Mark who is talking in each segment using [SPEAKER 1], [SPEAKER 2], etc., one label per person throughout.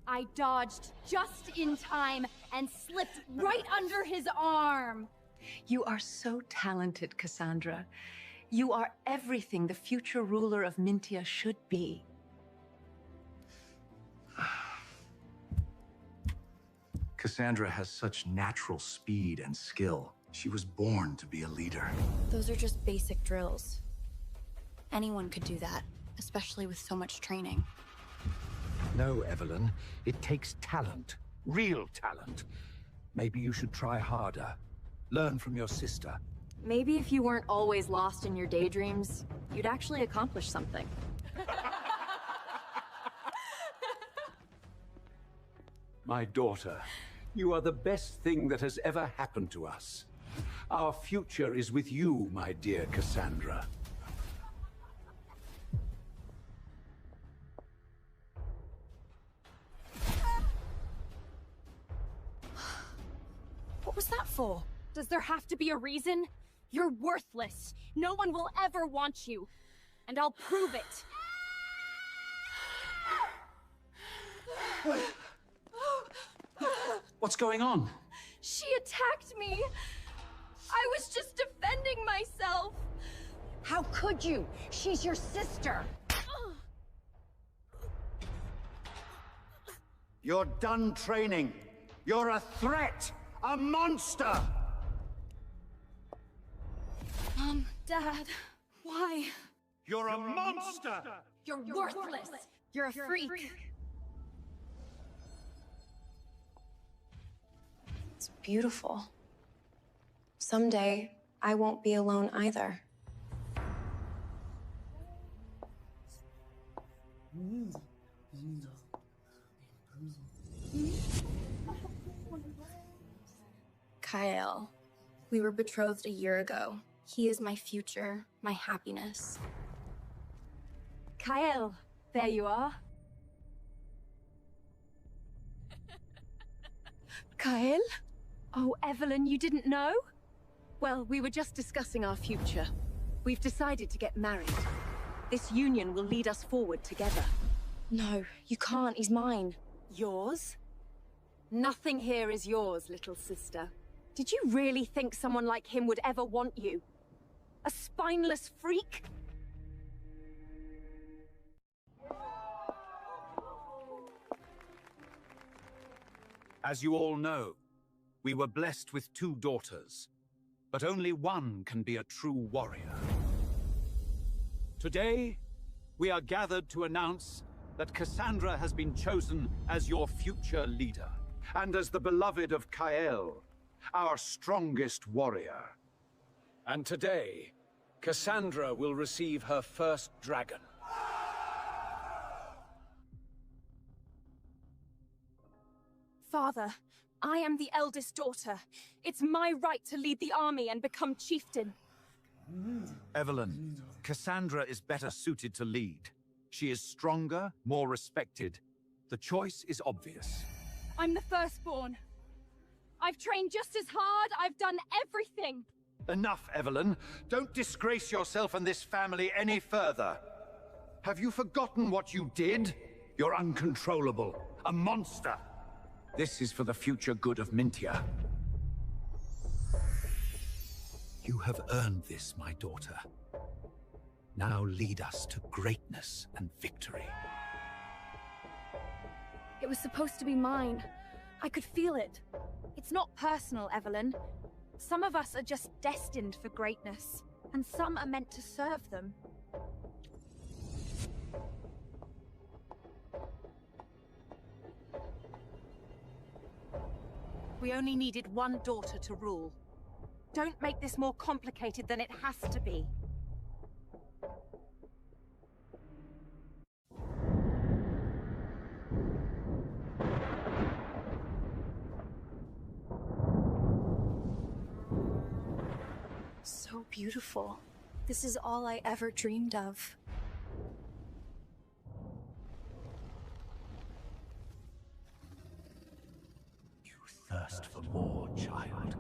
[SPEAKER 1] I dodged just in time and slipped right under his arm.
[SPEAKER 2] You are so talented, Cassandra. You are everything the future ruler of Mintia should be.
[SPEAKER 3] Cassandra has such natural speed and skill. She was born to be a leader.
[SPEAKER 4] Those are just basic drills. Anyone could do that, especially with so much training.
[SPEAKER 5] No, Evelyn. It takes talent. Real talent. Maybe you should try harder. Learn from your sister.
[SPEAKER 4] Maybe if you weren't always lost in your daydreams, you'd actually accomplish something.
[SPEAKER 5] My daughter, you are the best thing that has ever happened to us. Our future is with you, my dear Cassandra.
[SPEAKER 4] What was that for?
[SPEAKER 1] Does there have to be a reason? You're worthless. No one will ever want you. And I'll prove it.
[SPEAKER 3] What's going on?
[SPEAKER 1] She attacked me. I was just defending myself.
[SPEAKER 6] How could you? She's your sister.
[SPEAKER 5] You're done training. You're a threat! A monster!
[SPEAKER 4] Mom, Dad, why?
[SPEAKER 5] You're a monster!
[SPEAKER 1] You're worthless.
[SPEAKER 4] You're a freak.
[SPEAKER 7] It's beautiful. Someday, I won't be alone either.
[SPEAKER 4] Kyle, we were betrothed a year ago. He is my future, my happiness.
[SPEAKER 1] Kyle, there you are.
[SPEAKER 2] Kyle?
[SPEAKER 1] Oh, Evelyn, you didn't know?
[SPEAKER 2] Well, we were just discussing our future. We've decided to get married. This union will lead us forward together.
[SPEAKER 7] No, you can't. He's mine.
[SPEAKER 2] Yours? Nothing here is yours, little sister. Did you really think someone like him would ever want you? A spineless freak?
[SPEAKER 5] As you all know, we were blessed with 2 daughters, but only one can be a true warrior. Today, we are gathered to announce that Cassandra has been chosen as your future leader, and as the beloved of Kyle, our strongest warrior. And today, Cassandra will receive her first dragon.
[SPEAKER 1] Father, I am the eldest daughter. It's my right to lead the army and become chieftain.
[SPEAKER 5] Evelyn, Cassandra is better suited to lead. She is stronger, more respected. The choice is obvious.
[SPEAKER 1] I'm the firstborn. I've trained just as hard. I've done everything.
[SPEAKER 5] Enough, Evelyn. Don't disgrace yourself and this family any further. Have you forgotten what you did? You're uncontrollable. A monster. This is for the future good of Mintia. You have earned this, my daughter. Now lead us to greatness and victory.
[SPEAKER 1] It was supposed to be mine. I could feel it. It's not personal, Evelyn. Some of us are just destined for greatness, and some are meant to serve them.
[SPEAKER 2] We only needed one daughter to rule. Don't make this more complicated than it has to be.
[SPEAKER 4] So beautiful. This is all I ever dreamed of.
[SPEAKER 5] Thirst for more, child.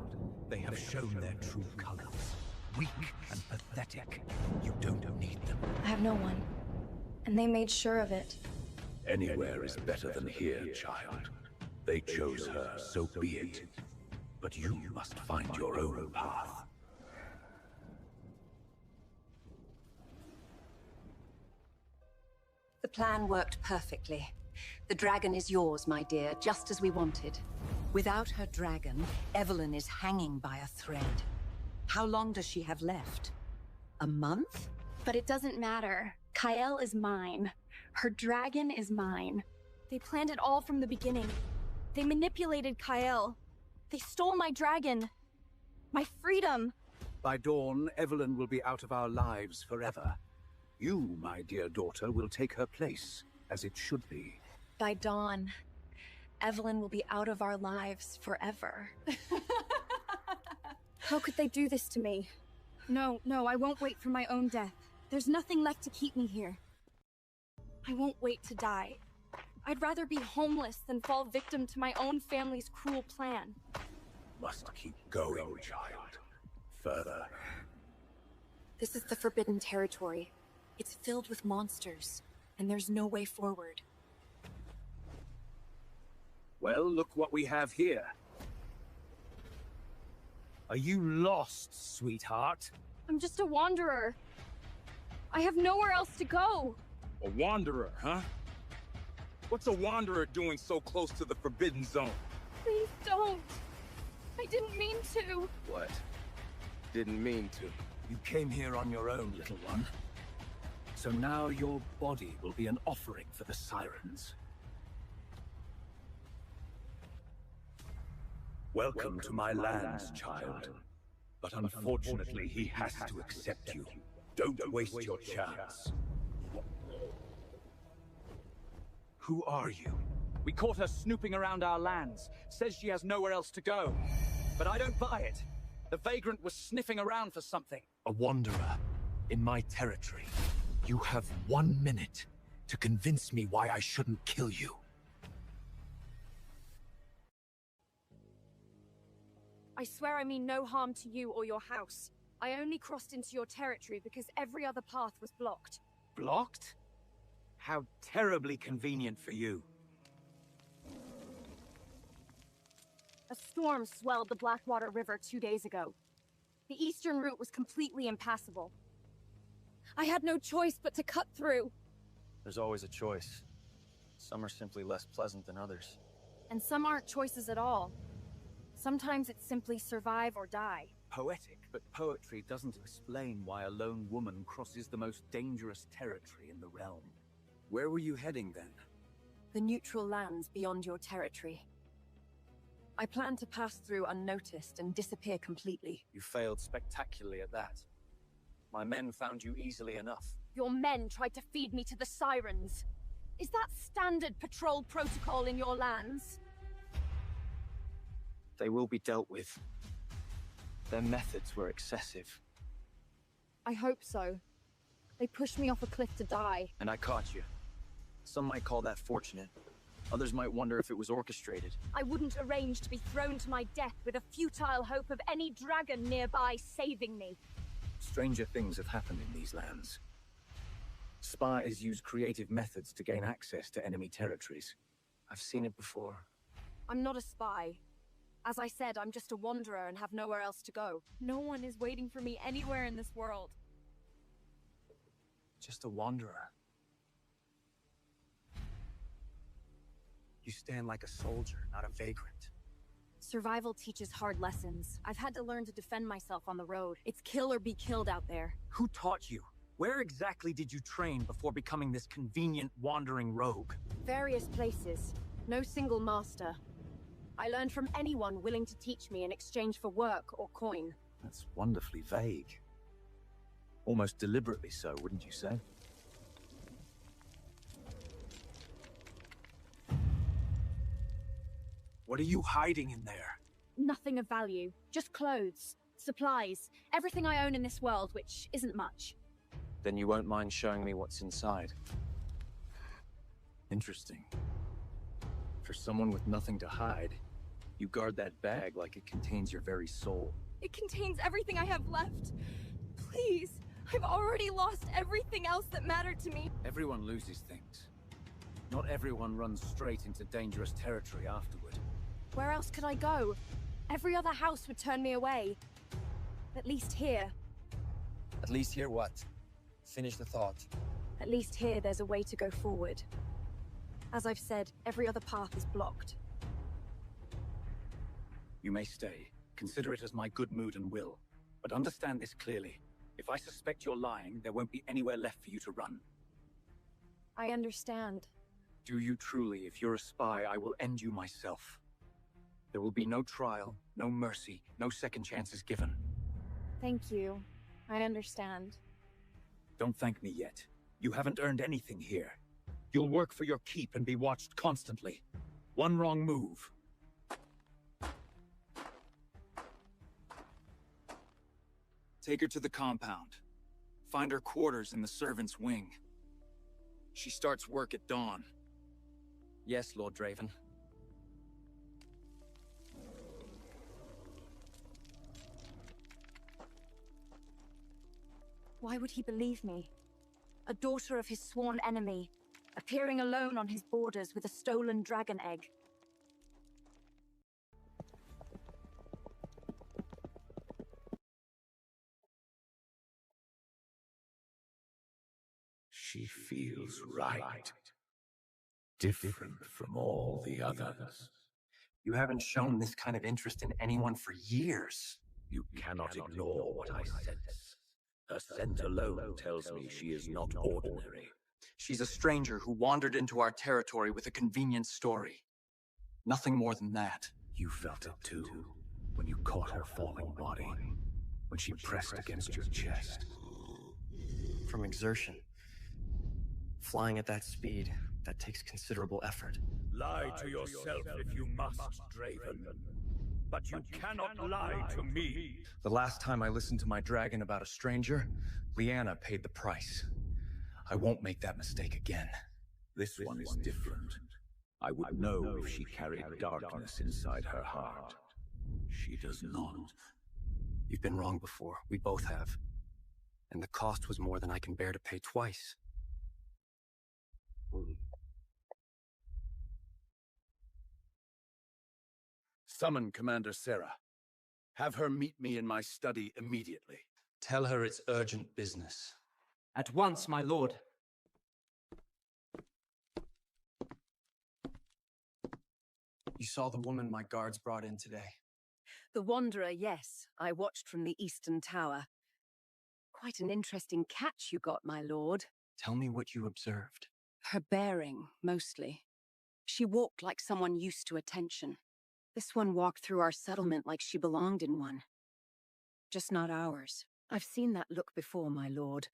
[SPEAKER 5] They have shown their true colors. Weak and pathetic. You don't need them.
[SPEAKER 7] I have no one. And they made sure of it.
[SPEAKER 5] Anywhere is better than here, child. They chose her, so be it. But you must find your own path.
[SPEAKER 2] The plan worked perfectly. The dragon is yours, my dear, just as we wanted. Without her dragon, Evelyn is hanging by a thread. How long does she have left? A month?
[SPEAKER 1] But it doesn't matter. Kael is mine. Her dragon is mine. They planned it all from the beginning. They manipulated Kael. They stole my dragon. My freedom.
[SPEAKER 5] By dawn, Evelyn will be out of our lives forever. You, my dear daughter, will take her place, as it should be.
[SPEAKER 7] By dawn, Evelyn will be out of our lives forever.
[SPEAKER 1] How could they do this to me? No, I won't wait for my own death. There's nothing left to keep me here. I won't wait to die. I'd rather be homeless than fall victim to my own family's cruel plan.
[SPEAKER 5] Must keep going, child. Further.
[SPEAKER 7] This is the forbidden territory. It's filled with monsters, and there's no way forward.
[SPEAKER 5] Well, look what we have here.
[SPEAKER 8] Are you lost, sweetheart?
[SPEAKER 1] I'm just a wanderer. I have nowhere else to go.
[SPEAKER 9] A wanderer, huh? What's a wanderer doing so close to the Forbidden Zone?
[SPEAKER 1] Please don't. I didn't mean to.
[SPEAKER 9] What? Didn't mean to.
[SPEAKER 8] You came here on your own, little one. So now your body will be an offering for the sirens.
[SPEAKER 5] Welcome to my lands, child. But unfortunately, he has to accept you. Don't waste your chance.
[SPEAKER 8] Who are you? We caught her snooping around our lands. Says she has nowhere else to go. But I don't buy it. The vagrant was sniffing around for something. A wanderer in my territory. You have 1 minute to convince me why I shouldn't kill you.
[SPEAKER 1] I swear I mean no harm to you or your house. I only crossed into your territory because every other path was blocked.
[SPEAKER 8] Blocked? How terribly convenient for you.
[SPEAKER 1] A storm swelled the Blackwater River 2 days ago. The eastern route was completely impassable. I had no choice but to cut through.
[SPEAKER 10] There's always a choice. Some are simply less pleasant than others.
[SPEAKER 1] And some aren't choices at all. Sometimes it's simply survive or die.
[SPEAKER 8] Poetic, but poetry doesn't explain why a lone woman crosses the most dangerous territory in the realm. Where were you heading then?
[SPEAKER 2] The neutral lands beyond your territory. I plan to pass through unnoticed and disappear completely.
[SPEAKER 10] You failed spectacularly at that. My men found you easily enough.
[SPEAKER 1] Your men tried to feed me to the sirens. Is that standard patrol protocol in your lands?
[SPEAKER 10] They will be dealt with. Their methods were excessive.
[SPEAKER 1] I hope so. They pushed me off a cliff to die.
[SPEAKER 10] And I caught you. Some might call that fortunate. Others might wonder if it was orchestrated.
[SPEAKER 1] I wouldn't arrange to be thrown to my death with a futile hope of any dragon nearby saving me.
[SPEAKER 8] Stranger things have happened in these lands. Spies use creative methods to gain access to enemy territories.
[SPEAKER 10] I've seen it before.
[SPEAKER 1] I'm not a spy. As I said, I'm just a wanderer and have nowhere else to go. No one is waiting for me anywhere in this world.
[SPEAKER 10] Just a wanderer. You stand like a soldier, not a vagrant.
[SPEAKER 1] Survival teaches hard lessons. I've had to learn to defend myself on the road. It's kill or be killed out there.
[SPEAKER 8] Who taught you? Where exactly did you train before becoming this convenient wandering rogue?
[SPEAKER 1] Various places. No single master. I learned from anyone willing to teach me in exchange for work or coin.
[SPEAKER 8] That's wonderfully vague. Almost deliberately so, wouldn't you say? What are you hiding in there?
[SPEAKER 1] Nothing of value. Just clothes, supplies, everything I own in this world, which isn't much.
[SPEAKER 10] Then you won't mind showing me what's inside.
[SPEAKER 8] Interesting. For someone with nothing to hide, you guard that bag like it contains your very soul.
[SPEAKER 1] It contains everything I have left. Please, I've already lost everything else that mattered to me.
[SPEAKER 8] Everyone loses things. Not everyone runs straight into dangerous territory afterward.
[SPEAKER 1] Where else could I go? Every other house would turn me away. At least here.
[SPEAKER 10] At least here what? Finish the thought.
[SPEAKER 1] At least here there's a way to go forward. As I've said, every other path is blocked.
[SPEAKER 8] You may stay. Consider it as my good mood and will. But understand this clearly. If I suspect you're lying, there won't be anywhere left for you to run.
[SPEAKER 1] I understand.
[SPEAKER 8] Do you truly? If you're a spy, I will end you myself. There will be no trial, no mercy, no second chances given.
[SPEAKER 1] Thank you. I understand.
[SPEAKER 8] Don't thank me yet. You haven't earned anything here. You'll work for your keep and be watched constantly. One wrong move. Take her to the compound. Find her quarters in the servants' wing. She starts work at dawn.
[SPEAKER 10] Yes, Lord Draven.
[SPEAKER 1] Why would he believe me? A daughter of his sworn enemy, appearing alone on his borders with a stolen dragon egg.
[SPEAKER 5] She feels right. Different from all the others.
[SPEAKER 10] You haven't shown this kind of interest in anyone for years.
[SPEAKER 5] You cannot ignore what I sense. Her scent alone tells me she is not ordinary.
[SPEAKER 10] She's a stranger who wandered into our territory with a convenient story. Nothing more than that.
[SPEAKER 3] You felt it too, when you caught her falling body, when she pressed against your chest.
[SPEAKER 10] From exertion. Flying at that speed, that takes considerable effort.
[SPEAKER 5] Lie to yourself if you must, Draven. But you cannot lie to me.
[SPEAKER 3] The last time I listened to my dragon about a stranger, Lyanna paid the price. I won't make that mistake again.
[SPEAKER 5] This one is different. I would know if she carried darkness inside her heart. She does not.
[SPEAKER 10] You've been wrong before. We both have. And the cost was more than I can bear to pay twice.
[SPEAKER 5] Summon Commander Sarah. Have her meet me in my study immediately.
[SPEAKER 10] Tell her it's urgent business.
[SPEAKER 11] At once, my lord.
[SPEAKER 10] You saw the woman my guards brought in today.
[SPEAKER 2] The Wanderer, yes. I watched from the Eastern Tower. Quite an interesting catch you got, my lord.
[SPEAKER 10] Tell me what you observed.
[SPEAKER 2] Her bearing, mostly. She walked like someone used to attention. This one walked through our settlement like she belonged in one. Just not ours. I've seen that look before, my lord.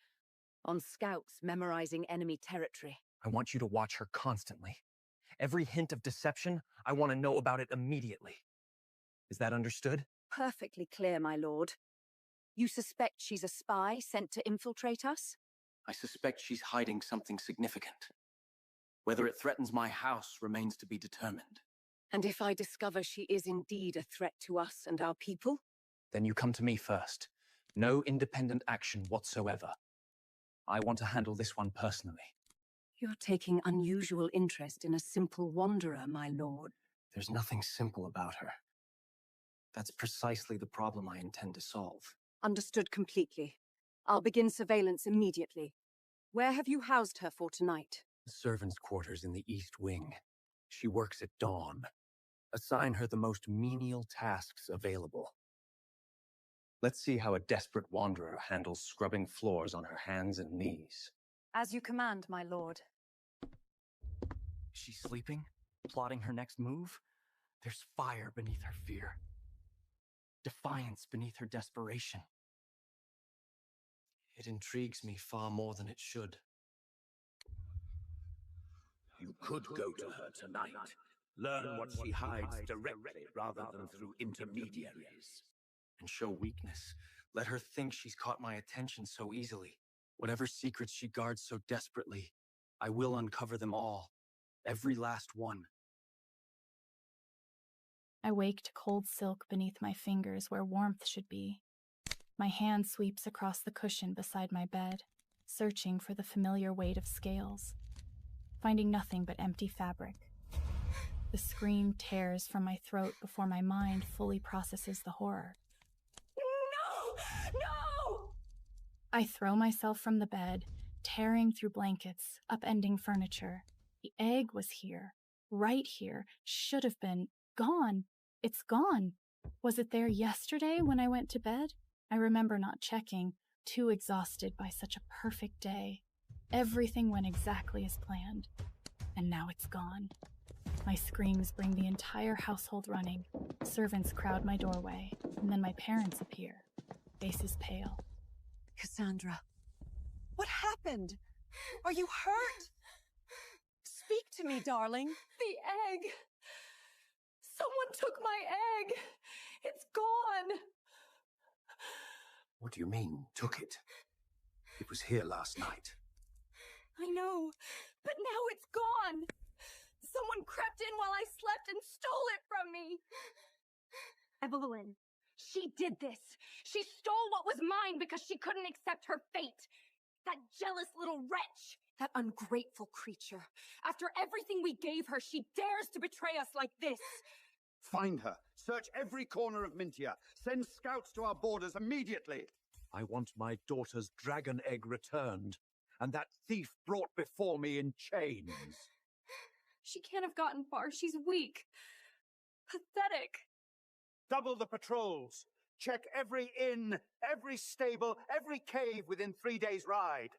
[SPEAKER 2] On scouts memorizing enemy territory.
[SPEAKER 10] I want you to watch her constantly. Every hint of deception, I want to know about it immediately. Is that understood?
[SPEAKER 2] Perfectly clear, my lord. You suspect she's a spy sent to infiltrate us?
[SPEAKER 10] I suspect she's hiding something significant. Whether it threatens my house remains to be determined.
[SPEAKER 2] And if I discover she is indeed a threat to us and our people?
[SPEAKER 10] Then you come to me first. No independent action whatsoever. I want to handle this one personally.
[SPEAKER 2] You're taking unusual interest in a simple wanderer, my lord.
[SPEAKER 10] There's nothing simple about her. That's precisely the problem I intend to solve.
[SPEAKER 2] Understood completely. I'll begin surveillance immediately. Where have you housed her for tonight?
[SPEAKER 10] The servants' quarters in the East Wing. She works at dawn. Assign her the most menial tasks available. Let's see how a desperate wanderer handles scrubbing floors on her hands and knees.
[SPEAKER 2] As you command, my lord.
[SPEAKER 10] Is she sleeping? Plotting her next move? There's fire beneath her fear. Defiance beneath her desperation. It intrigues me far more than it should.
[SPEAKER 5] You could go to her tonight. Learn what she hides directly rather than through intermediaries.
[SPEAKER 10] And show weakness. Let her think she's caught my attention so easily. Whatever secrets she guards so desperately, I will uncover them all. Every last one.
[SPEAKER 12] I wake to cold silk beneath my fingers where warmth should be. My hand sweeps across the cushion beside my bed, searching for the familiar weight of scales. finding nothing but empty fabric. The scream tears from my throat before my mind fully processes the horror.
[SPEAKER 1] No! No!
[SPEAKER 12] I throw myself from the bed, tearing through blankets, upending furniture. The egg was here, right here, should have been gone. It's gone. Was it there yesterday when I went to bed? I remember not checking, too exhausted by such a perfect day. Everything went exactly as planned, and now it's gone. My screams bring the entire household running. Servants crowd my doorway, and then my parents appear, faces pale.
[SPEAKER 2] Cassandra, what happened? Are you hurt? Speak to me, darling.
[SPEAKER 1] The egg! Someone took my egg! It's gone!
[SPEAKER 5] What do you mean, took it? It was here last night.
[SPEAKER 1] I know, but now it's gone! Someone crept in while I slept and stole it from me! Evelyn, she did this! She stole what was mine because she couldn't accept her fate! That jealous little wretch! That ungrateful creature! After everything we gave her, she dares to betray us like this!
[SPEAKER 5] Find her. Search every corner of Mintia. Send scouts to our borders immediately. I want my daughter's dragon egg returned, and that thief brought before me in chains.
[SPEAKER 1] She can't have gotten far. She's weak. Pathetic.
[SPEAKER 5] Double the patrols. Check every inn, every stable, every cave within 3 days' ride.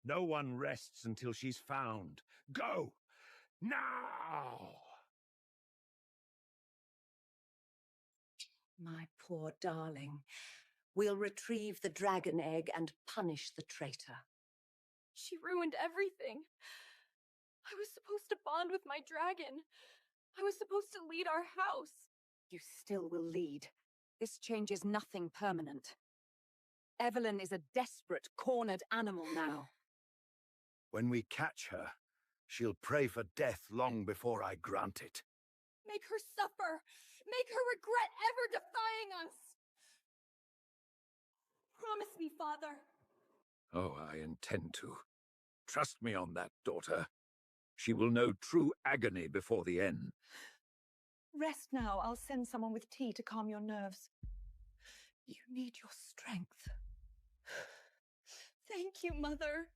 [SPEAKER 5] No one rests until she's found. Go! Now!
[SPEAKER 2] My poor darling. We'll retrieve the dragon egg and punish the traitor.
[SPEAKER 1] She ruined everything. I was supposed to bond with my dragon. I was supposed to lead our house.
[SPEAKER 2] You still will lead. This changes nothing permanent. Evelyn is a desperate, cornered animal now.
[SPEAKER 5] When we catch her, she'll pray for death long before I grant it.
[SPEAKER 1] Make her suffer. Make her regret ever defying us. Promise me, Father.
[SPEAKER 5] Oh, I intend to. Trust me on that, daughter. She will know true agony before the end.
[SPEAKER 2] Rest now. I'll send someone with tea to calm your nerves. You need your strength.
[SPEAKER 1] Thank you, Mother.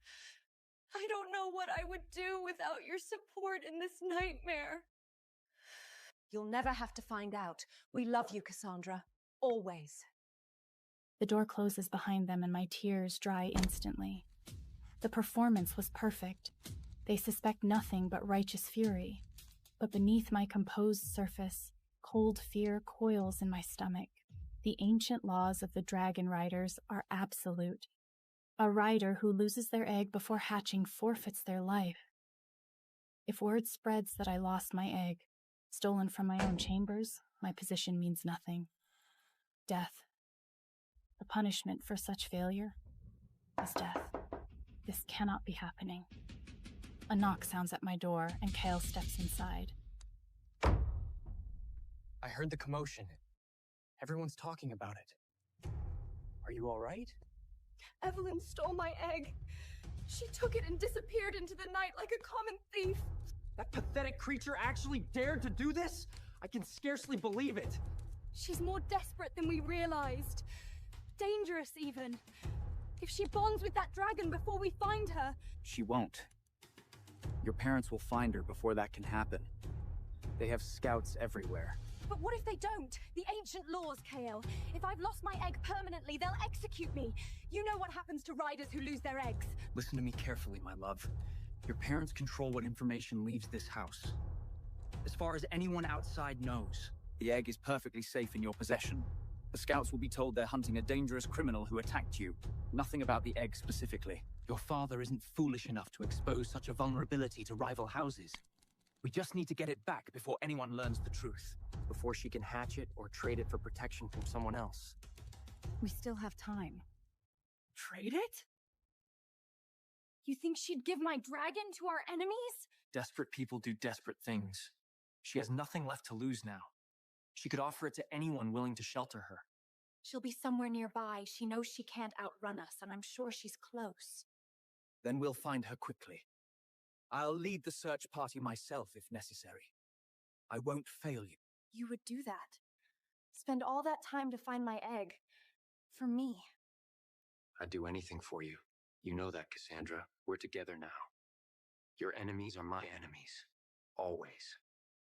[SPEAKER 1] I don't know what I would do without your support in this nightmare.
[SPEAKER 2] You'll never have to find out. We love you, Cassandra. Always.
[SPEAKER 12] The door closes behind them and my tears dry instantly. The performance was perfect. They suspect nothing but righteous fury. But beneath my composed surface, cold fear coils in my stomach. The ancient laws of the dragon riders are absolute. A rider who loses their egg before hatching forfeits their life. If word spreads that I lost my egg, stolen from my own chambers, my position means nothing. Death. The punishment for such failure is death. This cannot be happening. A knock sounds at my door, and Kale steps inside.
[SPEAKER 10] I heard the commotion. Everyone's talking about it. Are you all right?
[SPEAKER 1] Evelyn stole my egg. She took it and disappeared into the night like a common thief.
[SPEAKER 11] That pathetic creature actually dared to do this? I can scarcely believe it.
[SPEAKER 1] She's more desperate than we realized. Dangerous, even. If she bonds with that dragon before we find her...
[SPEAKER 8] She won't. Your parents will find her before that can happen. They have scouts everywhere.
[SPEAKER 1] But what if they don't? The ancient laws, Kale. If I've lost my egg permanently, they'll execute me. You know what happens to riders who lose their eggs.
[SPEAKER 8] Listen to me carefully, my love. Your parents control what information leaves this house. As far as anyone outside knows, the egg is perfectly safe in your possession. The scouts will be told they're hunting a dangerous criminal who attacked you. Nothing about the egg specifically. Your father isn't foolish enough to expose such a vulnerability to rival houses. We just need to get it back before anyone learns the truth.
[SPEAKER 10] Before she can hatch it or trade it for protection from someone else.
[SPEAKER 2] We still have time.
[SPEAKER 1] Trade it? You think she'd give my dragon to our enemies?
[SPEAKER 10] Desperate people do desperate things. She has nothing left to lose now. She could offer it to anyone willing to shelter her.
[SPEAKER 1] She'll be somewhere nearby. She knows she can't outrun us, and I'm sure she's close.
[SPEAKER 8] Then we'll find her quickly. I'll lead the search party myself if necessary. I won't fail you.
[SPEAKER 1] You would do that? Spend all that time to find my egg? For me?
[SPEAKER 10] I'd do anything for you. You know that, Cassandra. We're together now. Your enemies are my enemies. Always.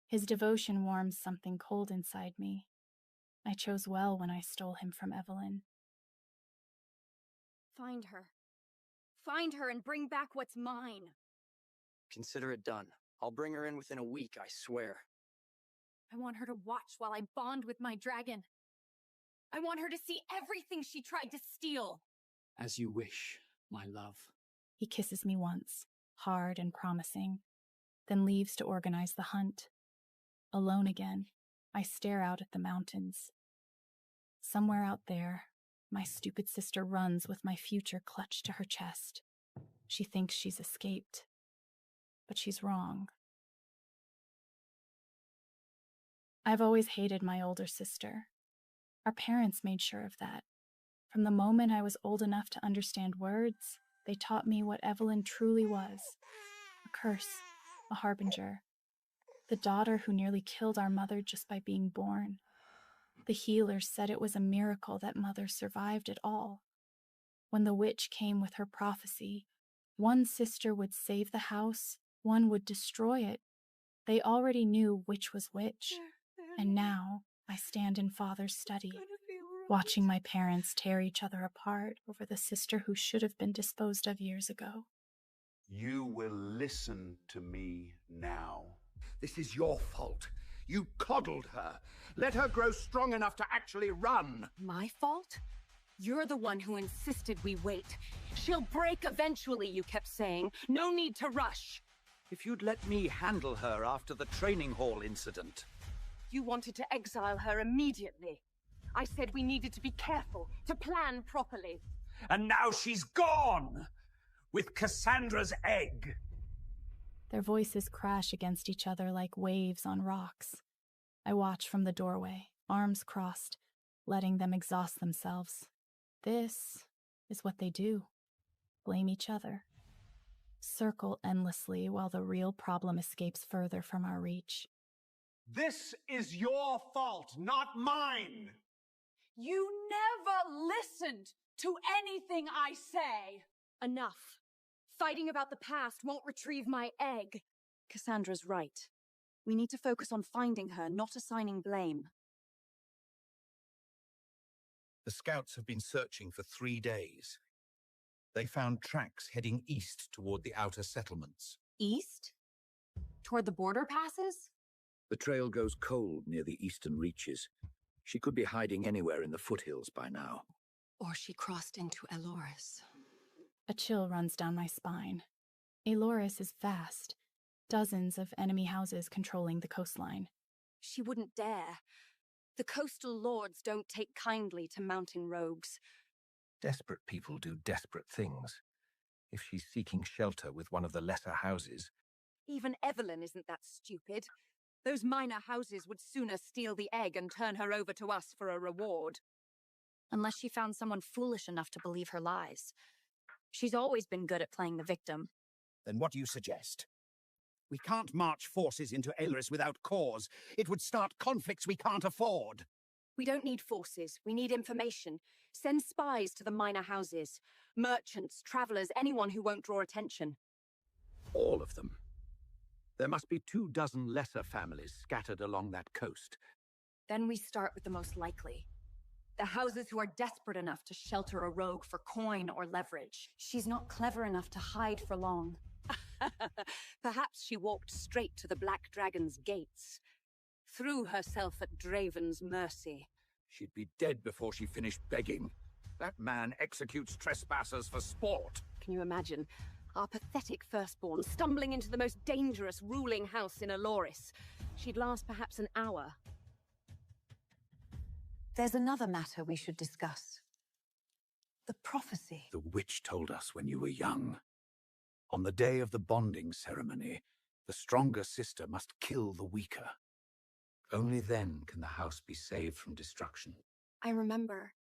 [SPEAKER 12] His devotion warms something cold inside me. I chose well when I stole him from Evelyn.
[SPEAKER 1] Find her. Find her and bring back what's mine.
[SPEAKER 11] Consider it done. I'll bring her in within a week, I swear.
[SPEAKER 1] I want her to watch while I bond with my dragon. I want her to see everything she tried to steal.
[SPEAKER 8] As you wish, my love.
[SPEAKER 12] He kisses me once, hard and promising, then leaves to organize the hunt. Alone again, I stare out at the mountains. Somewhere out there, my stupid sister runs with my future clutched to her chest. She thinks she's escaped, but she's wrong. I've always hated my older sister. Our parents made sure of that. From the moment I was old enough to understand words, they taught me what Evelyn truly was. A curse, a harbinger. The daughter who nearly killed our mother just by being born. The healers said it was a miracle that mother survived it all. When the witch came with her prophecy, one sister would save the house, one would destroy it. They already knew which was which. And now I stand in Father's study, watching my parents tear each other apart over the sister who should have been disposed of years ago.
[SPEAKER 5] You will listen to me now.
[SPEAKER 13] This is your fault. You coddled her. Let her grow strong enough to actually run.
[SPEAKER 2] My fault? You're the one who insisted we wait. She'll break eventually, you kept saying. No need to rush.
[SPEAKER 5] If you'd let me handle her after the training hall incident.
[SPEAKER 2] You wanted to exile her immediately. I said we needed to be careful, to plan properly.
[SPEAKER 13] And now she's gone! With Cassandra's egg!
[SPEAKER 12] Their voices crash against each other like waves on rocks. I watch from the doorway, arms crossed, letting them exhaust themselves. This is what they do. Blame each other. Circle endlessly while the real problem escapes further from our reach.
[SPEAKER 13] This is your fault, not mine!
[SPEAKER 1] You never listened to anything I say! Enough. Fighting about the past won't retrieve my egg.
[SPEAKER 2] Cassandra's right. We need to focus on finding her, not assigning blame.
[SPEAKER 5] The scouts have been searching for 3 days. They found tracks heading east toward the outer settlements.
[SPEAKER 2] East? Toward the border passes?
[SPEAKER 14] The trail goes cold near the eastern reaches. She could be hiding anywhere in the foothills by now.
[SPEAKER 2] Or she crossed into Eloris.
[SPEAKER 12] A chill runs down my spine. Eloris is vast. Dozens of enemy houses controlling the coastline.
[SPEAKER 2] She wouldn't dare. The coastal lords don't take kindly to mountain rogues.
[SPEAKER 3] Desperate people do desperate things. If she's seeking shelter with one of the lesser houses...
[SPEAKER 2] Even Evelyn isn't that stupid. Those minor houses would sooner steal the egg and turn her over to us for a reward. Unless she found someone foolish enough to believe her lies. She's always been good at playing the victim.
[SPEAKER 13] Then what do you suggest? We can't march forces into Eloris without cause. It would start conflicts we can't afford.
[SPEAKER 2] We don't need forces. We need information. Send spies to the minor houses. Merchants, travelers, anyone who won't draw attention.
[SPEAKER 5] All of them. There must be 24 lesser families scattered along that coast.
[SPEAKER 2] Then we start with the most likely. The houses who are desperate enough to shelter a rogue for coin or leverage. She's not clever enough to hide for long. Perhaps she walked straight to the Black Dragon's gates. Threw herself at Draven's mercy.
[SPEAKER 13] She'd be dead before she finished begging. That man executes trespassers for sport.
[SPEAKER 2] Can you imagine? Our pathetic firstborn stumbling into the most dangerous ruling house in Eloris. She'd last perhaps an hour. There's another matter we should discuss. The prophecy.
[SPEAKER 13] The witch told us when you were young. On the day of the bonding ceremony, the stronger sister must kill the weaker. Only then can the house be saved from destruction.
[SPEAKER 1] I remember.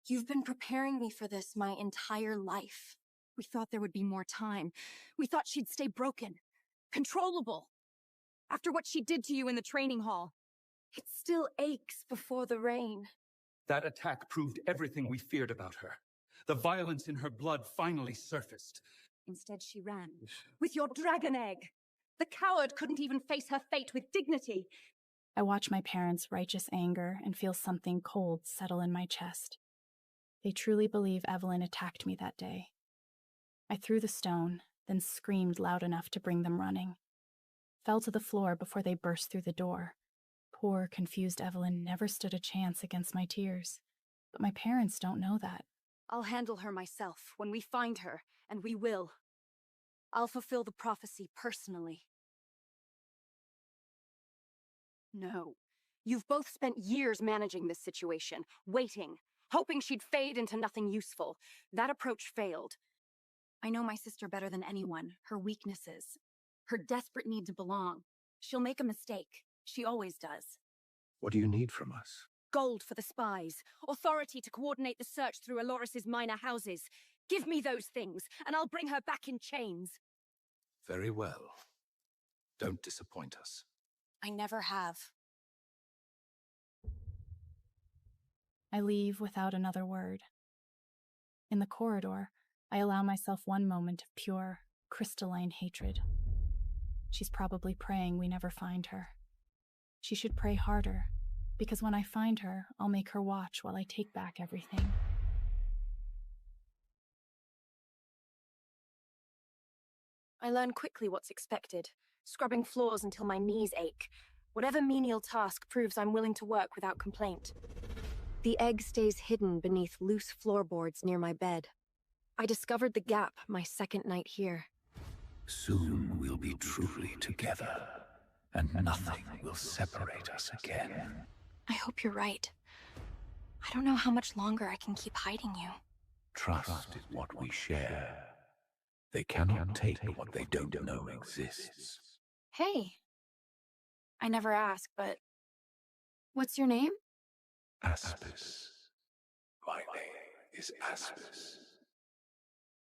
[SPEAKER 1] You've been preparing me for this my entire life. We thought there would be more time. We thought she'd stay broken, controllable. After what she did to you in the training hall. It still aches before the rain.
[SPEAKER 8] That attack proved everything we feared about her. The violence in her blood finally surfaced.
[SPEAKER 1] Instead, she ran. With your dragon egg! The coward couldn't even face her fate with dignity.
[SPEAKER 12] I watch my parents' righteous anger and feel something cold settle in my chest. They truly believe Evelyn attacked me that day. I threw the stone, then screamed loud enough to bring them running. Fell to the floor before they burst through the door. Poor, confused Evelyn never stood a chance against my tears. But my parents don't know that.
[SPEAKER 1] I'll handle her myself when we find her, and we will. I'll fulfill the prophecy personally. No. You've both spent years managing this situation, waiting, hoping she'd fade into nothing useful. That approach failed. I know my sister better than anyone, her weaknesses, her desperate need to belong. She'll make a mistake. She always does.
[SPEAKER 14] What do you need from us?
[SPEAKER 1] Gold for the spies, authority to coordinate the search through Aloris's minor houses. Give me those things, and I'll bring her back in chains.
[SPEAKER 14] Very well. Don't disappoint us.
[SPEAKER 1] I never have.
[SPEAKER 12] I leave without another word. In the corridor, I allow myself one moment of pure, crystalline hatred. She's probably praying we never find her. She should pray harder, because when I find her, I'll make her watch while I take back everything.
[SPEAKER 1] I learn quickly what's expected, scrubbing floors until my knees ache. Whatever menial task proves I'm willing to work without complaint. The egg stays hidden beneath loose floorboards near my bed. I discovered the gap my second night here.
[SPEAKER 13] Soon we'll be truly together, and nothing will separate us again.
[SPEAKER 1] I hope you're right. I don't know how much longer I can keep hiding you.
[SPEAKER 13] Trust is what we share. They cannot take what they don't know exists.
[SPEAKER 1] Hey. I never ask, but... What's your name?
[SPEAKER 13] Aspis. My name is Aspis.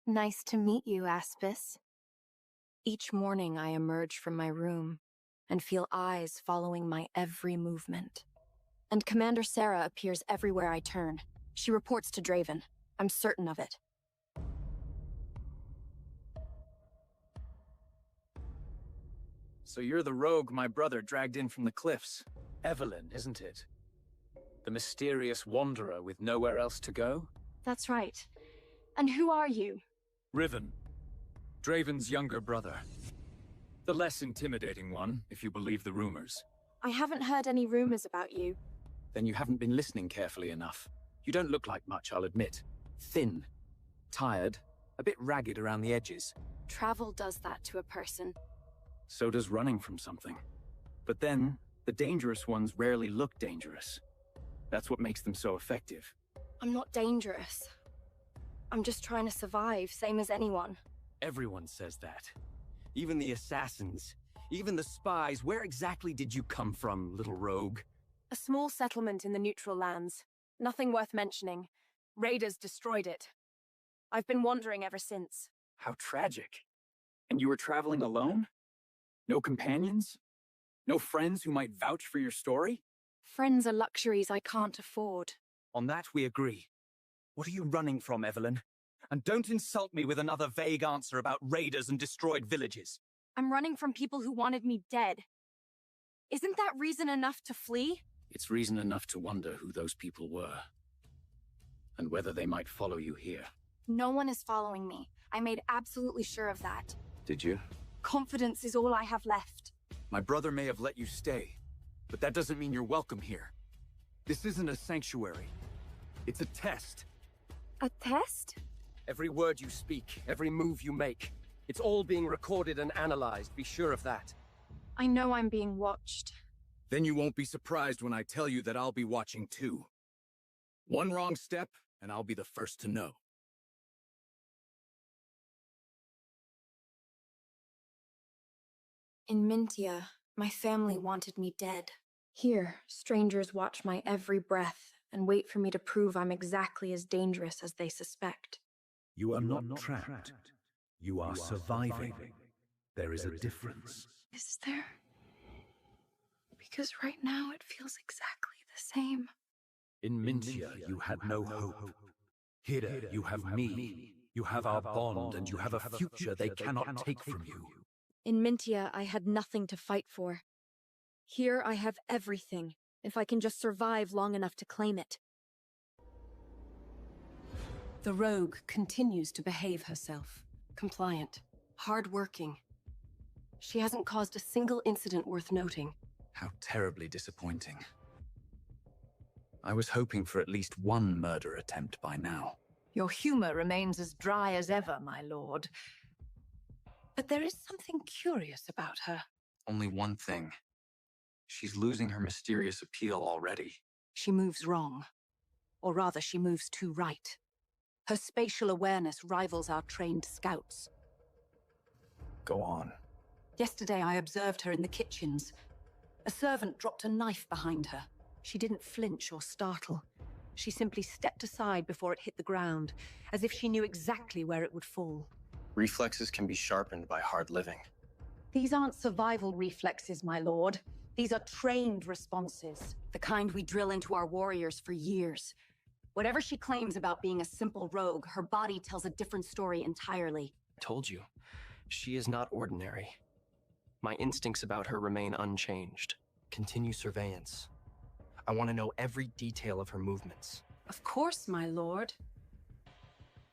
[SPEAKER 1] Nice to meet you, Aspis. Each morning I emerge from my room and feel eyes following my every movement. And Commander Sarah appears everywhere I turn. She reports to Draven. I'm certain of it.
[SPEAKER 8] So you're the rogue my brother dragged in from the cliffs. Evelyn, isn't it? The mysterious wanderer with nowhere else to go?
[SPEAKER 1] That's right. And who are you?
[SPEAKER 8] Riven. Draven's younger brother. The less intimidating one, if you believe the rumors.
[SPEAKER 1] I haven't heard any rumors about you.
[SPEAKER 8] Then you haven't been listening carefully enough. You don't look like much, I'll admit. Thin. Tired. A bit ragged around the edges.
[SPEAKER 1] Travel does that to a person.
[SPEAKER 8] So does running from something. But then, the dangerous ones rarely look dangerous. That's what makes them so effective.
[SPEAKER 1] I'm not dangerous. I'm just trying to survive, same as anyone.
[SPEAKER 8] Everyone says that. Even the assassins. Even the spies. Where exactly did you come from, little rogue?
[SPEAKER 1] A small settlement in the neutral lands. Nothing worth mentioning. Raiders destroyed it. I've been wandering ever since.
[SPEAKER 8] How tragic. And you were traveling alone? No companions? No friends who might vouch for your story?
[SPEAKER 1] Friends are luxuries I can't afford.
[SPEAKER 8] On that we agree. What are you running from, Evelyn? And don't insult me with another vague answer about raiders and destroyed villages.
[SPEAKER 1] I'm running from people who wanted me dead. Isn't that reason enough to flee?
[SPEAKER 8] It's reason enough to wonder who those people were. And whether they might follow you here.
[SPEAKER 1] No one is following me. I made absolutely sure of that.
[SPEAKER 8] Did you?
[SPEAKER 1] Confidence is all I have left.
[SPEAKER 8] My brother may have let you stay, but that doesn't mean you're welcome here. This isn't a sanctuary. It's a test.
[SPEAKER 1] A test?
[SPEAKER 11] Every word you speak, every move you make, it's all being recorded and analyzed, be sure of that.
[SPEAKER 1] I know I'm being watched.
[SPEAKER 8] Then you won't be surprised when I tell you that I'll be watching too. One wrong step, and I'll be the first to know.
[SPEAKER 1] In Mintia, my family wanted me dead. Here, strangers watch my every breath and wait for me to prove I'm exactly as dangerous as they suspect.
[SPEAKER 13] You are not trapped. You are surviving. There is a difference.
[SPEAKER 4] Is there? Because right now it feels exactly the same.
[SPEAKER 13] In Mintia, you had no hope. Here, you have me. You have our bond, and you have a future they cannot take from you.
[SPEAKER 1] In Mintia, I had nothing to fight for. Here, I have everything, if I can just survive long enough to claim it.
[SPEAKER 2] The rogue continues to behave herself. Compliant, hardworking. She hasn't caused a single incident worth noting.
[SPEAKER 10] How terribly disappointing. I was hoping for at least one murder attempt by now.
[SPEAKER 2] Your humor remains as dry as ever, my lord. But there is something curious about her.
[SPEAKER 10] Only one thing. She's losing her mysterious appeal already.
[SPEAKER 2] She moves wrong. Or rather, she moves too right. Her spatial awareness rivals our trained scouts.
[SPEAKER 10] Go on.
[SPEAKER 2] Yesterday, I observed her in the kitchens. A servant dropped a knife behind her. She didn't flinch or startle. She simply stepped aside before it hit the ground, as if she knew exactly where it would fall.
[SPEAKER 10] Reflexes can be sharpened by hard living.
[SPEAKER 2] These aren't survival reflexes, my lord. These are trained responses, the kind we drill into our warriors for years. Whatever she claims about being a simple rogue, her body tells a different story entirely.
[SPEAKER 11] I told you, she is not ordinary. My instincts about her remain unchanged. Continue surveillance. I want to know every detail of her movements.
[SPEAKER 2] Of course, my lord.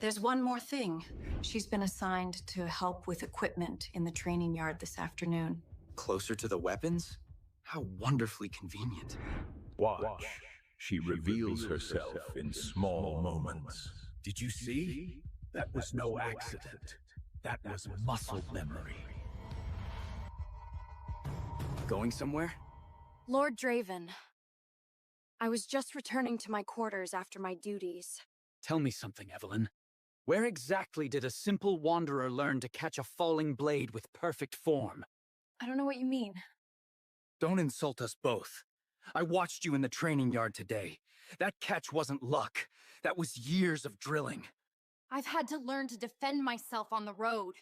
[SPEAKER 2] There's one more thing. She's been assigned to help with equipment in the training yard this afternoon.
[SPEAKER 10] Closer to the weapons? How wonderfully convenient.
[SPEAKER 15] Watch. She reveals herself in small moments.
[SPEAKER 13] Did you see? That was no accident. That was muscle memory.
[SPEAKER 11] Going somewhere?
[SPEAKER 1] Lord Draven, I was just returning to my quarters after my duties.
[SPEAKER 8] Tell me something, Evelyn. Where exactly did a simple wanderer learn to catch a falling blade with perfect form?
[SPEAKER 1] I don't know what you mean.
[SPEAKER 8] Don't insult us both. I watched you in the training yard today. That catch wasn't luck. That was years of drilling.
[SPEAKER 1] I've had to learn to defend myself on the road.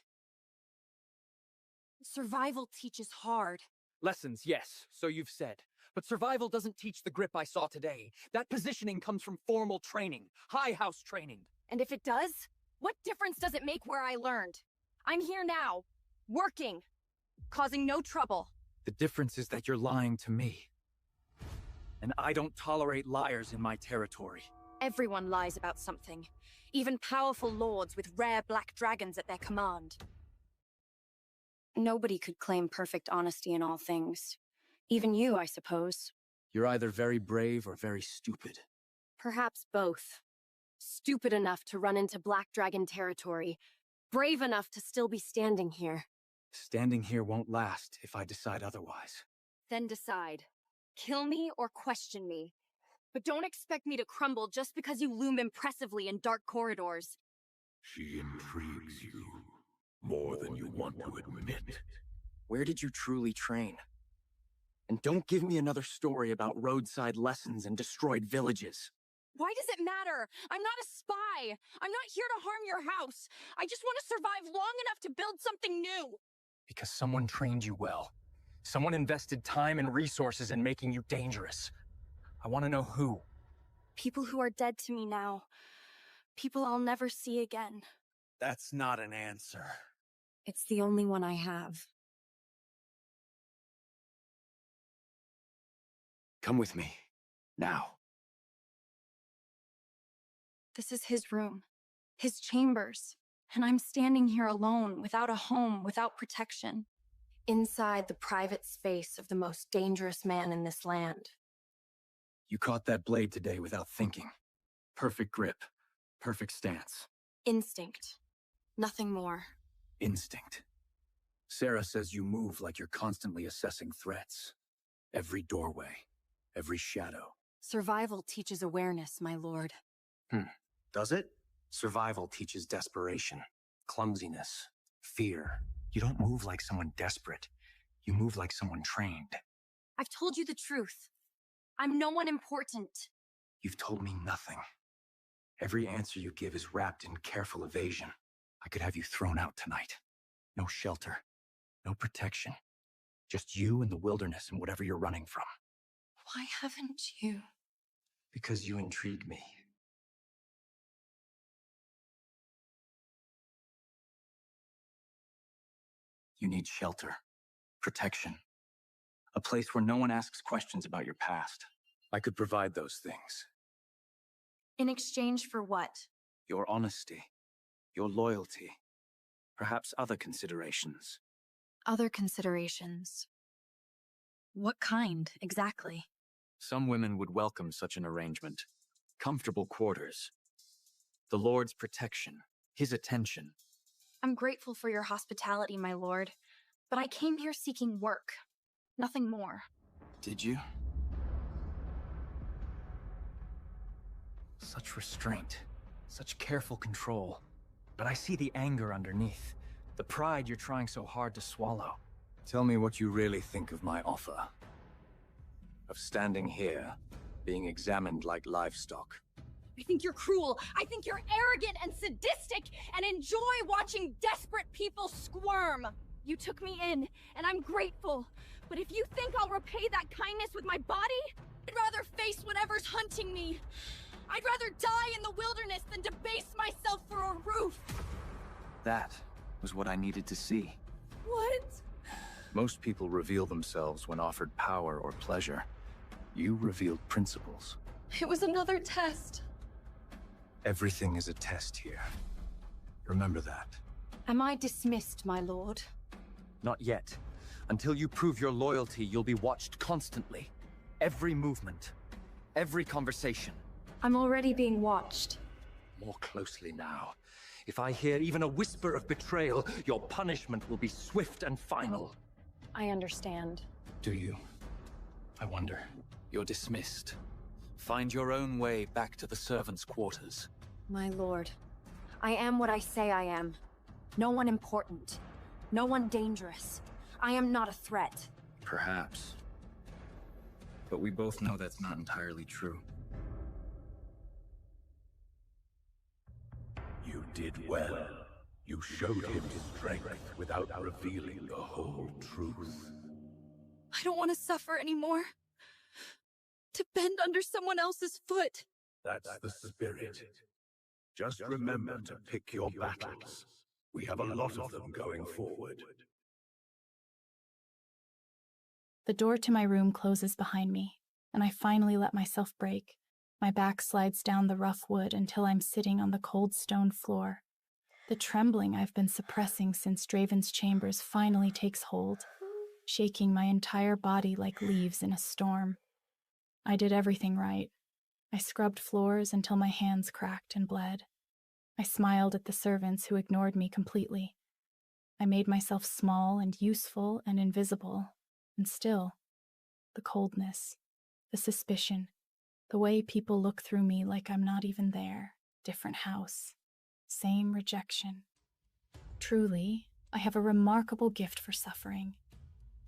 [SPEAKER 1] Survival teaches hard.
[SPEAKER 8] Lessons, yes, so you've said. But survival doesn't teach the grip I saw today. That positioning comes from formal training, high house training.
[SPEAKER 1] And if it does, what difference does it make where I learned? I'm here now, working, causing no trouble.
[SPEAKER 8] The difference is that you're lying to me. And I don't tolerate liars in my territory.
[SPEAKER 1] Everyone lies about something. Even powerful lords with rare black dragons at their command. Nobody could claim perfect honesty in all things. Even you, I suppose.
[SPEAKER 8] You're either very brave or very stupid.
[SPEAKER 1] Perhaps both. Stupid enough to run into Black Dragon territory. Brave enough to still be standing here.
[SPEAKER 8] Standing here won't last if I decide otherwise.
[SPEAKER 1] Then decide. Kill me or question me. But don't expect me to crumble just because you loom impressively in dark corridors.
[SPEAKER 15] She intrigues you more than you want to admit.
[SPEAKER 8] Where did you truly train? And don't give me another story about roadside lessons and destroyed villages.
[SPEAKER 1] Why does it matter? I'm not a spy. I'm not here to harm your house. I just want to survive long enough to build something new.
[SPEAKER 8] Because someone trained you well. Someone invested time and resources in making you dangerous. I want to know who.
[SPEAKER 1] People who are dead to me now. People I'll never see again.
[SPEAKER 8] That's not an answer.
[SPEAKER 1] It's the only one I have.
[SPEAKER 8] Come with me. Now.
[SPEAKER 1] This is his room. His chambers. And I'm standing here alone, without a home, without protection. Inside the private space of the most dangerous man in this land.
[SPEAKER 8] You caught that blade today without thinking. Perfect grip. Perfect stance.
[SPEAKER 1] Instinct. Nothing more.
[SPEAKER 13] Instinct. Sarah says you move like you're constantly assessing threats. Every doorway. Every shadow.
[SPEAKER 1] Survival teaches awareness, my lord.
[SPEAKER 8] Does it? Survival teaches desperation, clumsiness, fear. You don't move like someone desperate. You move like someone trained.
[SPEAKER 1] I've told you the truth. I'm no one important.
[SPEAKER 8] You've told me nothing.
[SPEAKER 10] Every answer you give is wrapped in careful evasion. I could have you thrown out tonight. No shelter, no protection. Just you and the wilderness and whatever you're running from.
[SPEAKER 7] Why haven't you?
[SPEAKER 10] Because you intrigue me. You need shelter, protection, a place where no one asks questions about your past. I could provide those things.
[SPEAKER 1] In exchange for what?
[SPEAKER 10] Your honesty, your loyalty, perhaps other considerations.
[SPEAKER 1] Other considerations. What kind, exactly?
[SPEAKER 10] Some women would welcome such an arrangement. Comfortable quarters. The Lord's protection, his attention.
[SPEAKER 1] I'm grateful for your hospitality, my lord, but I came here seeking work. Nothing more.
[SPEAKER 10] Did you? Such restraint, such careful control. But I see the anger underneath, the pride you're trying so hard to swallow. Tell me what you really think of my offer. Of standing here, being examined like livestock.
[SPEAKER 1] I think you're cruel. I think you're arrogant and sadistic and enjoy watching desperate people squirm. You took me in, and I'm grateful. But if you think I'll repay that kindness with my body, I'd rather face whatever's hunting me. I'd rather die in the wilderness than debase myself for a roof.
[SPEAKER 10] That was what I needed to see.
[SPEAKER 1] What?
[SPEAKER 10] Most people reveal themselves when offered power or pleasure. You revealed principles.
[SPEAKER 1] It was another test.
[SPEAKER 10] Everything is a test here. Remember that.
[SPEAKER 1] Am I dismissed, my lord?
[SPEAKER 10] Not yet. Until you prove your loyalty, you'll be watched constantly. Every movement, every conversation.
[SPEAKER 1] I'm already being watched.
[SPEAKER 10] More closely now. If I hear even a whisper of betrayal, your punishment will be swift and final.
[SPEAKER 1] I understand.
[SPEAKER 10] Do you? I wonder. You're dismissed. Find your own way back to the servants' quarters.
[SPEAKER 1] My lord, I am what I say I am. No one important. No one dangerous. I am not a threat.
[SPEAKER 10] Perhaps. But we both know that's not entirely true.
[SPEAKER 15] You did well. You showed him strength without revealing the whole truth.
[SPEAKER 1] I don't want to suffer anymore. To bend under someone else's foot.
[SPEAKER 15] That's the spirit. Just remember to pick your battles. We have a lot of them going forward.
[SPEAKER 12] The door to my room closes behind me, and I finally let myself break. My back slides down the rough wood until I'm sitting on the cold stone floor. The trembling I've been suppressing since Draven's chambers finally takes hold, shaking my entire body like leaves in a storm. I did everything right. I scrubbed floors until my hands cracked and bled. I smiled at the servants who ignored me completely. I made myself small and useful and invisible, and still, the coldness, the suspicion, the way people look through me like I'm not even there, different house, same rejection. Truly, I have a remarkable gift for suffering.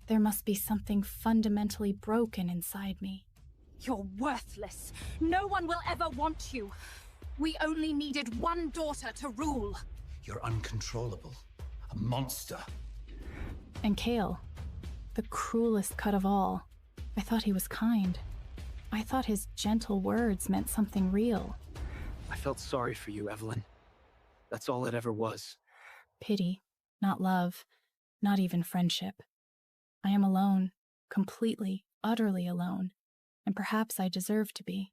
[SPEAKER 12] There must be something fundamentally broken inside me.
[SPEAKER 1] You're worthless. No one will ever want you. We only needed one daughter to rule.
[SPEAKER 10] You're uncontrollable. A monster.
[SPEAKER 12] And Kale, the cruelest cut of all. I thought he was kind. I thought his gentle words meant something real.
[SPEAKER 11] I felt sorry for you, Evelyn. That's all it ever was.
[SPEAKER 12] Pity, not love, not even friendship. I am alone, completely, utterly alone, and perhaps I deserve to be.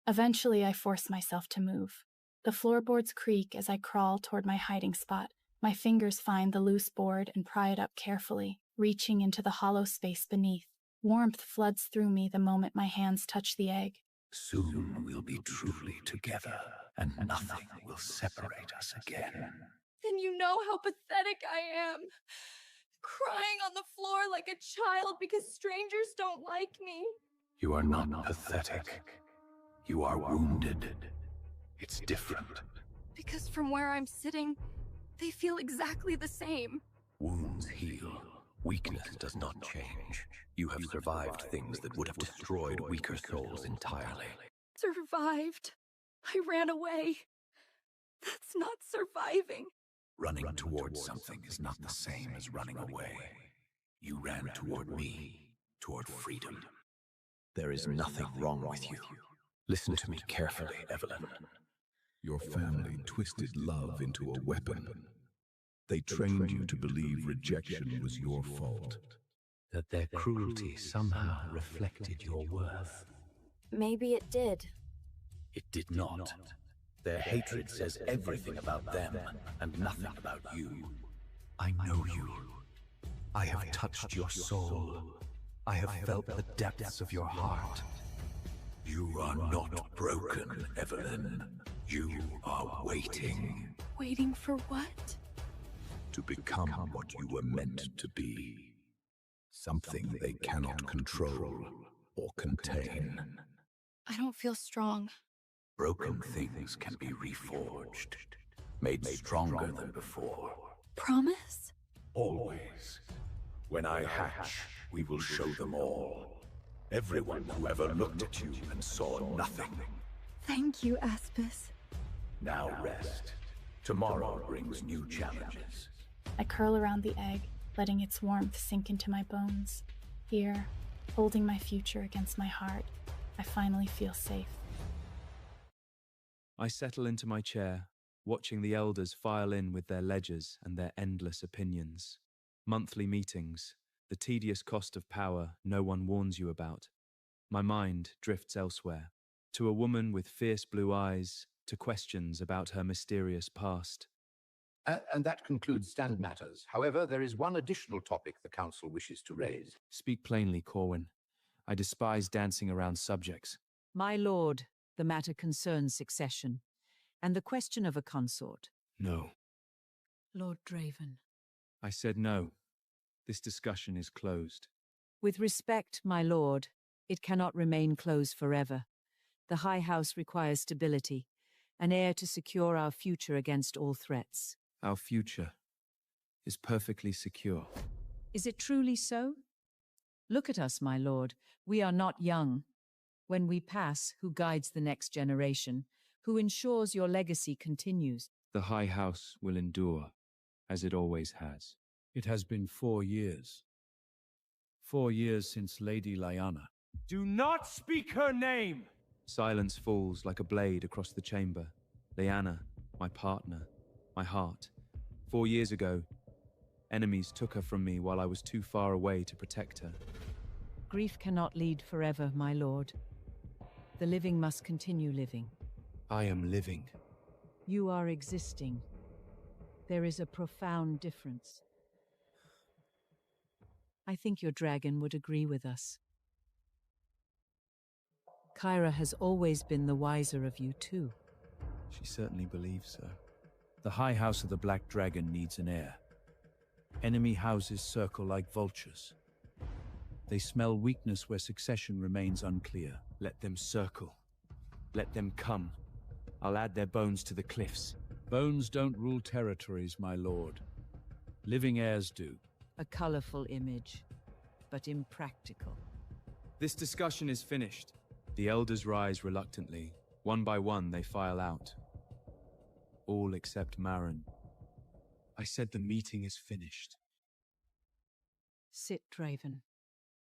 [SPEAKER 12] Eventually, I force myself to move. The floorboards creak as I crawl toward my hiding spot. My fingers find the loose board and pry it up carefully, reaching into the hollow space beneath. Warmth floods through me the moment my hands touch the egg.
[SPEAKER 13] Soon we'll be truly together, and nothing will separate us again.
[SPEAKER 1] Then you know how pathetic I am. Crying on the floor like a child because strangers don't like me.
[SPEAKER 13] You are not pathetic. You are wounded. It's different.
[SPEAKER 1] Because from where I'm sitting, they feel exactly the same.
[SPEAKER 15] Wounds heal. Weakness does not change. You have survived things that would have destroyed weaker souls entirely.
[SPEAKER 1] Survived? I ran away. That's not surviving.
[SPEAKER 13] Running towards something is not the same as running away. You ran toward me, toward freedom.
[SPEAKER 14] There is nothing wrong with you. Listen to me carefully, Evelyn.
[SPEAKER 15] Your family twisted love into a weapon. They trained you to believe rejection was your fault.
[SPEAKER 13] That their cruelty somehow reflected your worth.
[SPEAKER 4] Maybe it did.
[SPEAKER 13] It did not. Their hatred says everything about them and nothing about you. I know you. I have touched your soul. I have felt the depths of your heart. You are not broken, Evelyn. You are waiting.
[SPEAKER 1] Waiting for what?
[SPEAKER 15] To become what you were meant to be. Something they cannot control or contain.
[SPEAKER 1] I don't feel strong.
[SPEAKER 13] Broken things can be reforged, made stronger than before.
[SPEAKER 1] Promise?
[SPEAKER 15] Always. When I hatch, we will show them all. Everyone who ever looked at you and saw nothing.
[SPEAKER 1] Thank you, Aspis.
[SPEAKER 13] Now rest. Tomorrow brings new challenges.
[SPEAKER 12] I curl around the egg, letting its warmth sink into my bones. Here, holding my future against my heart, I finally feel safe.
[SPEAKER 16] I settle into my chair, watching the elders file in with their ledgers and their endless opinions. Monthly meetings, the tedious cost of power no one warns you about. My mind drifts elsewhere, to a woman with fierce blue eyes, to questions about her mysterious past.
[SPEAKER 17] And that concludes stand matters. However, there is one additional topic the Council wishes to raise.
[SPEAKER 16] Speak plainly, Corwin. I despise dancing around subjects.
[SPEAKER 2] My lord, the matter concerns succession, and the question of a consort.
[SPEAKER 16] No.
[SPEAKER 2] Lord Draven.
[SPEAKER 16] I said no. This discussion is closed.
[SPEAKER 2] With respect, my lord, it cannot remain closed forever. The High House requires stability, an heir to secure our future against all threats.
[SPEAKER 16] Our future is perfectly secure.
[SPEAKER 2] Is it truly so? Look at us, my lord. We are not young. When we pass, who guides the next generation? Who ensures your legacy continues?
[SPEAKER 16] The High House will endure, as it always has.
[SPEAKER 18] It has been 4 years. 4 years since Lady Lyanna.
[SPEAKER 8] Do not speak her name!
[SPEAKER 16] Silence falls like a blade across the chamber. Lyanna, my partner, my heart. 4 years ago, enemies took her from me while I was too far away to protect her.
[SPEAKER 2] Grief cannot lead forever, my lord. The living must continue living.
[SPEAKER 16] I am living.
[SPEAKER 2] You are existing. There is a profound difference. I think your dragon would agree with us. Kyra has always been the wiser of you too.
[SPEAKER 16] She certainly believes so.
[SPEAKER 18] The High House of the Black Dragon needs an heir. Enemy houses circle like vultures. They smell weakness where succession remains unclear.
[SPEAKER 16] Let them circle. Let them come. I'll add their bones to the cliffs.
[SPEAKER 18] Bones don't rule territories, my lord. Living heirs do.
[SPEAKER 2] A colorful image, but impractical.
[SPEAKER 16] This discussion is finished. The elders rise reluctantly. One by one, they file out. All except Marin. I said the meeting is finished.
[SPEAKER 2] Sit, Draven.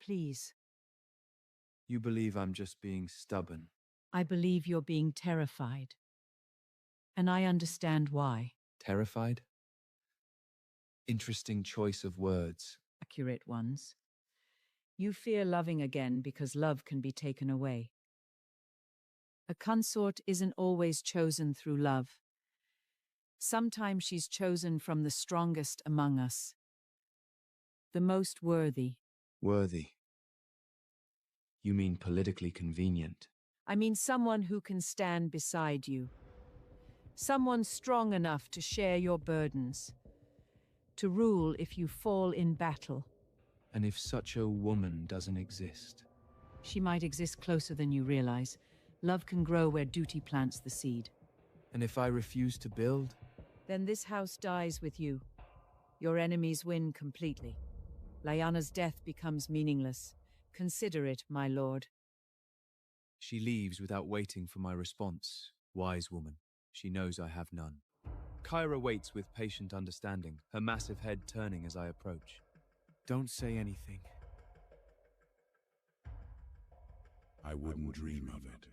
[SPEAKER 2] Please.
[SPEAKER 16] You believe I'm just being stubborn?
[SPEAKER 2] I believe you're being terrified. And I understand why.
[SPEAKER 16] Terrified? Interesting choice of words.
[SPEAKER 2] Accurate ones. You fear loving again because love can be taken away. A consort isn't always chosen through love. Sometimes she's chosen from the strongest among us. The most worthy.
[SPEAKER 16] Worthy. You mean politically convenient?
[SPEAKER 2] I mean someone who can stand beside you. Someone strong enough to share your burdens. To rule if you fall in battle.
[SPEAKER 16] And if such a woman doesn't exist?
[SPEAKER 2] She might exist closer than you realize. Love can grow where duty plants the seed.
[SPEAKER 16] And if I refuse to build?
[SPEAKER 2] Then this house dies with you. Your enemies win completely. Lyanna's death becomes meaningless. Consider it, my lord.
[SPEAKER 16] She leaves without waiting for my response. Wise woman. She knows I have none. Kyra waits with patient understanding, her massive head turning as I approach. Don't say anything.
[SPEAKER 15] I wouldn't dream of it.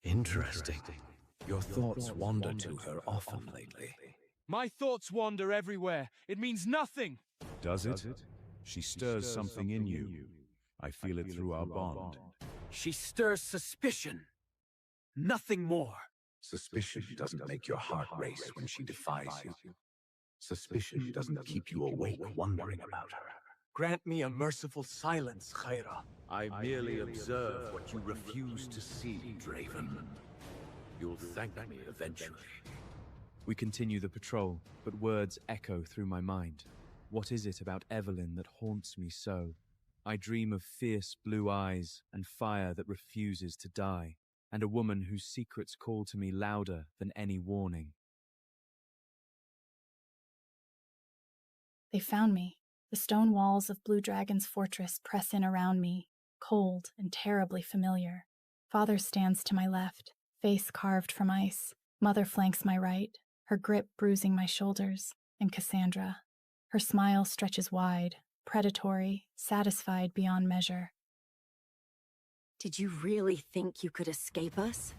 [SPEAKER 14] Interesting. Your thoughts wander to her often lately.
[SPEAKER 16] My thoughts wander everywhere. It means nothing.
[SPEAKER 15] Does it? She stirs something in you. I feel it through our bond.
[SPEAKER 8] She stirs suspicion. Nothing more.
[SPEAKER 13] Suspicion doesn't make your heart race when she defies you. Suspicion doesn't keep you awake wondering about her.
[SPEAKER 8] Grant me a merciful silence, Kyra.
[SPEAKER 14] I merely observe what you refuse to see, Draven. You'll thank me eventually.
[SPEAKER 16] We continue the patrol, but words echo through my mind. What is it about Evelyn that haunts me so? I dream of fierce blue eyes and fire that refuses to die, and a woman whose secrets call to me louder than any warning.
[SPEAKER 12] They found me. The stone walls of Blue Dragon's fortress press in around me, cold and terribly familiar. Father stands to my left, face carved from ice. Mother flanks my right, her grip bruising my shoulders, and Cassandra. Her smile stretches wide, predatory, satisfied beyond measure.
[SPEAKER 6] Did you really think you could escape us?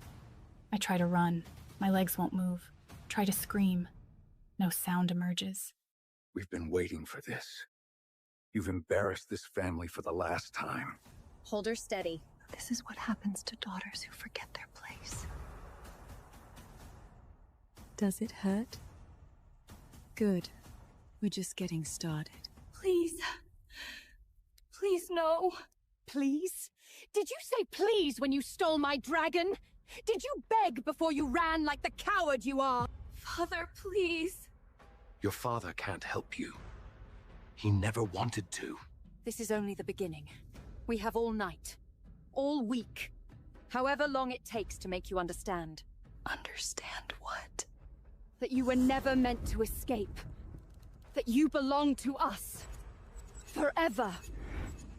[SPEAKER 12] I try to run. My legs won't move. Try to scream. No sound emerges.
[SPEAKER 13] We've been waiting for this. You've embarrassed this family for the last time.
[SPEAKER 6] Hold her steady.
[SPEAKER 2] This is what happens to daughters who forget their place. Does it hurt? Good. We're just getting started.
[SPEAKER 1] Please. Please, no.
[SPEAKER 6] Please? Did you say please when you stole my dragon? Did you beg before you ran like the coward you are?
[SPEAKER 1] Father, please.
[SPEAKER 14] Your father can't help you. He never wanted to.
[SPEAKER 2] This is only the beginning. We have all night. All week. However long it takes to make you understand.
[SPEAKER 6] Understand what?
[SPEAKER 2] That you were never meant to escape. That you belong to us. Forever.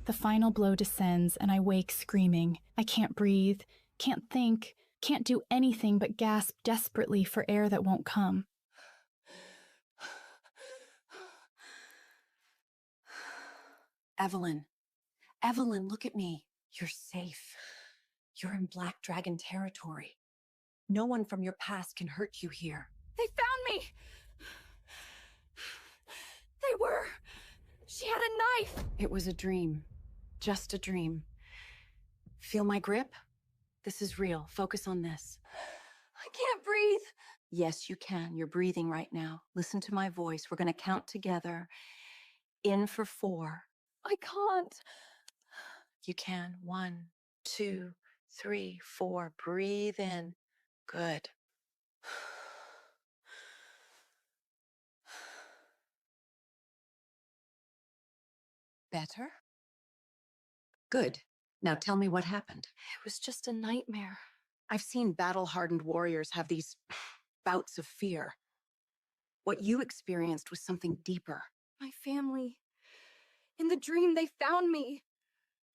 [SPEAKER 12] The final blow descends and I wake screaming. I can't breathe, can't think, can't do anything but gasp desperately for air that won't come.
[SPEAKER 2] Evelyn. Evelyn, look at me. You're safe. You're in Black Dragon territory. No one from your past can hurt you here.
[SPEAKER 1] They found me! They were... She had a knife!
[SPEAKER 2] It was a dream. Just a dream. Feel my grip? This is real. Focus on this.
[SPEAKER 1] I can't breathe.
[SPEAKER 2] Yes, you can. You're breathing right now. Listen to my voice. We're going to count together. In for 4.
[SPEAKER 1] I can't.
[SPEAKER 2] You can. 1, 2, 3, 4. Breathe in. Good. Better? Good. Now tell me what happened.
[SPEAKER 1] It was just a nightmare.
[SPEAKER 2] I've seen battle-hardened warriors have these bouts of fear. What you experienced was something deeper.
[SPEAKER 1] My family. In the dream, they found me.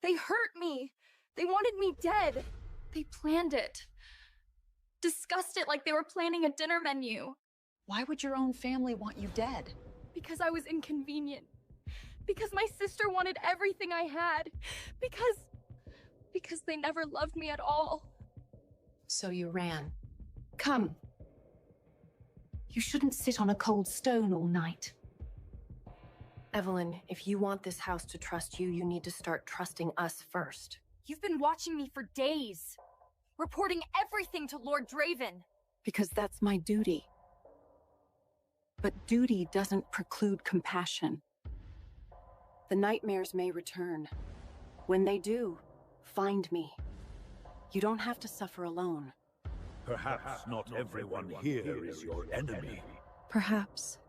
[SPEAKER 1] They hurt me. They wanted me dead. They planned it. Discussed it like they were planning a dinner menu.
[SPEAKER 2] Why would your own family want you dead?
[SPEAKER 1] Because I was inconvenient. Because my sister wanted everything I had. Because they never loved me at all.
[SPEAKER 2] So you ran. Come. You shouldn't sit on a cold stone all night.
[SPEAKER 7] Evelyn, if you want this house to trust you, you need to start trusting us first.
[SPEAKER 1] You've been watching me for days. Reporting everything to Lord Draven.
[SPEAKER 2] Because that's my duty. But duty doesn't preclude compassion. The nightmares may return. When they do, find me. You don't have to suffer alone.
[SPEAKER 15] Perhaps not everyone here is your enemy.
[SPEAKER 2] Perhaps.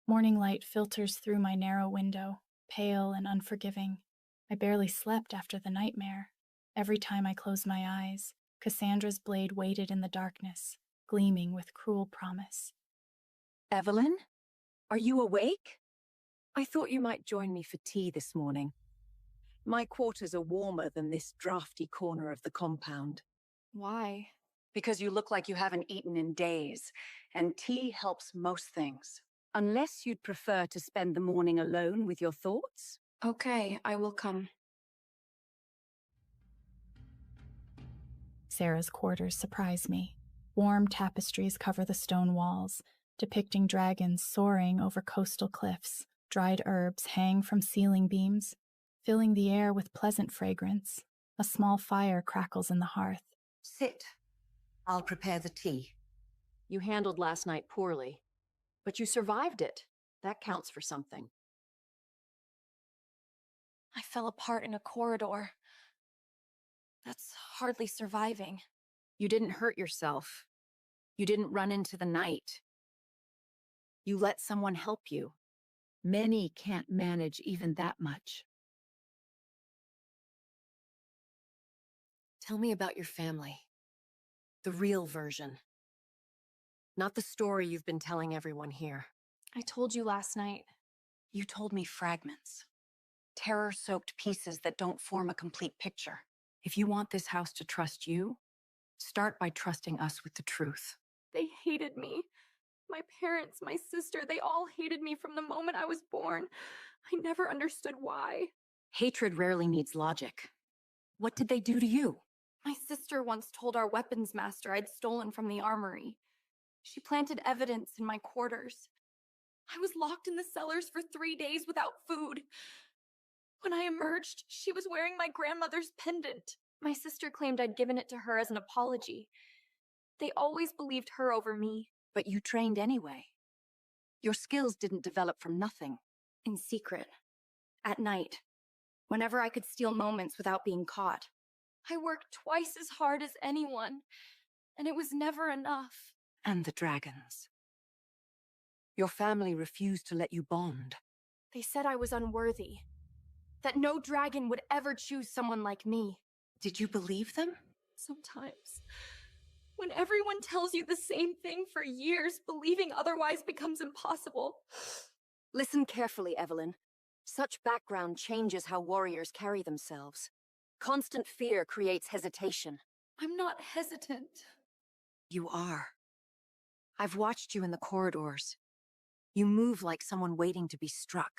[SPEAKER 12] Morning light filters through my narrow window, pale and unforgiving. I barely slept after the nightmare. Every time I closed my eyes, Cassandra's blade waited in the darkness, gleaming with cruel promise.
[SPEAKER 2] Evelyn? Are you awake? I thought you might join me for tea this morning. My quarters are warmer than this drafty corner of the compound.
[SPEAKER 1] Why?
[SPEAKER 2] Because you look like you haven't eaten in days, and tea helps most things. Unless you'd prefer to spend the morning alone with your thoughts?
[SPEAKER 4] Okay, I will come.
[SPEAKER 12] Sarah's quarters surprise me. Warm tapestries cover the stone walls, depicting dragons soaring over coastal cliffs. Dried herbs hang from ceiling beams, filling the air with pleasant fragrance. A small fire crackles in the hearth.
[SPEAKER 2] Sit. I'll prepare the tea. You handled last night poorly, but you survived it. That counts for something.
[SPEAKER 4] I fell apart in a corridor. That's hardly surviving.
[SPEAKER 2] You didn't hurt yourself. You didn't run into the night. You let someone help you. Many can't manage even that much. Tell me about your family. The real version. Not the story you've been telling everyone here.
[SPEAKER 4] I told you last night.
[SPEAKER 2] You told me fragments. Terror-soaked pieces that don't form a complete picture. If you want this house to trust you, start by trusting us with the truth.
[SPEAKER 4] They hated me. My parents, my sister, they all hated me from the moment I was born. I never understood why.
[SPEAKER 2] Hatred rarely needs logic. What did they do to you?
[SPEAKER 4] My sister once told our weapons master I'd stolen from the armory. She planted evidence in my quarters. I was locked in the cellars for 3 days without food. When I emerged, she was wearing my grandmother's pendant. My sister claimed I'd given it to her as an apology. They always believed her over me.
[SPEAKER 2] But you trained anyway. Your skills didn't develop from nothing.
[SPEAKER 4] In secret. At night. Whenever I could steal moments without being caught. I worked twice as hard as anyone, and it was never enough.
[SPEAKER 2] And the dragons. Your family refused to let you bond.
[SPEAKER 4] They said I was unworthy. That no dragon would ever choose someone like me.
[SPEAKER 2] Did you believe them?
[SPEAKER 4] Sometimes. When everyone tells you the same thing for years, believing otherwise becomes impossible.
[SPEAKER 2] Listen carefully, Evelyn. Such background changes how warriors carry themselves. Constant fear creates hesitation.
[SPEAKER 4] I'm not hesitant.
[SPEAKER 2] You are. I've watched you in the corridors. You move like someone waiting to be struck.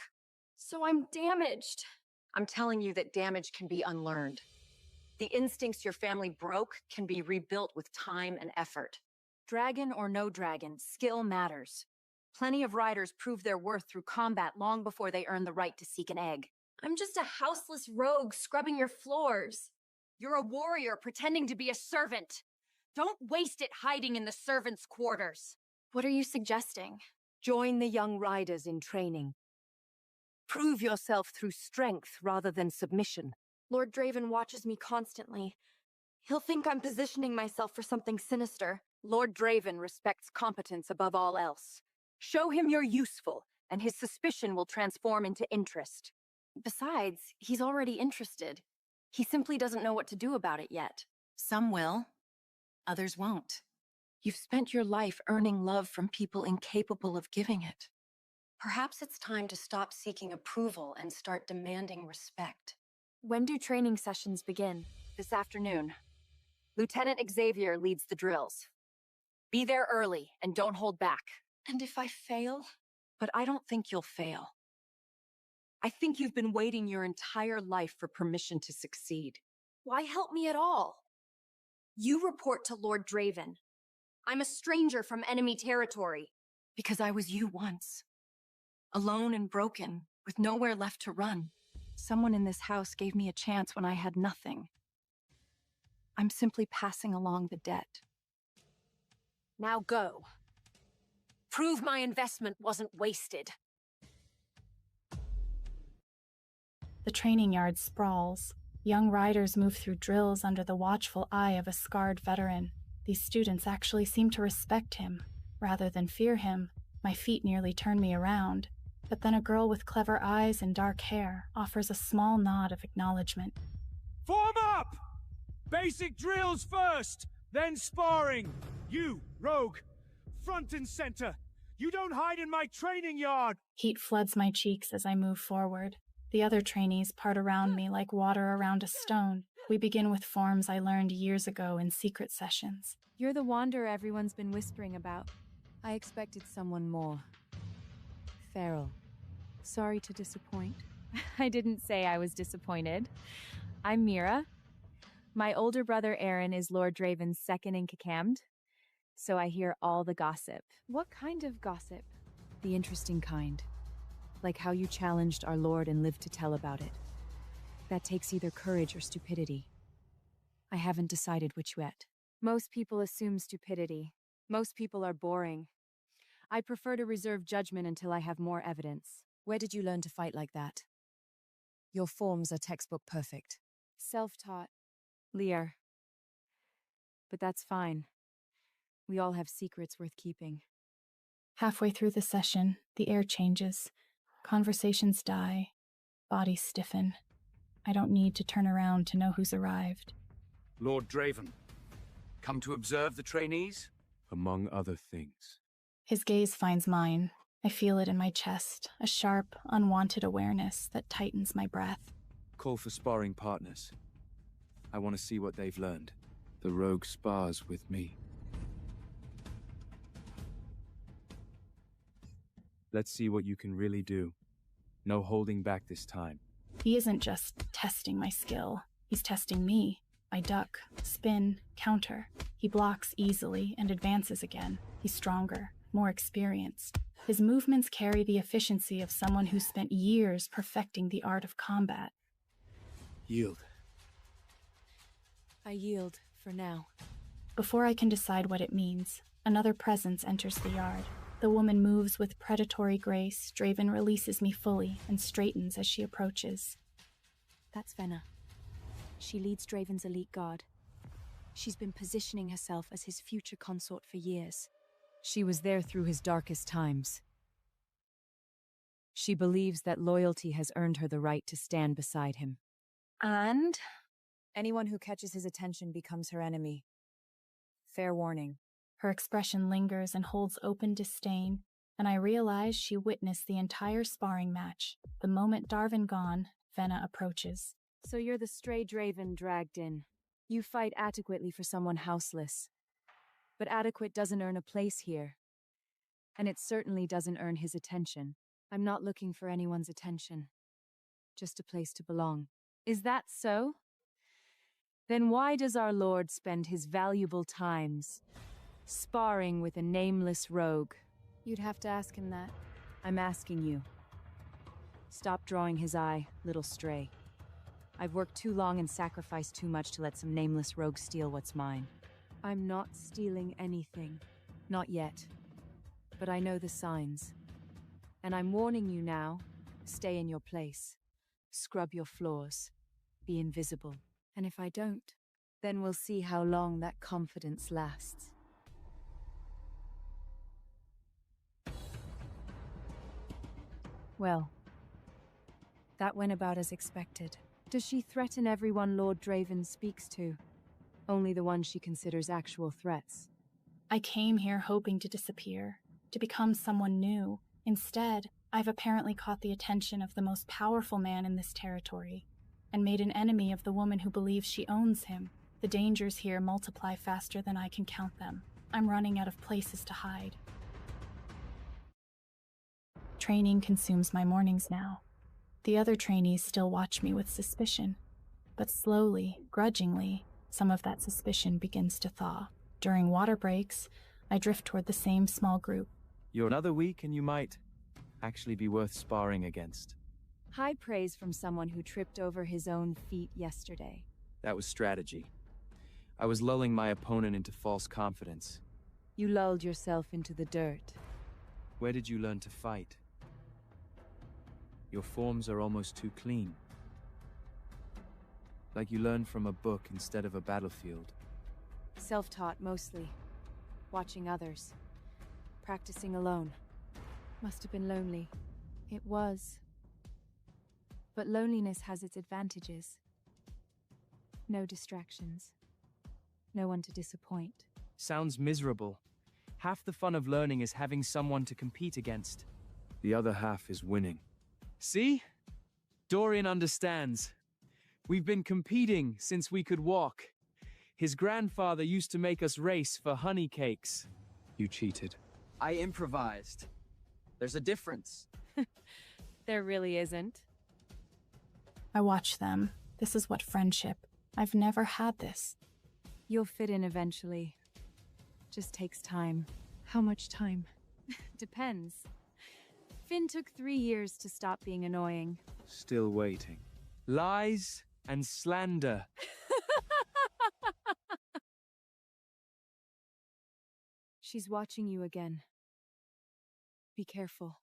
[SPEAKER 4] So I'm damaged.
[SPEAKER 2] I'm telling you that damage can be unlearned. The instincts your family broke can be rebuilt with time and effort. Dragon or no dragon, skill matters. Plenty of riders prove their worth through combat long before they earn the right to seek an egg.
[SPEAKER 4] I'm just a houseless rogue scrubbing your floors.
[SPEAKER 2] You're a warrior pretending to be a servant. Don't waste it hiding in the servants' quarters.
[SPEAKER 4] What are you suggesting?
[SPEAKER 2] Join the young riders in training. Prove yourself through strength rather than submission.
[SPEAKER 4] Lord Draven watches me constantly. He'll think I'm positioning myself for something sinister.
[SPEAKER 2] Lord Draven respects competence above all else. Show him you're useful, and his suspicion will transform into interest.
[SPEAKER 4] Besides, he's already interested. He simply doesn't know what to do about it yet.
[SPEAKER 2] Some will. Others won't. You've spent your life earning love from people incapable of giving it. Perhaps it's time to stop seeking approval and start demanding respect.
[SPEAKER 4] When do training sessions begin?
[SPEAKER 2] This afternoon. Lieutenant Xavier leads the drills. Be there early and don't hold back.
[SPEAKER 4] And if I fail?
[SPEAKER 2] But I don't think you'll fail. I think you've been waiting your entire life for permission to succeed.
[SPEAKER 4] Why help me at all? You report to Lord Draven. I'm a stranger from enemy territory.
[SPEAKER 2] Because I was you once. Alone and broken, with nowhere left to run. Someone in this house gave me a chance when I had nothing. I'm simply passing along the debt. Now go. Prove my investment wasn't wasted.
[SPEAKER 12] The training yard sprawls. Young riders move through drills under the watchful eye of a scarred veteran. These students actually seem to respect him, rather than fear him. My feet nearly turn me around. But then a girl with clever eyes and dark hair offers a small nod of acknowledgement.
[SPEAKER 9] Form up! Basic drills first, then sparring. You, rogue, front and center. You don't hide in my training yard!
[SPEAKER 12] Heat floods my cheeks as I move forward. The other trainees part around me like water around a stone. We begin with forms I learned years ago in secret sessions.
[SPEAKER 1] You're the wanderer everyone's been whispering about. I expected someone more. Feral. Sorry to disappoint.
[SPEAKER 19] I didn't say I was disappointed. I'm Mira. My older brother Aaron is Lord Draven's second in Kakamd, so I hear all the gossip.
[SPEAKER 1] What kind of gossip? The interesting kind. Like how you challenged our lord and lived to tell about it. That takes either courage or stupidity. I haven't decided which yet. Most people assume stupidity. Most people are boring. I prefer to reserve judgment until I have more evidence. Where did you learn to fight like that? Your forms are textbook perfect. Self-taught. Lear. But that's fine. We all have secrets worth keeping.
[SPEAKER 12] Halfway through the session, the air changes. Conversations die. Bodies stiffen. I don't need to turn around to know who's arrived.
[SPEAKER 13] Lord Draven, come to observe the trainees?
[SPEAKER 18] Among other things.
[SPEAKER 12] His gaze finds mine. I feel it in my chest, a sharp, unwanted awareness that tightens my breath.
[SPEAKER 18] Call for sparring partners. I want to see what they've learned. The rogue spars with me. Let's see what you can really do. No holding back this time.
[SPEAKER 12] He isn't just testing my skill. He's testing me. I duck, spin, counter. He blocks easily and advances again. He's stronger, more experienced. His movements carry the efficiency of someone who spent years perfecting the art of combat.
[SPEAKER 18] Yield.
[SPEAKER 1] I yield, for now.
[SPEAKER 12] Before I can decide what it means, another presence enters the yard. The woman moves with predatory grace. Draven releases me fully and straightens as she approaches.
[SPEAKER 1] That's Venna. She leads Draven's elite guard. She's been positioning herself as his future consort for years. She was there through his darkest times. She believes that loyalty has earned her the right to stand beside him. And anyone who catches his attention becomes her enemy. Fair warning.
[SPEAKER 12] Her expression lingers and holds open disdain, and I realize she witnessed the entire sparring match. The moment Darvin gone, Venna approaches.
[SPEAKER 1] So you're the stray Draven dragged in. You fight adequately for someone houseless. But adequate doesn't earn a place here. And it certainly doesn't earn his attention. I'm not looking for anyone's attention. Just a place to belong. Is that so? Then why does our lord spend his valuable times sparring with a nameless rogue? You'd have to ask him that. I'm asking you. Stop drawing his eye, little stray. I've worked too long and sacrificed too much to let some nameless rogue steal what's mine. I'm not stealing anything. Not yet. But I know the signs. And I'm warning you now, stay in your place. Scrub your floors. Be invisible. And if I don't, then we'll see how long that confidence lasts. Well, that went about as expected. Does she threaten everyone Lord Draven speaks to? Only the ones she considers actual threats.
[SPEAKER 12] I came here hoping to disappear, to become someone new. Instead, I've apparently caught the attention of the most powerful man in this territory, and made an enemy of the woman who believes she owns him. The dangers here multiply faster than I can count them. I'm running out of places to hide. Training consumes my mornings now. The other trainees still watch me with suspicion, but slowly, grudgingly, some of that suspicion begins to thaw. During water breaks, I drift toward the same small group.
[SPEAKER 18] You're another week and you might actually be worth sparring against.
[SPEAKER 1] High praise from someone who tripped over his own feet yesterday.
[SPEAKER 18] That was strategy. I was lulling my opponent into false confidence.
[SPEAKER 1] You lulled yourself into the dirt.
[SPEAKER 18] Where did you learn to fight? Your forms are almost too clean. Like you learned from a book instead of a battlefield.
[SPEAKER 1] Self-taught mostly. Watching others. Practicing alone. Must have been lonely. It was. But loneliness has its advantages. No distractions. No one to disappoint.
[SPEAKER 18] Sounds miserable.
[SPEAKER 16] Half the fun of learning is having someone to compete against.
[SPEAKER 18] The other half is winning.
[SPEAKER 16] See? Dorian understands. We've been competing since we could walk. His grandfather used to make us race for honey cakes.
[SPEAKER 18] You cheated.
[SPEAKER 11] I improvised. There's a difference.
[SPEAKER 19] There really isn't.
[SPEAKER 12] I watch them. This is what friendship. I've never had this.
[SPEAKER 19] You'll fit in eventually. Just takes time. How much time? Depends. Finn took 3 years to stop being annoying.
[SPEAKER 18] Still waiting.
[SPEAKER 16] Lies and slander.
[SPEAKER 19] She's watching you again. Be careful.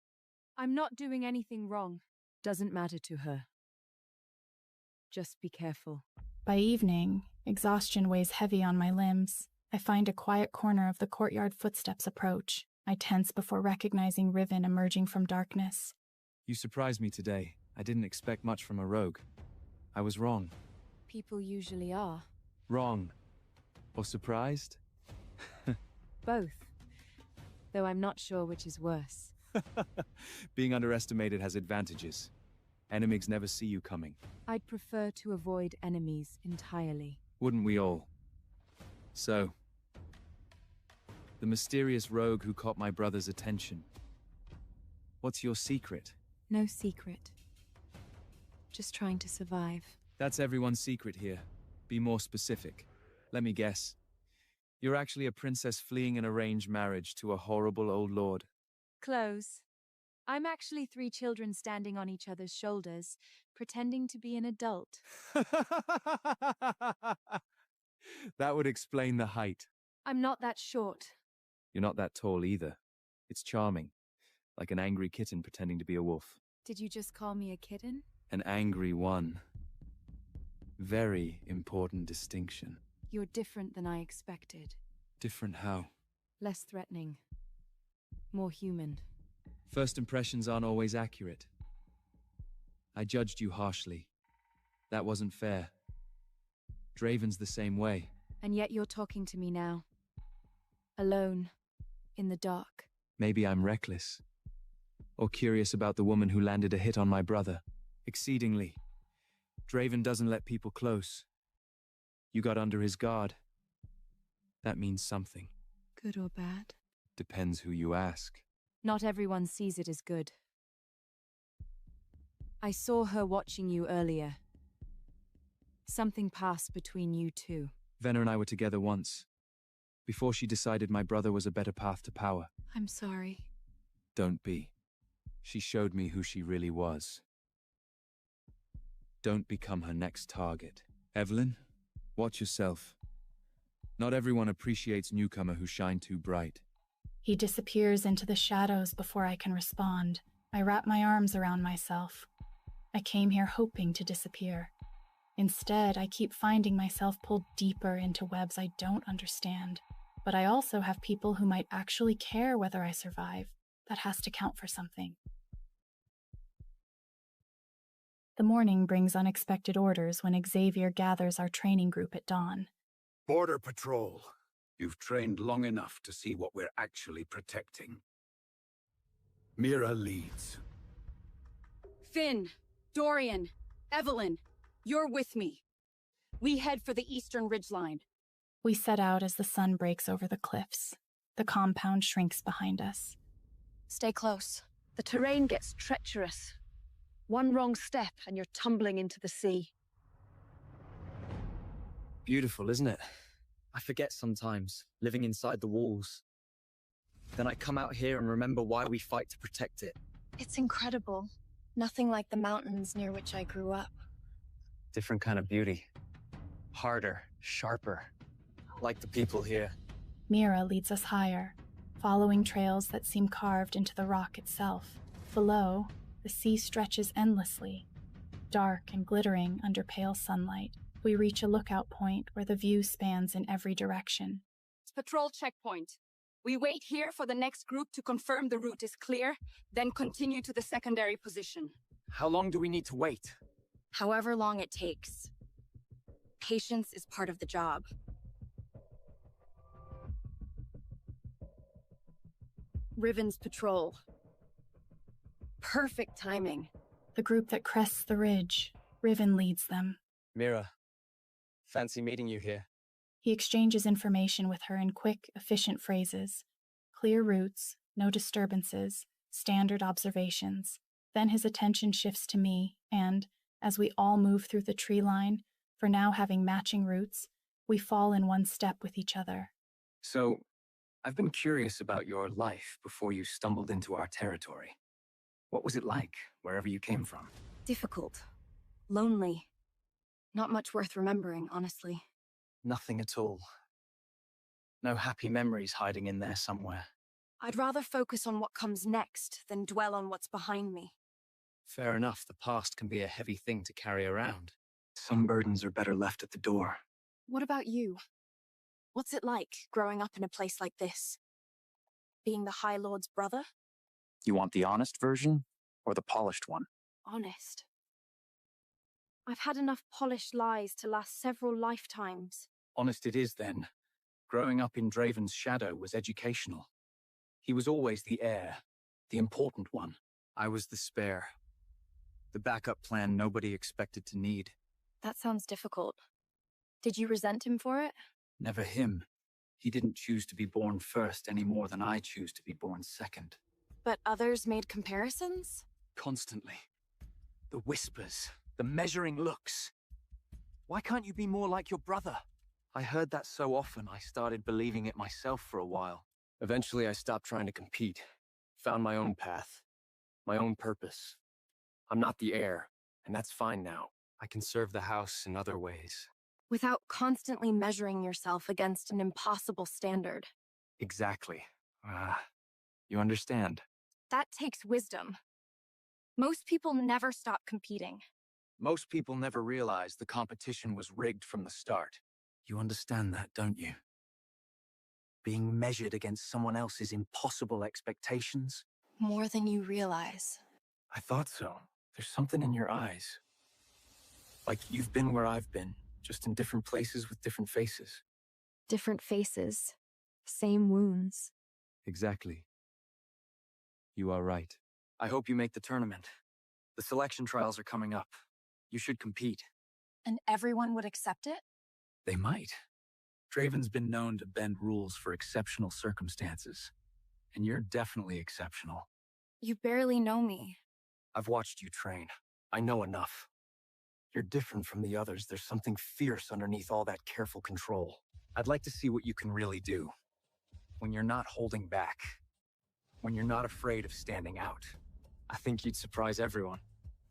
[SPEAKER 19] I'm not doing anything wrong. Doesn't matter to her. Just be careful.
[SPEAKER 12] By evening, exhaustion weighs heavy on my limbs. I find a quiet corner of the courtyard. Footsteps approach. I tense before recognizing Riven emerging from darkness.
[SPEAKER 16] You surprised me today. I didn't expect much from a rogue. I was wrong.
[SPEAKER 19] People usually are.
[SPEAKER 16] Wrong. Or surprised?
[SPEAKER 19] Both. Though I'm not sure which is worse.
[SPEAKER 16] Being underestimated has advantages. Enemies never see you coming.
[SPEAKER 19] I'd prefer to avoid enemies entirely.
[SPEAKER 16] Wouldn't we all? So, the mysterious rogue who caught my brother's attention. What's your secret?
[SPEAKER 19] No secret. Just trying to survive.
[SPEAKER 16] That's everyone's secret here. Be more specific. Let me guess. You're actually a princess fleeing an arranged marriage to a horrible old lord.
[SPEAKER 19] Close. I'm actually 3 children standing on each other's shoulders, pretending to be an adult.
[SPEAKER 16] That would explain the height.
[SPEAKER 19] I'm not that short.
[SPEAKER 16] You're not that tall either. It's charming. Like an angry kitten pretending to be a wolf.
[SPEAKER 19] Did you just call me a kitten?
[SPEAKER 16] An angry one. Very important distinction.
[SPEAKER 19] You're different than I expected.
[SPEAKER 16] Different how?
[SPEAKER 19] Less threatening. More human.
[SPEAKER 16] First impressions aren't always accurate. I judged you harshly. That wasn't fair. Draven's the same way.
[SPEAKER 19] And yet you're talking to me now. Alone. In the dark.
[SPEAKER 16] Maybe I'm reckless. Or curious about the woman who landed a hit on my brother. Exceedingly. Draven doesn't let people close. You got under his guard. That means something.
[SPEAKER 19] Good or bad?
[SPEAKER 16] Depends who you ask.
[SPEAKER 19] Not everyone sees it as good. I saw her watching you earlier. Something passed between you two.
[SPEAKER 16] Venna and I were together once. Before she decided my brother was a better path to power.
[SPEAKER 19] I'm sorry.
[SPEAKER 16] Don't be. She showed me who she really was. Don't become her next target. Evelyn, watch yourself. Not everyone appreciates newcomer who shine too bright.
[SPEAKER 12] He disappears into the shadows before I can respond. I wrap my arms around myself. I came here hoping to disappear. Instead, I keep finding myself pulled deeper into webs I don't understand. But I also have people who might actually care whether I survive. That has to count for something. The morning brings unexpected orders when Xavier gathers our training group at dawn.
[SPEAKER 13] Border Patrol. You've trained long enough to see what we're actually protecting. Mira leads.
[SPEAKER 1] Finn, Dorian, Evelyn, you're with me. We head for the eastern ridgeline.
[SPEAKER 12] We set out as the sun breaks over the cliffs. The compound shrinks behind us.
[SPEAKER 1] Stay close. The terrain gets treacherous. One wrong step and you're tumbling into the sea.
[SPEAKER 11] Beautiful, isn't it? I forget sometimes, living inside the walls. Then I come out here and remember why we fight to protect it.
[SPEAKER 7] It's incredible. Nothing like the mountains near which I grew up.
[SPEAKER 11] Different kind of beauty. Harder, sharper. Like the people here.
[SPEAKER 12] Mira leads us higher, following trails that seem carved into the rock itself. Below, the sea stretches endlessly, dark and glittering under pale sunlight. We reach a lookout point where the view spans in every direction.
[SPEAKER 1] It's patrol checkpoint. We wait here for the next group to confirm the route is clear, then continue to the secondary position.
[SPEAKER 11] How long do we need to wait?
[SPEAKER 7] However long it takes. Patience is part of the job.
[SPEAKER 1] Riven's patrol. Perfect timing.
[SPEAKER 12] The group that crests the ridge. Riven leads them.
[SPEAKER 11] Mira, fancy meeting you here.
[SPEAKER 12] He exchanges information with her in quick, efficient phrases. Clear routes, no disturbances, standard observations. Then his attention shifts to me, and, as we all move through the tree line, for now having matching routes, we fall in one step with each other.
[SPEAKER 11] So, I've been curious about your life before you stumbled into our territory. What was it like, wherever you came from?
[SPEAKER 1] Difficult. Lonely. Not much worth remembering, honestly.
[SPEAKER 11] Nothing at all. No happy memories hiding in there somewhere.
[SPEAKER 1] I'd rather focus on what comes next than dwell on what's behind me.
[SPEAKER 11] Fair enough, the past can be a heavy thing to carry around. Some burdens are better left at the door.
[SPEAKER 1] What about you? What's it like, growing up in a place like this? Being the High Lord's brother?
[SPEAKER 11] You want the honest version, or the polished one?
[SPEAKER 1] Honest. I've had enough polished lies to last several lifetimes.
[SPEAKER 10] Honest it is, then. Growing up in Draven's shadow was educational. He was always the heir, the important one. I was the spare. The backup plan nobody expected to need.
[SPEAKER 1] That sounds difficult. Did you resent him for it?
[SPEAKER 10] Never him. He didn't choose to be born first any more than I choose to be born second.
[SPEAKER 1] But others made comparisons?
[SPEAKER 10] Constantly. The whispers, the measuring looks. Why can't you be more like your brother? I heard that so often I started believing it myself for a while.
[SPEAKER 11] Eventually I stopped trying to compete. Found my own path. My own purpose. I'm not the heir, and that's fine now. I can serve the house in other ways.
[SPEAKER 1] Without constantly measuring yourself against an impossible standard.
[SPEAKER 10] Exactly. You understand.
[SPEAKER 1] That takes wisdom. Most people never stop competing.
[SPEAKER 10] Most people never realize the competition was rigged from the start. You understand that, don't you? Being measured against someone else's impossible expectations?
[SPEAKER 1] More than you realize.
[SPEAKER 10] I thought so. There's something in your eyes. Like you've been where I've been, just in different places with different faces.
[SPEAKER 1] Different faces. Same wounds.
[SPEAKER 16] Exactly. You are right.
[SPEAKER 10] I hope you make the tournament. The selection trials are coming up. You should compete.
[SPEAKER 1] And everyone would accept it?
[SPEAKER 10] They might. Draven's been known to bend rules for exceptional circumstances. And you're definitely exceptional.
[SPEAKER 1] You barely know me.
[SPEAKER 11] I've watched you train. I know enough. You're different from the others. There's something fierce underneath all that careful control.
[SPEAKER 10] I'd like to see what you can really do. When you're not holding back. When you're not afraid of standing out.
[SPEAKER 11] I think you'd surprise everyone.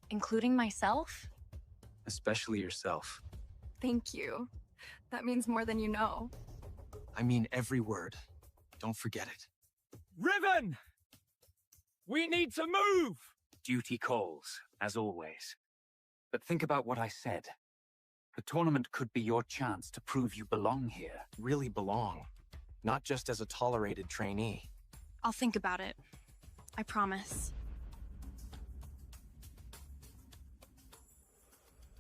[SPEAKER 1] Including myself?
[SPEAKER 10] Especially yourself.
[SPEAKER 1] Thank you. That means more than you know.
[SPEAKER 10] I mean every word. Don't forget it.
[SPEAKER 8] Riven! We need to move!
[SPEAKER 10] Duty calls, as always. But think about what I said. The tournament could be your chance to prove you belong here.
[SPEAKER 11] Really belong. Not just as a tolerated trainee.
[SPEAKER 1] I'll think about it. I promise.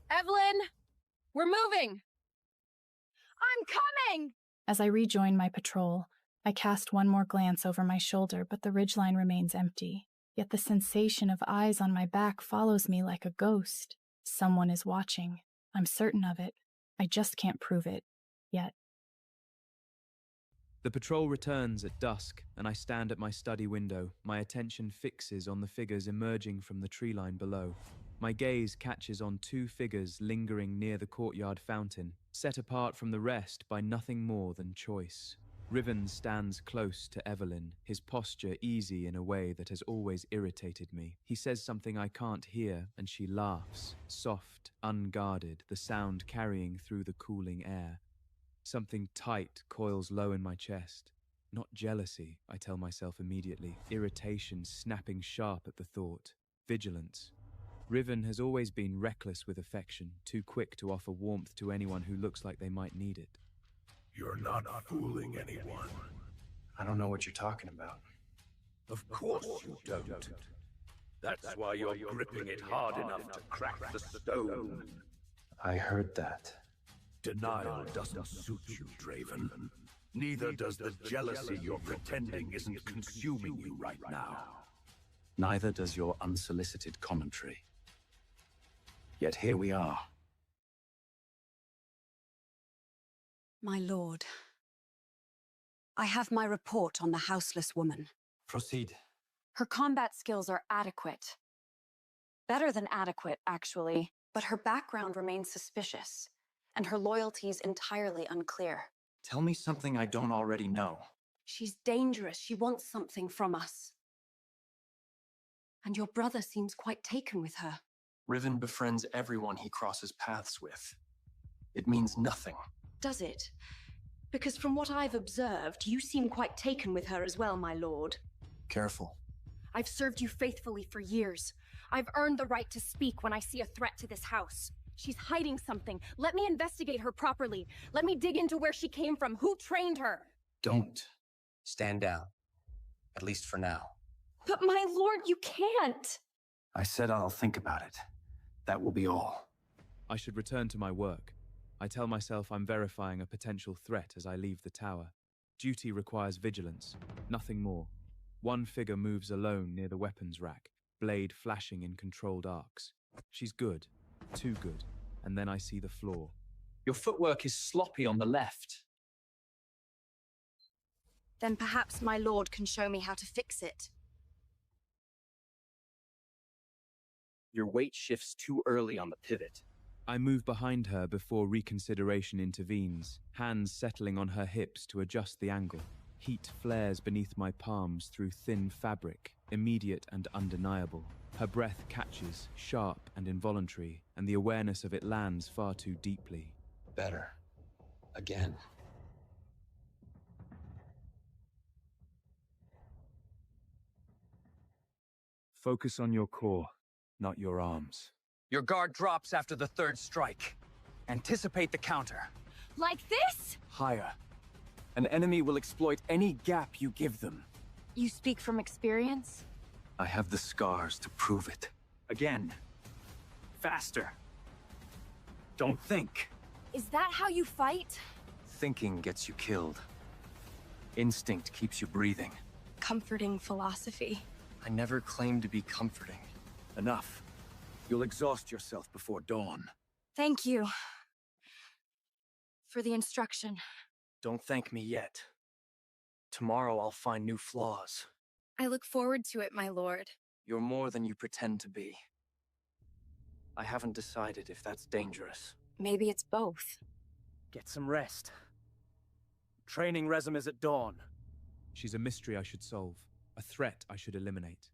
[SPEAKER 1] Evelyn! We're moving! I'm coming!
[SPEAKER 12] As I rejoin my patrol, I cast one more glance over my shoulder, but the ridgeline remains empty. Yet the sensation of eyes on my back follows me like a ghost. Someone is watching. I'm certain of it. I just can't prove it. Yet.
[SPEAKER 16] The patrol returns at dusk, and I stand at my study window. My attention fixes on the figures emerging from the tree line below. My gaze catches on two figures lingering near the courtyard fountain, set apart from the rest by nothing more than choice. Riven stands close to Evelyn, his posture easy in a way that has always irritated me. He says something I can't hear, and she laughs, soft, unguarded, the sound carrying through the cooling air. Something tight coils low in my chest. Not jealousy, I tell myself immediately. Irritation snapping sharp at the thought. Vigilance. Riven has always been reckless with affection, too quick to offer warmth to anyone who looks like they might need it.
[SPEAKER 14] You're not fooling anyone.
[SPEAKER 11] I don't know what you're talking about.
[SPEAKER 14] Of course you don't. That's why you're gripping it hard enough to crack the stone.
[SPEAKER 11] I heard that.
[SPEAKER 14] Denial doesn't suit you, Draven. Neither does the jealousy you're pretending isn't consuming you right now.
[SPEAKER 10] Neither does your unsolicited commentary. Yet here we are.
[SPEAKER 2] My lord, I have my report on the houseless woman.
[SPEAKER 11] Proceed.
[SPEAKER 1] Her combat skills are adequate. Better than adequate, actually. But her background remains suspicious, and her loyalties entirely unclear.
[SPEAKER 11] Tell me something I don't already know.
[SPEAKER 1] She's dangerous. She wants something from us. And your brother seems quite taken with her.
[SPEAKER 11] Riven befriends everyone he crosses paths with. It means nothing.
[SPEAKER 1] Does it? Because from what I've observed, you seem quite taken with her as well, my lord.
[SPEAKER 11] Careful.
[SPEAKER 1] I've served you faithfully for years. I've earned the right to speak when I see a threat to this house. She's hiding something. Let me investigate her properly. Let me dig into where she came from. Who trained her?
[SPEAKER 11] Don't. Stand down. At least for now.
[SPEAKER 1] But my lord, you can't.
[SPEAKER 11] I said I'll think about it. That will be all.
[SPEAKER 16] I should return to my work. I tell myself I'm verifying a potential threat as I leave the tower. Duty requires vigilance, nothing more. One figure moves alone near the weapons rack, blade flashing in controlled arcs. She's good, too good, and then I see the flaw.
[SPEAKER 8] Your footwork is sloppy on the left.
[SPEAKER 1] Then perhaps my lord can show me how to fix it.
[SPEAKER 11] Your weight shifts too early on the pivot.
[SPEAKER 16] I move behind her before reconsideration intervenes, hands settling on her hips to adjust the angle. Heat flares beneath my palms through thin fabric, immediate and undeniable. Her breath catches, sharp and involuntary, and the awareness of it lands far too deeply.
[SPEAKER 11] Better. Again.
[SPEAKER 16] Focus on your core, not your arms.
[SPEAKER 8] Your guard drops after the third strike. Anticipate the counter.
[SPEAKER 1] Like this?
[SPEAKER 8] Higher. An enemy will exploit any gap you give them.
[SPEAKER 1] You speak from experience?
[SPEAKER 11] I have the scars to prove it.
[SPEAKER 8] Again. Faster. Don't think.
[SPEAKER 1] Is that how you fight?
[SPEAKER 11] Thinking gets you killed. Instinct keeps you breathing.
[SPEAKER 1] Comforting philosophy.
[SPEAKER 11] I never claimed to be comforting.
[SPEAKER 8] Enough. You'll exhaust yourself before dawn.
[SPEAKER 1] Thank you for the instruction.
[SPEAKER 11] Don't thank me yet. Tomorrow I'll find new flaws.
[SPEAKER 1] I look forward to it, my lord.
[SPEAKER 11] You're more than you pretend to be. I haven't decided if that's dangerous.
[SPEAKER 1] Maybe it's both.
[SPEAKER 8] Get some rest. Training resumes at dawn.
[SPEAKER 16] She's a mystery I should solve, a threat I should eliminate.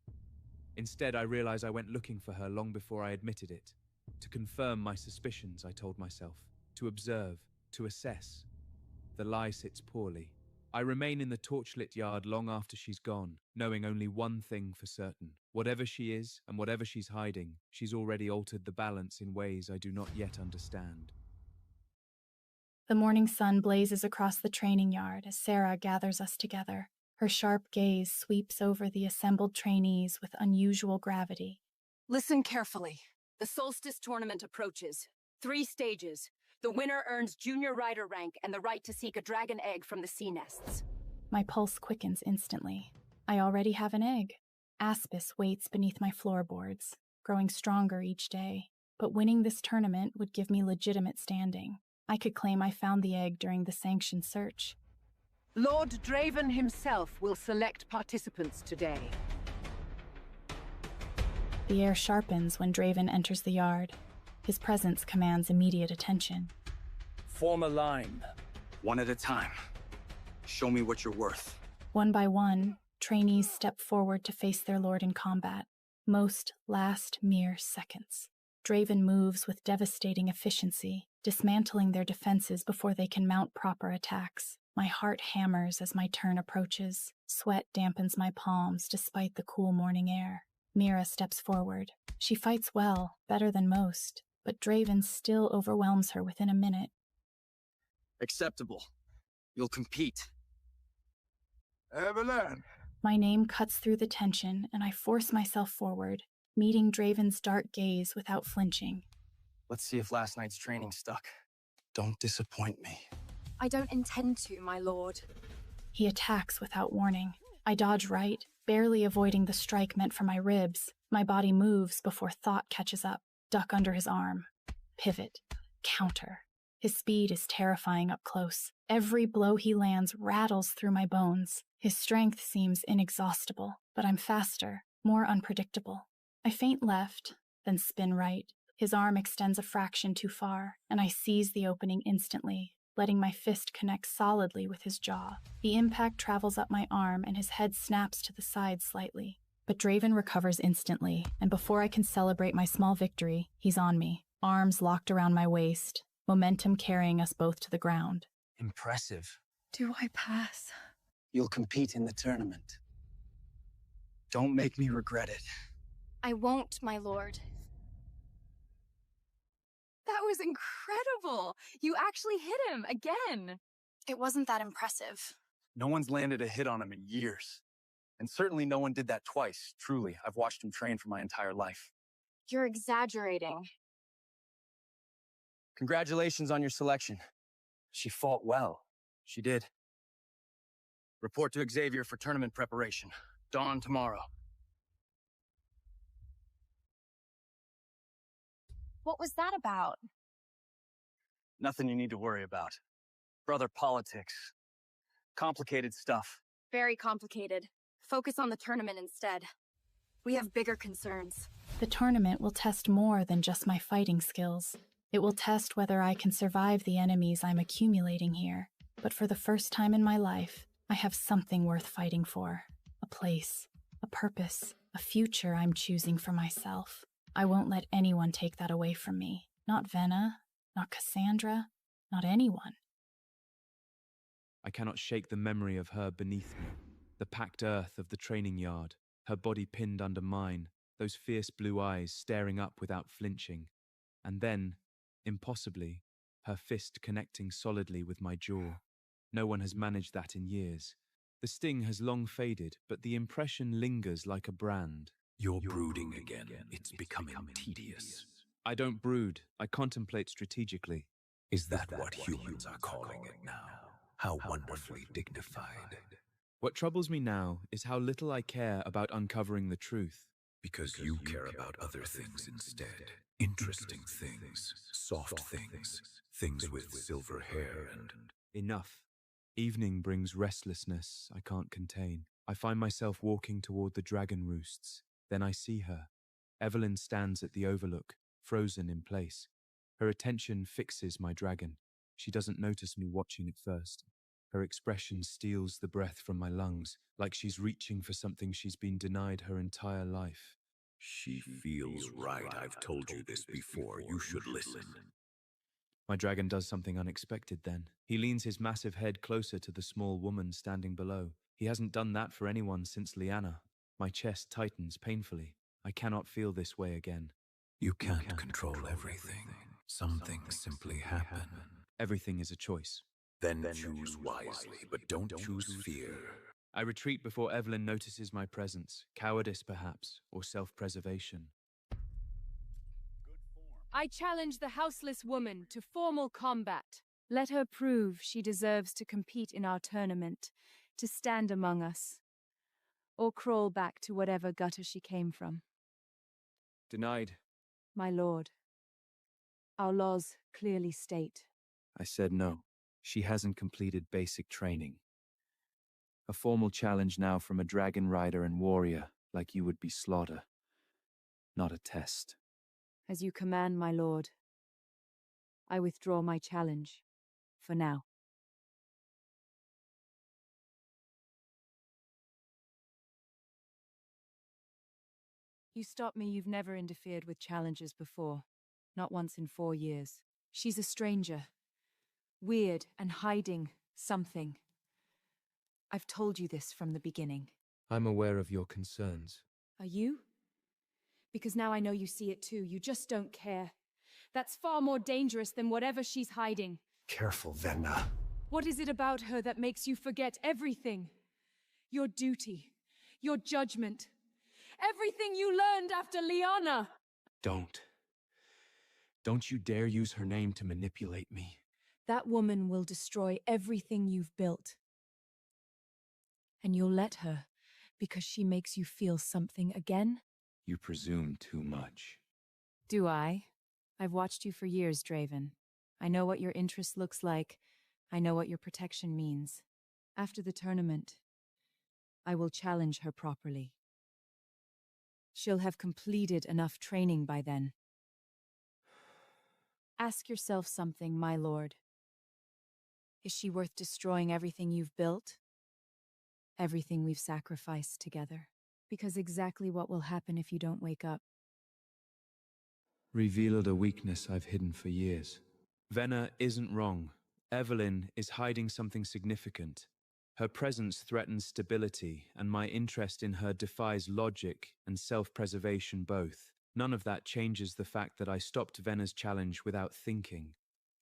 [SPEAKER 16] Instead, I realize I went looking for her long before I admitted it. To confirm my suspicions, I told myself. To observe, to assess. The lie sits poorly. I remain in the torchlit yard long after she's gone, knowing only one thing for certain. Whatever she is, and whatever she's hiding, she's already altered the balance in ways I do not yet understand.
[SPEAKER 12] The morning sun blazes across the training yard as Sarah gathers us together. Her sharp gaze sweeps over the assembled trainees with unusual gravity.
[SPEAKER 6] Listen carefully. The Solstice tournament approaches. 3 stages. The winner earns junior rider rank and the right to seek a dragon egg from the sea nests.
[SPEAKER 12] My pulse quickens instantly. I already have an egg. Aspis waits beneath my floorboards, growing stronger each day. But winning this tournament would give me legitimate standing. I could claim I found the egg during the sanctioned search.
[SPEAKER 6] Lord Draven himself will select participants today.
[SPEAKER 12] The air sharpens when Draven enters the yard. His presence commands immediate attention.
[SPEAKER 8] Form a line. One at a time. Show me what you're worth.
[SPEAKER 12] One by one, trainees step forward to face their lord in combat. Most last mere seconds. Draven moves with devastating efficiency, dismantling their defenses before they can mount proper attacks. My heart hammers as my turn approaches. Sweat dampens my palms despite the cool morning air. Mira steps forward. She fights well, better than most, but Draven still overwhelms her within a minute.
[SPEAKER 11] Acceptable. You'll compete.
[SPEAKER 15] Evelyn!
[SPEAKER 12] My name cuts through the tension, and I force myself forward, meeting Draven's dark gaze without flinching.
[SPEAKER 11] Let's see if last night's training stuck. Don't disappoint me.
[SPEAKER 1] I don't intend to, my lord.
[SPEAKER 12] He attacks without warning. I dodge right, barely avoiding the strike meant for my ribs. My body moves before thought catches up. Duck under his arm. Pivot. Counter. His speed is terrifying up close. Every blow he lands rattles through my bones. His strength seems inexhaustible, but I'm faster, more unpredictable. I feint left, then spin right. His arm extends a fraction too far, and I seize the opening instantly, letting my fist connect solidly with his jaw. The impact travels up my arm, and his head snaps to the side slightly. But Draven recovers instantly, and before I can celebrate my small victory, he's on me, arms locked around my waist, momentum carrying us both to the ground.
[SPEAKER 11] Impressive.
[SPEAKER 1] Do I pass?
[SPEAKER 11] You'll compete in the tournament. Don't make me regret it.
[SPEAKER 1] I won't, my lord.
[SPEAKER 19] That was incredible! You actually hit him again!
[SPEAKER 1] It wasn't that impressive.
[SPEAKER 8] No one's landed a hit on him in years. And certainly no one did that twice, truly. I've watched him train for my entire life.
[SPEAKER 1] You're exaggerating.
[SPEAKER 8] Congratulations on your selection. She fought well. She did. Report to Xavier for tournament preparation. Dawn tomorrow.
[SPEAKER 1] What was that about?
[SPEAKER 8] Nothing you need to worry about. Brother politics. Complicated stuff.
[SPEAKER 1] Very complicated. Focus on the tournament instead. We have bigger concerns.
[SPEAKER 12] The tournament will test more than just my fighting skills. It will test whether I can survive the enemies I'm accumulating here. But for the first time in my life, I have something worth fighting for. A place, a purpose, a future I'm choosing for myself. I won't let anyone take that away from me. Not Venna, not Cassandra, not anyone.
[SPEAKER 16] I cannot shake the memory of her beneath me. The packed earth of the training yard, her body pinned under mine, those fierce blue eyes staring up without flinching. And then, impossibly, her fist connecting solidly with my jaw. No one has managed that in years. The sting has long faded, but the impression lingers like a brand.
[SPEAKER 15] You're brooding again. It's becoming tedious.
[SPEAKER 16] I don't brood. I contemplate strategically.
[SPEAKER 15] Is that what humans are calling it now? How wonderfully dignified.
[SPEAKER 16] What troubles me now is how little I care about uncovering the truth.
[SPEAKER 15] Because you care about other things instead. Interesting things, soft things, things with silver hair and...
[SPEAKER 16] Enough. Evening brings restlessness I can't contain. I find myself walking toward the dragon roosts. Then I see her. Evelyn stands at the overlook, frozen in place. Her attention fixes my dragon. She doesn't notice me watching at first. Her expression steals the breath from my lungs, like she's reaching for something she's been denied her entire life.
[SPEAKER 15] She feels right. I've told you this before. You should listen.
[SPEAKER 16] My dragon does something unexpected then. He leans his massive head closer to the small woman standing below. He hasn't done that for anyone since Liana. My chest tightens painfully. I cannot feel this way again.
[SPEAKER 15] You can't control everything. Some things simply happen.
[SPEAKER 16] Everything is a choice.
[SPEAKER 15] Then choose wisely, but don't choose fear.
[SPEAKER 16] I retreat before Evelyn notices my presence. Cowardice, perhaps, or self-preservation.
[SPEAKER 19] I challenge the houseless woman to formal combat. Let her prove she deserves to compete in our tournament, to stand among us, or crawl back to whatever gutter she came from.
[SPEAKER 16] Denied.
[SPEAKER 19] My lord, our laws clearly state.
[SPEAKER 16] I said no. She hasn't completed basic training. A formal challenge now from a dragon rider and warrior, like you would be slaughter. Not a test.
[SPEAKER 19] As you command, my lord. I withdraw my challenge, for now. You stop me, you've never interfered with challenges before. Not once in 4 years. She's a stranger. Weird and hiding something. I've told you this from the beginning.
[SPEAKER 16] I'm aware of your concerns.
[SPEAKER 19] Are you? Because now I know you see it too. You just don't care. That's far more dangerous than whatever she's hiding.
[SPEAKER 15] Careful, Venna.
[SPEAKER 19] What is it about her that makes you forget everything? Your duty, your judgment, everything you learned after Liana.
[SPEAKER 16] Don't you dare use her name to manipulate me.
[SPEAKER 19] That woman will destroy everything you've built. And you'll let her because she makes you feel something again?
[SPEAKER 16] You presume too much.
[SPEAKER 19] Do I? I've watched you for years, Draven. I know what your interest looks like. I know what your protection means. After the tournament, I will challenge her properly. She'll have completed enough training by then. Ask yourself something, my lord. Is she worth destroying everything you've built? Everything we've sacrificed together? Because exactly what will happen if you don't wake up.
[SPEAKER 16] Revealed a weakness I've hidden for years. Venna isn't wrong. Evelyn is hiding something significant. Her presence threatens stability, and my interest in her defies logic and self-preservation both. None of that changes the fact that I stopped Venna's challenge without thinking.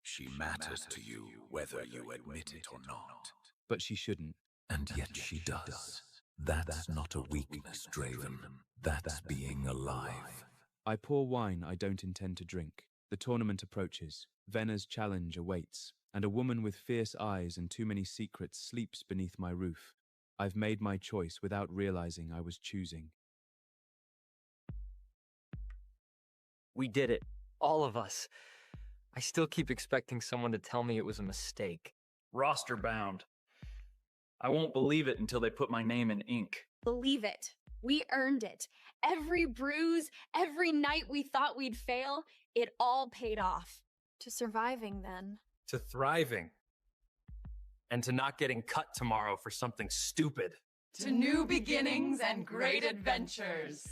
[SPEAKER 15] She matters to you, whether you admit it or not.
[SPEAKER 16] But she shouldn't.
[SPEAKER 15] And yet she does. That's not a weakness, Draven. That's being alive.
[SPEAKER 16] I pour wine I don't intend to drink. The tournament approaches. Venna's challenge awaits, and a woman with fierce eyes and too many secrets sleeps beneath my roof. I've made my choice without realizing I was choosing.
[SPEAKER 11] We did it. All of us. I still keep expecting someone to tell me it was a mistake.
[SPEAKER 8] Roster bound. I won't believe it until they put my name in ink.
[SPEAKER 1] Believe it. We earned it. Every bruise, every night we thought we'd fail, it all paid off. To surviving, then.
[SPEAKER 11] To thriving. And to not getting cut tomorrow for something stupid.
[SPEAKER 6] To new beginnings and great adventures.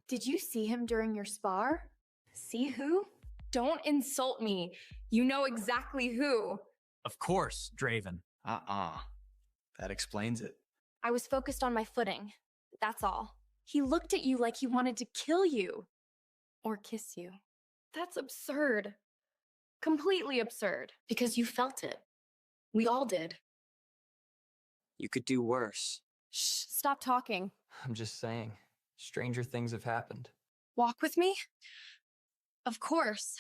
[SPEAKER 1] Did you see him during your spar? See who? Don't insult me. You know exactly who.
[SPEAKER 11] Of course, Draven.
[SPEAKER 8] That explains it.
[SPEAKER 1] I was focused on my footing. That's all. He looked at you like he wanted to kill you. Or kiss you. That's absurd. Completely absurd. Because you felt it. We all did.
[SPEAKER 11] You could do worse.
[SPEAKER 1] Shh, stop talking.
[SPEAKER 11] I'm just saying. Stranger things have happened.
[SPEAKER 1] Walk with me? Of course.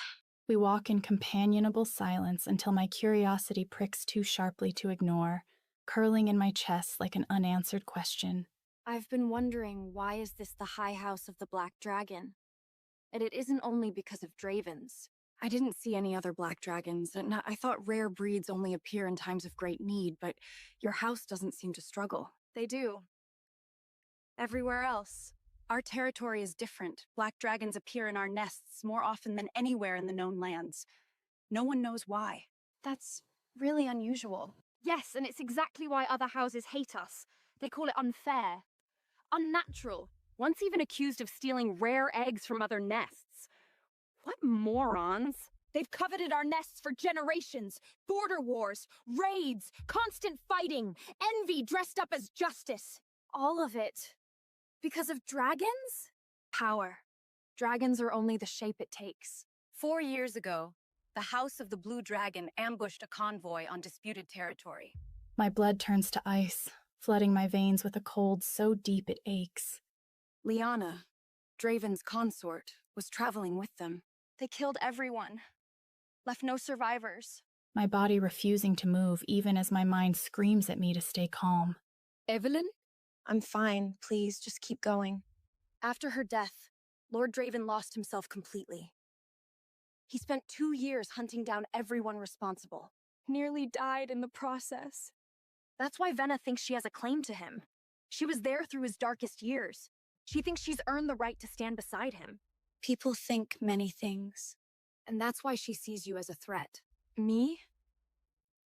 [SPEAKER 12] We walk in companionable silence until my curiosity pricks too sharply to ignore, curling in my chest like an unanswered question.
[SPEAKER 1] I've been wondering, why is this the High House of the Black Dragon? And it isn't only because of Dravens. I didn't see any other black dragons, and I thought rare breeds only appear in times of great need, but your house doesn't seem to struggle. They do. Everywhere else. Our territory is different. Black dragons appear in our nests more often than anywhere in the known lands. No one knows why. That's really unusual. Yes, and it's exactly why other houses hate us. They call it unfair. Unnatural. Once even accused of stealing rare eggs from other nests. What morons! They've coveted our nests for generations. Border wars, raids, constant fighting, envy dressed up as justice. All of it. Because of dragons? Power. Dragons are only the shape it takes.
[SPEAKER 2] 4 years ago, the House of the Blue Dragon ambushed a convoy on disputed territory.
[SPEAKER 12] My blood turns to ice, flooding my veins with a cold so deep it aches.
[SPEAKER 1] Lyanna, Draven's consort, was traveling with them. They killed everyone. Left no survivors.
[SPEAKER 12] My body refusing to move even as my mind screams at me to stay calm.
[SPEAKER 1] Evelyn? I'm fine. Please, just keep going. After her death, Lord Draven lost himself completely. He spent 2 years hunting down everyone responsible. Nearly died in the process. That's why Venna thinks she has a claim to him. She was there through his darkest years. She thinks she's earned the right to stand beside him. People think many things, and that's why she sees you as a threat. Me?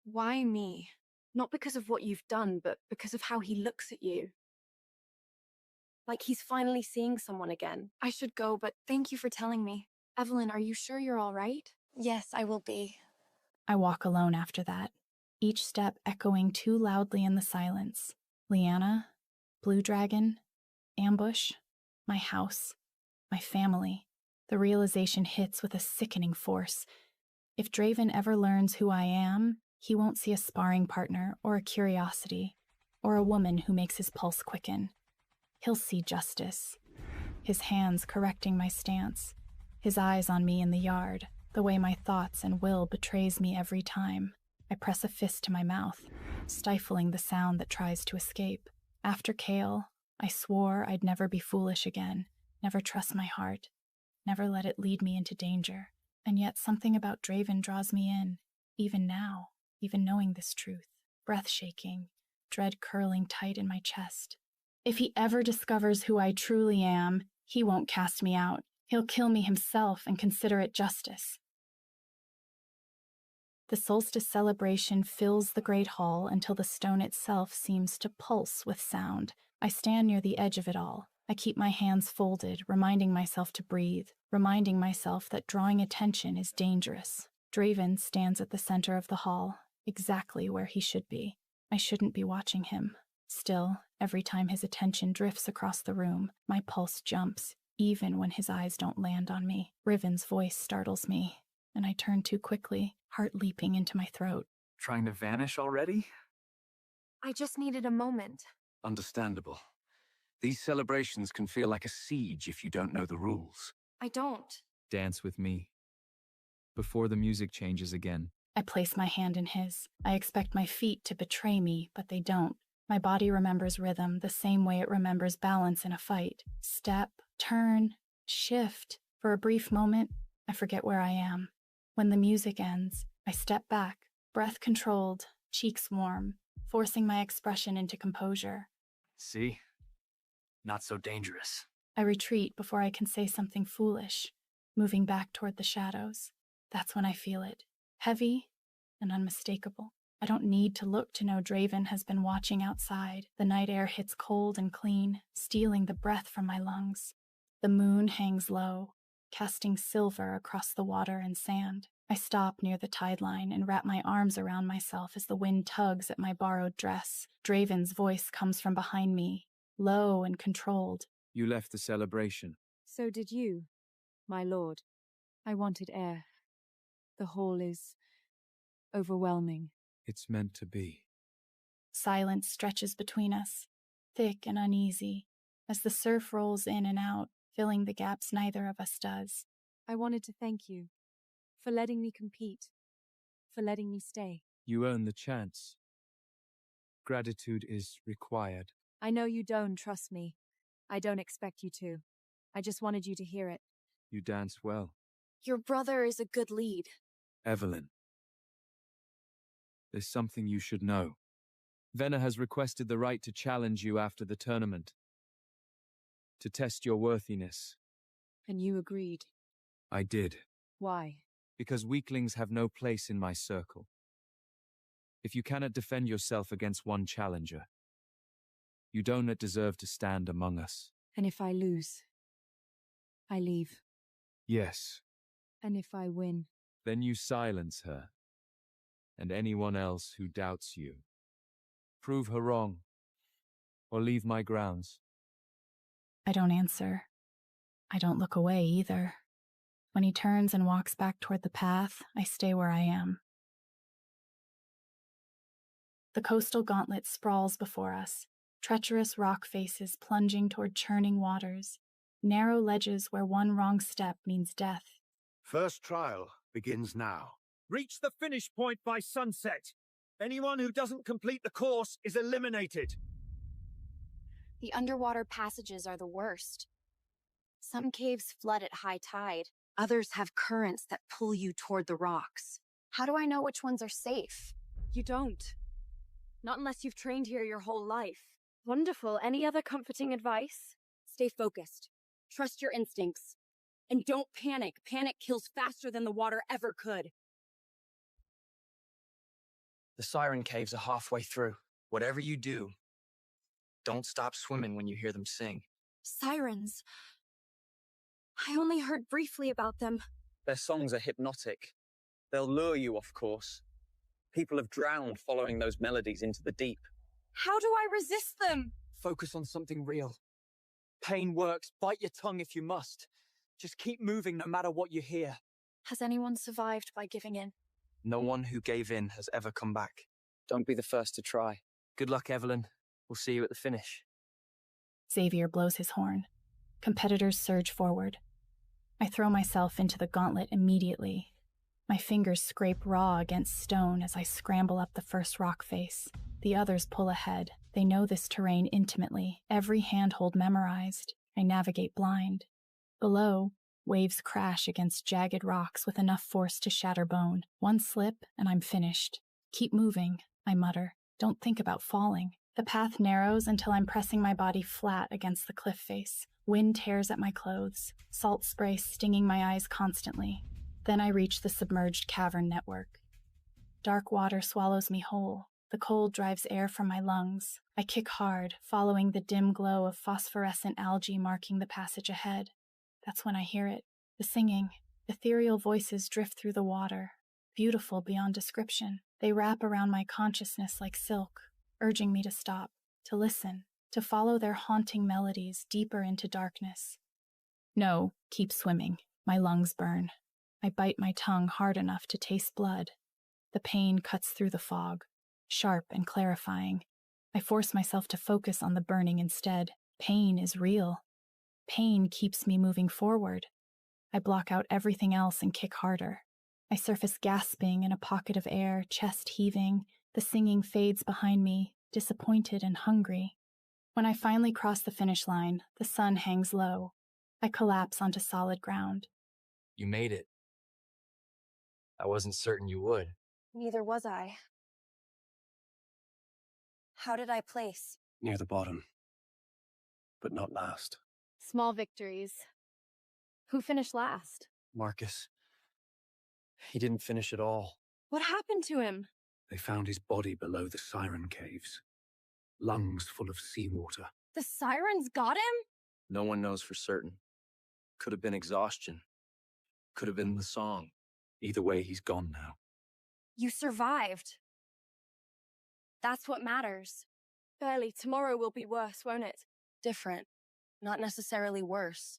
[SPEAKER 1] Why me? Not because of what you've done, but because of how he looks at you. Like he's finally seeing someone again. I should go, but thank you for telling me. Evelyn, are you sure you're all right? Yes, I will be.
[SPEAKER 12] I walk alone after that, each step echoing too loudly in the silence. Lyanna, Blue Dragon, ambush, my house, my family. The realization hits with a sickening force. If Draven ever learns who I am, he won't see a sparring partner or a curiosity, or a woman who makes his pulse quicken. He'll see justice. His hands correcting my stance, his eyes on me in the yard, the way my thoughts and will betrays me every time. I press a fist to my mouth, stifling the sound that tries to escape. After Kale, I swore I'd never be foolish again, never trust my heart, never let it lead me into danger. And yet something about Draven draws me in, even now, even knowing this truth. Breath shaking, dread curling tight in my chest. If he ever discovers who I truly am, he won't cast me out. He'll kill me himself and consider it justice. The solstice celebration fills the great hall until the stone itself seems to pulse with sound. I stand near the edge of it all. I keep my hands folded, reminding myself to breathe, reminding myself that drawing attention is dangerous. Draven stands at the center of the hall, exactly where he should be. I shouldn't be watching him. Still, every time his attention drifts across the room, my pulse jumps, even when his eyes don't land on me. Riven's voice startles me, and I turn too quickly, heart leaping into my throat.
[SPEAKER 8] Trying to vanish already?
[SPEAKER 1] I just needed a moment.
[SPEAKER 10] Understandable. These celebrations can feel like a siege if you don't know the rules.
[SPEAKER 1] I don't.
[SPEAKER 16] Dance with me. Before the music changes again.
[SPEAKER 12] I place my hand in his. I expect my feet to betray me, but they don't. My body remembers rhythm the same way it remembers balance in a fight. Step, turn, shift. For a brief moment, I forget where I am. When the music ends, I step back, breath controlled, cheeks warm, forcing my expression into composure.
[SPEAKER 8] See? Not so dangerous.
[SPEAKER 12] I retreat before I can say something foolish, moving back toward the shadows. That's when I feel it, heavy and unmistakable. I don't need to look to know Draven has been watching outside. The night air hits cold and clean, stealing the breath from my lungs. The moon hangs low, casting silver across the water and sand. I stop near the tide line and wrap my arms around myself as the wind tugs at my borrowed dress. Draven's voice comes from behind me, low and controlled.
[SPEAKER 16] You left the celebration.
[SPEAKER 19] So did you, my lord. I wanted air. The hall is overwhelming.
[SPEAKER 16] It's meant to be.
[SPEAKER 12] Silence stretches between us, thick and uneasy, as the surf rolls in and out, filling the gaps neither of us does.
[SPEAKER 19] I wanted to thank you for letting me compete, for letting me stay.
[SPEAKER 16] You earned the chance. Gratitude is required.
[SPEAKER 19] I know you don't trust me. I don't expect you to. I just wanted you to hear it.
[SPEAKER 16] You dance well.
[SPEAKER 1] Your brother is a good lead.
[SPEAKER 16] Evelyn. There's something you should know. Venna has requested the right to challenge you after the tournament. To test your worthiness.
[SPEAKER 19] And you agreed?
[SPEAKER 16] I did.
[SPEAKER 19] Why?
[SPEAKER 16] Because weaklings have no place in my circle. If you cannot defend yourself against one challenger, you don't deserve to stand among us.
[SPEAKER 19] And if I lose, I leave?
[SPEAKER 16] Yes.
[SPEAKER 19] And if I win?
[SPEAKER 16] Then you silence her, and anyone else who doubts you. Prove her wrong, or leave my grounds.
[SPEAKER 12] I don't answer. I don't look away either. When he turns and walks back toward the path, I stay where I am. The coastal gauntlet sprawls before us, treacherous rock faces plunging toward churning waters, narrow ledges where one wrong step means death.
[SPEAKER 5] First trial begins now.
[SPEAKER 8] Reach the finish point by sunset. Anyone who doesn't complete the course is eliminated.
[SPEAKER 1] The underwater passages are the worst. Some caves flood at high tide.
[SPEAKER 2] Others have currents that pull you toward the rocks.
[SPEAKER 1] How do I know which ones are safe?
[SPEAKER 4] You don't. Not unless you've trained here your whole life. Wonderful. Any other comforting advice?
[SPEAKER 6] Stay focused. Trust your instincts. And don't panic. Panic kills faster than the water ever could.
[SPEAKER 11] The siren caves are halfway through. Whatever you do, don't stop swimming when you hear them sing.
[SPEAKER 1] Sirens. I only heard briefly about them.
[SPEAKER 11] Their songs are hypnotic. They'll lure you off course. People have drowned following those melodies into the deep.
[SPEAKER 1] How do I resist them?
[SPEAKER 11] Focus on something real. Pain works. Bite your tongue if you must. Just keep moving no matter what you hear.
[SPEAKER 1] Has anyone survived by giving in?
[SPEAKER 11] No one who gave in has ever come back. Don't be the first to try. Good luck, Evelyn. We'll see you at the finish.
[SPEAKER 12] Xavier blows his horn. Competitors surge forward. I throw myself into the gauntlet immediately, My fingers scrape raw against stone as I scramble up the first rock face. The others pull ahead. They know this terrain intimately, every handhold memorized. I navigate blind. Below, waves crash against jagged rocks with enough force to shatter bone. One slip, and I'm finished. Keep moving, I mutter. Don't think about falling. The path narrows until I'm pressing my body flat against the cliff face. Wind tears at my clothes, salt spray stinging my eyes constantly. Then I reach the submerged cavern network. Dark water swallows me whole. The cold drives air from my lungs. I kick hard, following the dim glow of phosphorescent algae marking the passage ahead. That's when I hear it. The singing. Ethereal voices drift through the water, beautiful beyond description. They wrap around my consciousness like silk, urging me to stop, to listen, to follow their haunting melodies deeper into darkness. No, keep swimming. My lungs burn. I bite my tongue hard enough to taste blood. The pain cuts through the fog, sharp and clarifying. I force myself to focus on the burning instead. Pain is real. Pain keeps me moving forward. I block out everything else and kick harder. I surface gasping in a pocket of air, chest heaving. The singing fades behind me, disappointed and hungry. When I finally cross the finish line, the sun hangs low. I collapse onto solid ground.
[SPEAKER 11] You made it. I wasn't certain you would.
[SPEAKER 1] Neither was I. How did I place?
[SPEAKER 11] Near the bottom. But not last.
[SPEAKER 1] Small victories. Who finished last?
[SPEAKER 11] Marcus. He didn't finish at all.
[SPEAKER 1] What happened to him?
[SPEAKER 13] They found his body below the Siren Caves. Lungs full of seawater.
[SPEAKER 1] The sirens got him?
[SPEAKER 11] No one knows for certain. Could have been exhaustion. Could have been the song.
[SPEAKER 13] Either way, he's gone now.
[SPEAKER 1] You survived. That's what matters. Barely, tomorrow will be worse, won't it? Different. Not necessarily worse.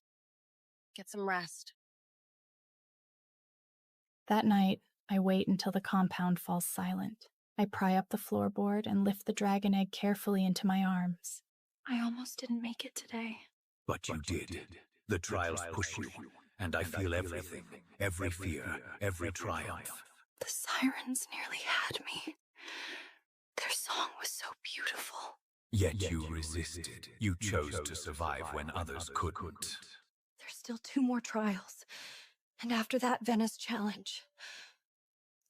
[SPEAKER 1] Get some rest.
[SPEAKER 12] That night, I wait until the compound falls silent. I pry up the floorboard and lift the dragon egg carefully into my arms.
[SPEAKER 1] I almost didn't make it today.
[SPEAKER 15] But you did. The trials push you, and I feel everything. Every fear, every triumph.
[SPEAKER 1] The sirens nearly had me. Their song was so beautiful.
[SPEAKER 15] Yet you resisted. You chose to survive when others couldn't.
[SPEAKER 1] There's still 2 more trials. And after that Venice challenge,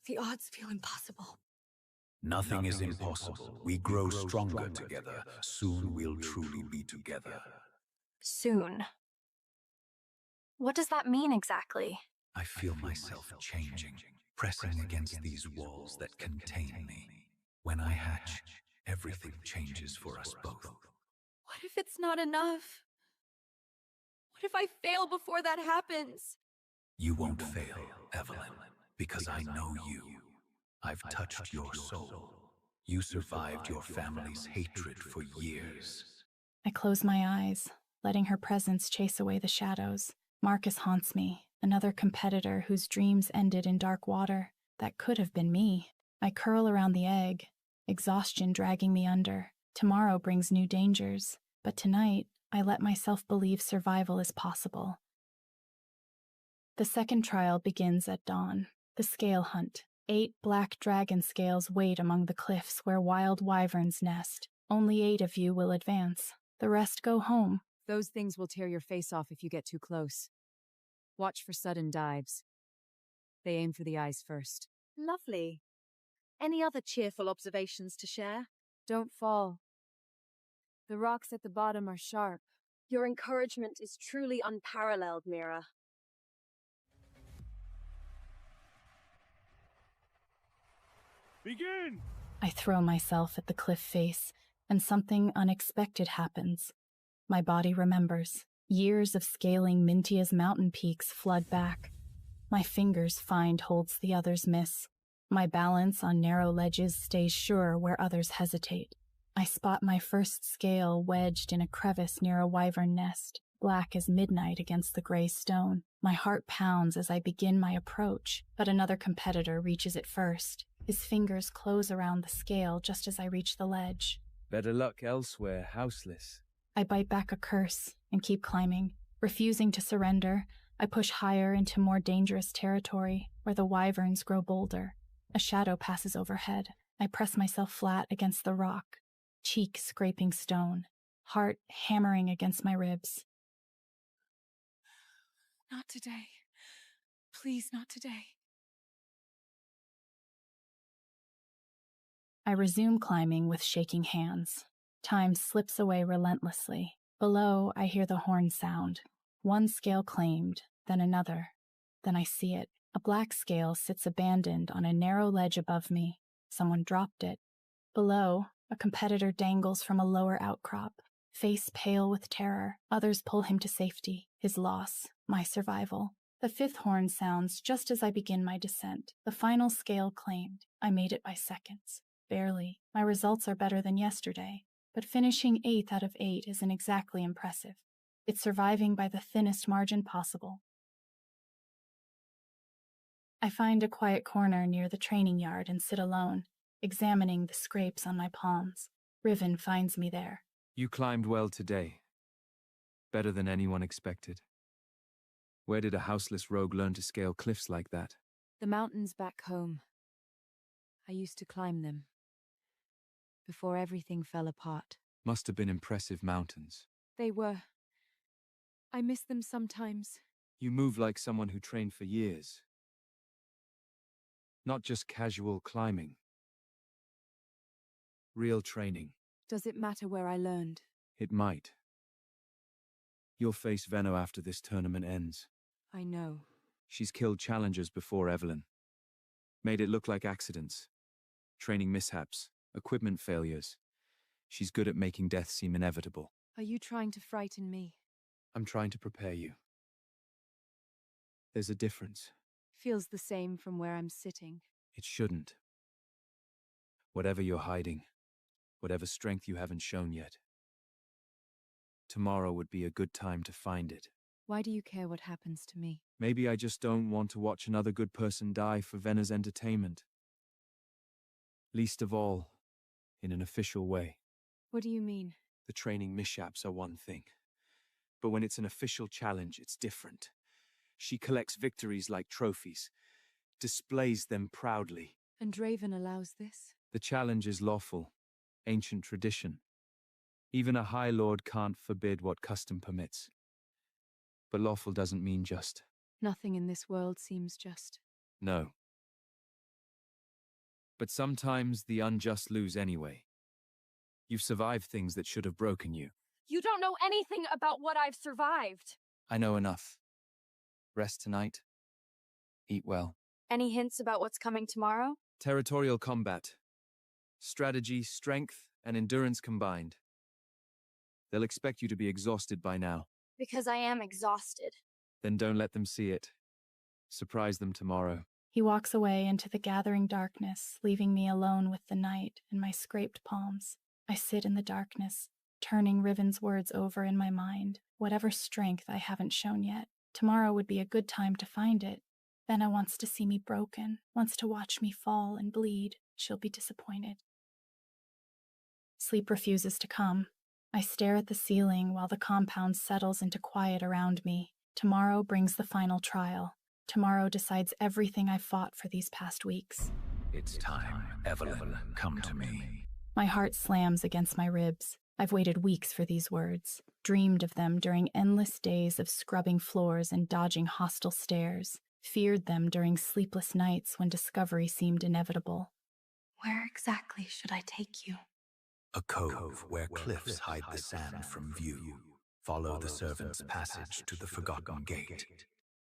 [SPEAKER 1] the odds feel impossible.
[SPEAKER 15] Nothing is impossible. We grow stronger together. Soon we'll truly be together.
[SPEAKER 1] Soon? What does that mean exactly?
[SPEAKER 15] I feel myself changing, pressing against these walls that contain me. When I hatch, everything changes for us both.
[SPEAKER 1] What if it's not enough? What if I fail before that happens?
[SPEAKER 15] You won't fail, Evelyn, because I know you. I've touched your soul. You survived your family's hatred for years.
[SPEAKER 12] I close my eyes, letting her presence chase away the shadows. Marcus haunts me, another competitor whose dreams ended in dark water. That could have been me. I curl around the egg, exhaustion dragging me under. Tomorrow brings new dangers, but tonight I let myself believe survival is possible. The second trial begins at dawn. The scale hunt. 8 black dragon scales wait among the cliffs where wild wyverns nest. Only 8 of you will advance. The rest go home.
[SPEAKER 19] Those things will tear your face off if you get too close. Watch for sudden dives. They aim for the eyes first.
[SPEAKER 20] Lovely. Any other cheerful observations to share?
[SPEAKER 19] Don't fall. The rocks at the bottom are sharp.
[SPEAKER 20] Your encouragement is truly unparalleled, Mira.
[SPEAKER 9] Begin!
[SPEAKER 12] I throw myself at the cliff face, and something unexpected happens. My body remembers. Years of scaling Mintia's mountain peaks flood back. My fingers find holds the others miss. My balance on narrow ledges stays sure where others hesitate. I spot my first scale wedged in a crevice near a wyvern nest, black as midnight against the gray stone. My heart pounds as I begin my approach, but another competitor reaches it first. His fingers close around the scale just as I reach the ledge.
[SPEAKER 16] Better luck elsewhere, houseless.
[SPEAKER 12] I bite back a curse and keep climbing, refusing to surrender, I push higher into more dangerous territory, where the wyverns grow bolder. A shadow passes overhead. I press myself flat against the rock, cheek scraping stone, heart hammering against my ribs.
[SPEAKER 19] Not today. Please, not today.
[SPEAKER 12] I resume climbing with shaking hands. Time slips away relentlessly. Below, I hear the horn sound. One scale claimed, then another. Then I see it. A black scale sits abandoned on a narrow ledge above me. Someone dropped it. Below, a competitor dangles from a lower outcrop, face pale with terror. Others pull him to safety. His loss, my survival. The fifth horn sounds just as I begin my descent. The final scale claimed. I made it by seconds. Barely. My results are better than yesterday. But finishing 8th out of 8 isn't exactly impressive. It's surviving by the thinnest margin possible. I find a quiet corner near the training yard and sit alone, examining the scrapes on my palms. Riven finds me there.
[SPEAKER 16] You climbed well today. Better than anyone expected. Where did a houseless rogue learn to scale cliffs like that?
[SPEAKER 19] The mountains back home. I used to climb them. Before everything fell apart.
[SPEAKER 16] Must have been impressive mountains.
[SPEAKER 19] They were. I miss them sometimes.
[SPEAKER 16] You move like someone who trained for years. Not just casual climbing. Real training.
[SPEAKER 19] Does it matter where I learned?
[SPEAKER 16] It might. You'll face Venno after this tournament ends.
[SPEAKER 19] I know.
[SPEAKER 16] She's killed challengers before Evelyn. Made it look like accidents. Training mishaps. Equipment failures. She's good at making death seem inevitable.
[SPEAKER 19] Are you trying to frighten me?
[SPEAKER 16] I'm trying to prepare you. There's a difference.
[SPEAKER 19] Feels the same from where I'm sitting.
[SPEAKER 16] It shouldn't. Whatever you're hiding, whatever strength you haven't shown yet, tomorrow would be a good time to find it.
[SPEAKER 19] Why do you care what happens to me?
[SPEAKER 16] Maybe I just don't want to watch another good person die for Venna's entertainment. Least of all, in an official way.
[SPEAKER 19] What do you mean?
[SPEAKER 16] The training mishaps are one thing. But when it's an official challenge, it's different. She collects victories like trophies, displays them proudly.
[SPEAKER 19] And Draven allows this?
[SPEAKER 16] The challenge is lawful, ancient tradition. Even a High Lord can't forbid what custom permits. But lawful doesn't mean just.
[SPEAKER 19] Nothing in this world seems just.
[SPEAKER 16] No. But sometimes the unjust lose anyway. You've survived things that should have broken you.
[SPEAKER 1] You don't know anything about what I've survived.
[SPEAKER 16] I know enough. Rest tonight. Eat well.
[SPEAKER 1] Any hints about what's coming tomorrow?
[SPEAKER 16] Territorial combat. Strategy, strength, and endurance combined. They'll expect you to be exhausted by now.
[SPEAKER 1] Because I am exhausted.
[SPEAKER 16] Then don't let them see it. Surprise them tomorrow.
[SPEAKER 12] He walks away into the gathering darkness, leaving me alone with the night and my scraped palms. I sit in the darkness, turning Riven's words over in my mind. Whatever strength I haven't shown yet, tomorrow would be a good time to find it. Venna wants to see me broken, wants to watch me fall and bleed. She'll be disappointed. Sleep refuses to come. I stare at the ceiling while the compound settles into quiet around me. Tomorrow brings the final trial. Tomorrow decides everything I've fought for these past weeks.
[SPEAKER 15] It's time, Evelyn. Come to me.
[SPEAKER 12] My heart slams against my ribs. I've waited weeks for these words, dreamed of them during endless days of scrubbing floors and dodging hostile stares, feared them during sleepless nights when discovery seemed inevitable.
[SPEAKER 1] Where exactly should I take you?
[SPEAKER 15] A cove where cliffs hide the sand from view. Follow the servant's passage to the Forgotten Gate.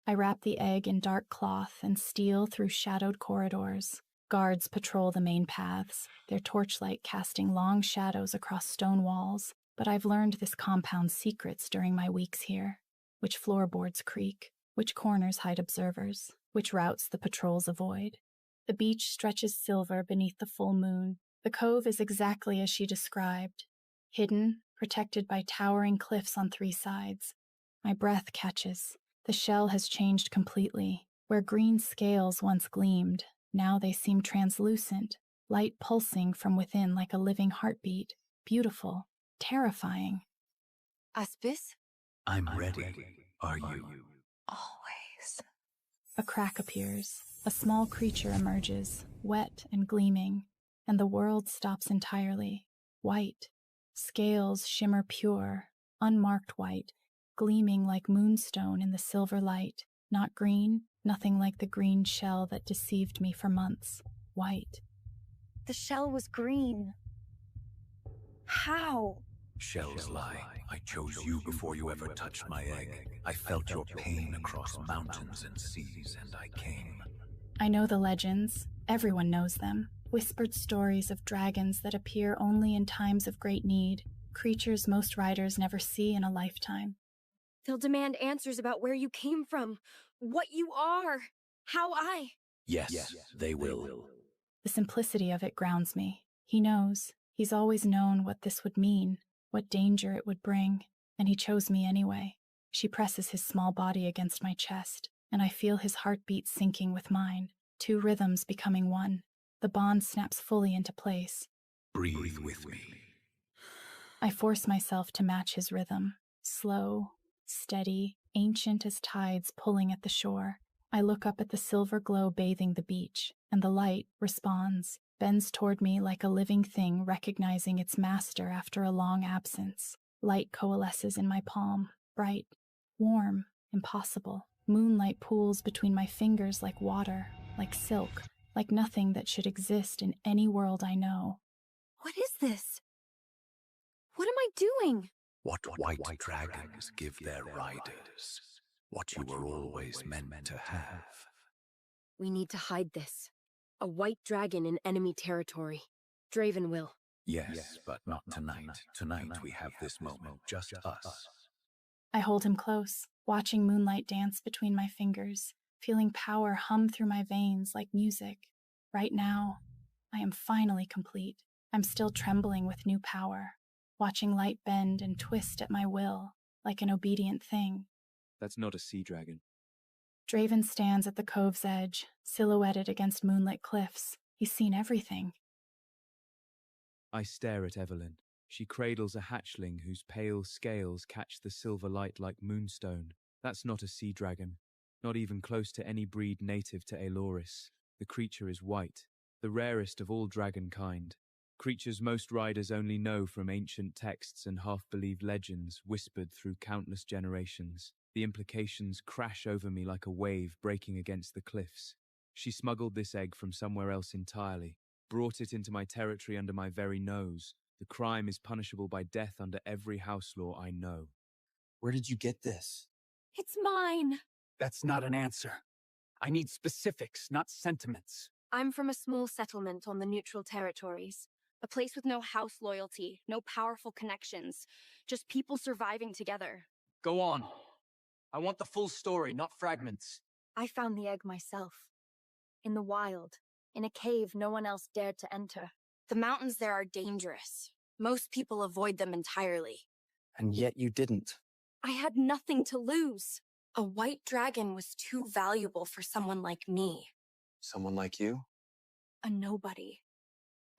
[SPEAKER 12] I wrap the egg in dark cloth and steal through shadowed corridors. Guards patrol the main paths, their torchlight casting long shadows across stone walls. But I've learned this compound's secrets during my weeks here. Which floorboards creak, which corners hide observers, which routes the patrols avoid. The beach stretches silver beneath the full moon. The cove is exactly as she described. Hidden, protected by towering cliffs on 3 sides. My breath catches. The shell has changed completely. Where green scales once gleamed, now they seem translucent, light pulsing from within like a living heartbeat. Beautiful, terrifying.
[SPEAKER 20] Aspis?
[SPEAKER 15] I'm ready. Are you?
[SPEAKER 12] Always. A crack appears. A small creature emerges, wet and gleaming, and the world stops entirely. White. Scales shimmer pure, unmarked white, gleaming like moonstone in the silver light. Not green, nothing like the green shell that deceived me for months. White.
[SPEAKER 1] The shell was green. How?
[SPEAKER 15] Shells lie. I chose you before you ever touched my egg. I felt your pain across mountains and seas, and I came.
[SPEAKER 12] I know the legends. Everyone knows them. Whispered stories of dragons that appear only in times of great need. Creatures most riders never see in a lifetime.
[SPEAKER 1] They'll demand answers about where you came from, what you are, how I...
[SPEAKER 15] Yes, they will.
[SPEAKER 12] The simplicity of it grounds me. He knows. He's always known what this would mean, what danger it would bring, and he chose me anyway. She presses his small body against my chest, and I feel his heartbeat syncing with mine, two rhythms becoming one. The bond snaps fully into place.
[SPEAKER 15] Breathe with me.
[SPEAKER 12] I force myself to match his rhythm, slow, steady, ancient as tides pulling at the shore. I look up at the silver glow bathing the beach, and the light responds, bends toward me like a living thing recognizing its master after a long absence. Light coalesces in my palm, bright, warm, impossible. Moonlight pools between my fingers like water, like silk, like nothing that should exist in any world I know.
[SPEAKER 1] What is this? What am I doing?
[SPEAKER 15] What white dragons give their riders. What you were always meant to have.
[SPEAKER 20] We need to hide this. A white dragon in enemy territory. Draven will.
[SPEAKER 15] Yes, but not tonight. Tonight we have this moment, just us.
[SPEAKER 12] I hold him close, watching moonlight dance between my fingers, feeling power hum through my veins like music. Right now, I am finally complete. I'm still trembling with new power, watching light bend and twist at my will, like an obedient thing.
[SPEAKER 16] That's not a sea dragon.
[SPEAKER 12] Draven stands at the cove's edge, silhouetted against moonlit cliffs. He's seen everything.
[SPEAKER 16] I stare at Evelyn. She cradles a hatchling whose pale scales catch the silver light like moonstone. That's not a sea dragon, not even close to any breed native to Aloris. The creature is white, the rarest of all dragon kind. Creatures most riders only know from ancient texts and half-believed legends whispered through countless generations. The implications crash over me like a wave breaking against the cliffs. She smuggled this egg from somewhere else entirely, brought it into my territory under my very nose. The crime is punishable by death under every house law I know.
[SPEAKER 8] Where did you get this?
[SPEAKER 1] It's mine.
[SPEAKER 8] That's not an answer. I need specifics, not sentiments.
[SPEAKER 1] I'm from a small settlement on the neutral territories. A place with no house loyalty, no powerful connections, just people surviving together.
[SPEAKER 8] Go on. I want the full story, not fragments.
[SPEAKER 1] I found the egg myself. In the wild, in a cave no one else dared to enter. The mountains there are dangerous. Most people avoid them entirely.
[SPEAKER 8] And yet you didn't.
[SPEAKER 1] I had nothing to lose. A white dragon was too valuable for someone like me.
[SPEAKER 8] Someone like you?
[SPEAKER 1] A nobody.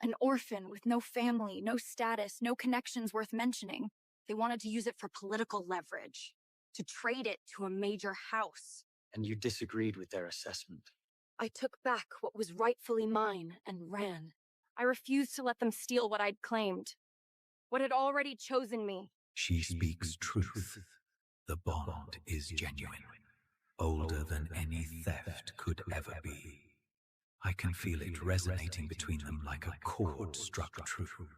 [SPEAKER 1] An orphan with no family, no status, no connections worth mentioning. They wanted to use it for political leverage, to trade it to a major house.
[SPEAKER 8] And you disagreed with their assessment.
[SPEAKER 1] I took back what was rightfully mine and ran. I refused to let them steal what I'd claimed, what had already chosen me.
[SPEAKER 15] She speaks truth. The bond is genuine, older than any theft could ever be. I can feel it resonating between them like a chord struck true.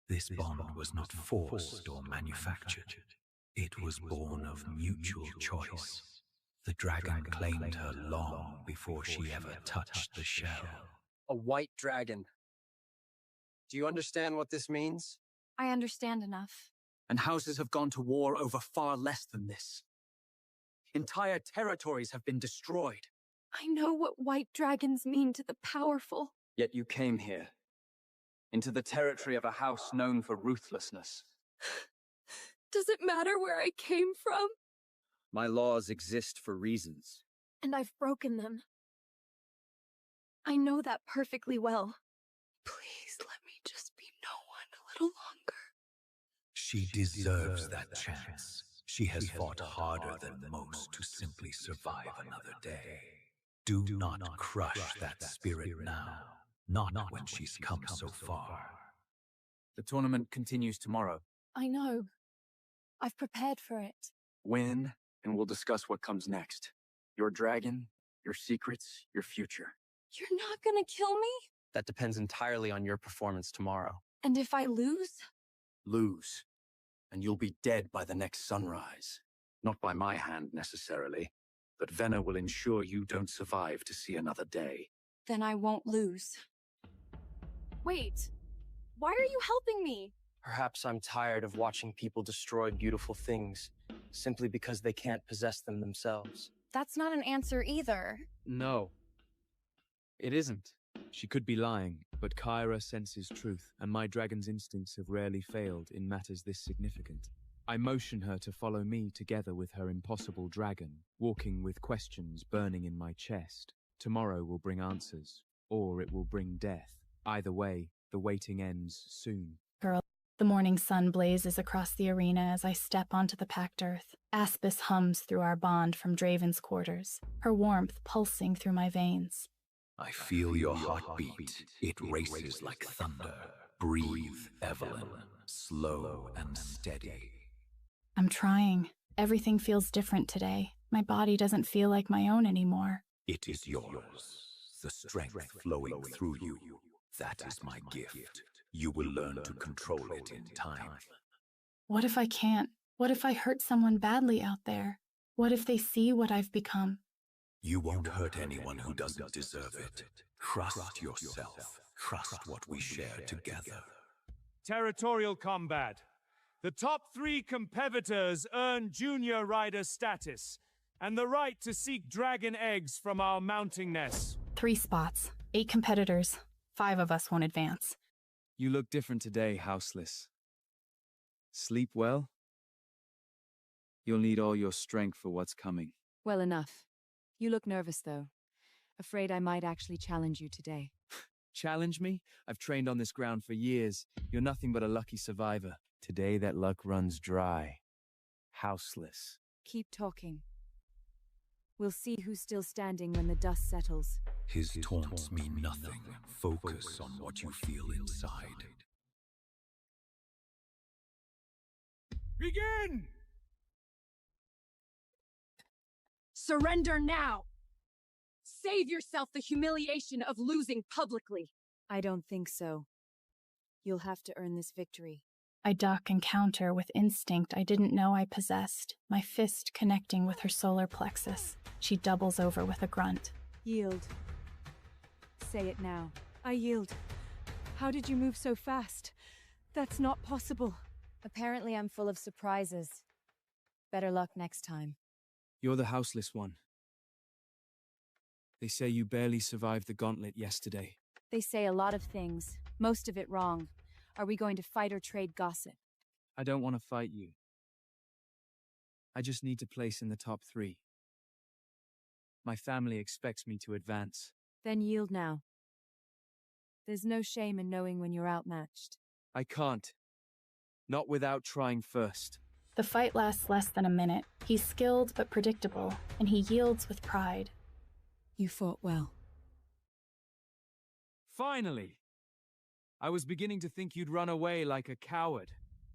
[SPEAKER 15] This bond was not forced or manufactured. It was born of mutual choice. The dragon claimed her long before she ever touched the shell.
[SPEAKER 11] A white dragon. Do you understand what this means?
[SPEAKER 1] I understand enough.
[SPEAKER 8] And houses have gone to war over far less than this. Entire territories have been destroyed.
[SPEAKER 1] I know what white dragons mean to the powerful.
[SPEAKER 8] Yet you came here, into the territory of a house known for ruthlessness.
[SPEAKER 1] Does it matter where I came from?
[SPEAKER 8] My laws exist for reasons.
[SPEAKER 1] And I've broken them. I know that perfectly well. Please let me just be no one a little longer.
[SPEAKER 15] She deserves that chance. She has fought harder than most to simply survive another day. Do not crush that spirit now, not when she's come so far.
[SPEAKER 8] The tournament continues tomorrow.
[SPEAKER 1] I know. I've prepared for it.
[SPEAKER 8] Win, and we'll discuss what comes next. Your dragon, your secrets, your future.
[SPEAKER 1] You're not gonna kill me?
[SPEAKER 11] That depends entirely on your performance tomorrow.
[SPEAKER 1] And if I lose?
[SPEAKER 8] Lose, and you'll be dead by the next sunrise. Not by my hand, necessarily, but Venna will ensure you don't survive to see another day.
[SPEAKER 1] Then I won't lose. Wait, why are you helping me?
[SPEAKER 11] Perhaps I'm tired of watching people destroy beautiful things simply because they can't possess them themselves.
[SPEAKER 1] That's not an answer either.
[SPEAKER 16] No, it isn't. She could be lying, but Kyra senses truth, and my dragon's instincts have rarely failed in matters this significant. I motion her to follow me together with her impossible dragon, walking with questions burning in my chest. Tomorrow will bring answers, or it will bring death. Either way, the waiting ends soon.
[SPEAKER 12] Girl. The morning sun blazes across the arena as I step onto the packed earth. Aspis hums through our bond from Draven's quarters, her warmth pulsing through my veins.
[SPEAKER 15] I feel your heartbeat. It races like thunder. Breathe, Evelyn. Slow and steady.
[SPEAKER 12] I'm trying. Everything feels different today. My body doesn't feel like my own anymore.
[SPEAKER 15] It is yours. The strength flowing through you. That is my gift. You will learn to control it in time.
[SPEAKER 12] What if I can't? What if I hurt someone badly out there? What if they see what I've become?
[SPEAKER 15] You won't hurt anyone who doesn't deserve it. Trust yourself. Trust what we share together.
[SPEAKER 21] Territorial combat. The top 3 competitors earn junior rider status and the right to seek dragon eggs from our mounting nest.
[SPEAKER 12] 3 spots, 8 competitors. 5 of us won't advance.
[SPEAKER 16] You look different today, houseless. Sleep well? You'll need all your strength for what's coming.
[SPEAKER 19] Well enough. You look nervous, though. Afraid I might actually challenge you today.
[SPEAKER 16] Challenge me? I've trained on this ground for years. You're nothing but a lucky survivor. Today that luck runs dry. Houseless.
[SPEAKER 19] Keep talking. We'll see who's still standing when the dust settles.
[SPEAKER 15] His taunts mean nothing. Focus on what you feel inside.
[SPEAKER 21] Begin!
[SPEAKER 6] Surrender now! Save yourself the humiliation of losing publicly.
[SPEAKER 19] I don't think so. You'll have to earn this victory.
[SPEAKER 12] I duck and counter with instinct I didn't know I possessed, my fist connecting with her solar plexus. She doubles over with a grunt.
[SPEAKER 19] Yield. Say it now. I yield. How did you move so fast? That's not possible. Apparently I'm full of surprises. Better luck next time.
[SPEAKER 16] You're the houseless one. They say you barely survived the gauntlet yesterday.
[SPEAKER 19] They say a lot of things, most of it wrong. Are we going to fight or trade gossip?
[SPEAKER 16] I don't want to fight you. I just need to place in the top 3. My family expects me to advance.
[SPEAKER 19] Then yield now. There's no shame in knowing when you're outmatched.
[SPEAKER 16] I can't. Not without trying first.
[SPEAKER 12] The fight lasts less than a minute. He's skilled but predictable, and he yields with pride.
[SPEAKER 19] You fought well.
[SPEAKER 16] Finally! I was beginning to think you'd run away like a coward.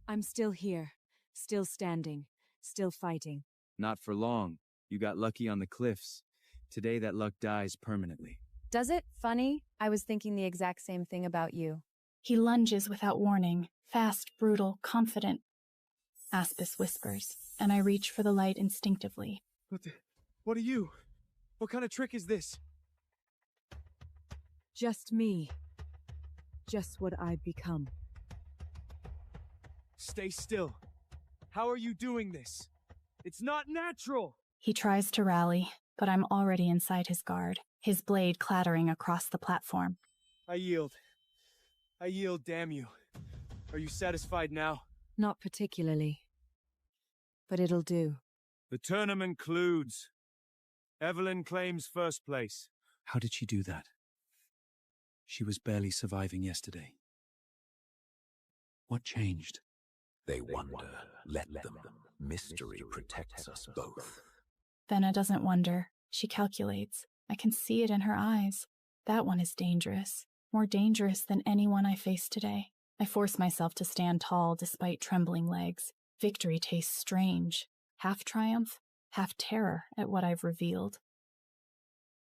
[SPEAKER 19] I'm still here, still standing, still fighting.
[SPEAKER 16] Not for long. You got lucky on the cliffs. Today that luck dies permanently.
[SPEAKER 19] Does it? Funny? I was thinking the exact same thing about you.
[SPEAKER 12] He lunges without warning, fast, brutal, confident. Aspis whispers, and I reach for the light instinctively.
[SPEAKER 16] What are you? What kind of trick is this?
[SPEAKER 19] Just me. Just what I've become.
[SPEAKER 16] Stay still. How are you doing this? It's not natural!
[SPEAKER 12] He tries to rally, but I'm already inside his guard, his blade clattering across the platform.
[SPEAKER 16] I yield. I yield, damn you. Are you satisfied now?
[SPEAKER 19] Not particularly. But it'll do.
[SPEAKER 21] The tournament concludes. Evelyn claims first place.
[SPEAKER 16] How did she do that? She was barely surviving yesterday. What changed?
[SPEAKER 15] They wonder. Let them. Mystery protects us both.
[SPEAKER 12] Venna doesn't wonder. She calculates. I can see it in her eyes. That one is dangerous. More dangerous than anyone I face today. I force myself to stand tall despite trembling legs. Victory tastes strange. Half triumph, half terror at what I've revealed.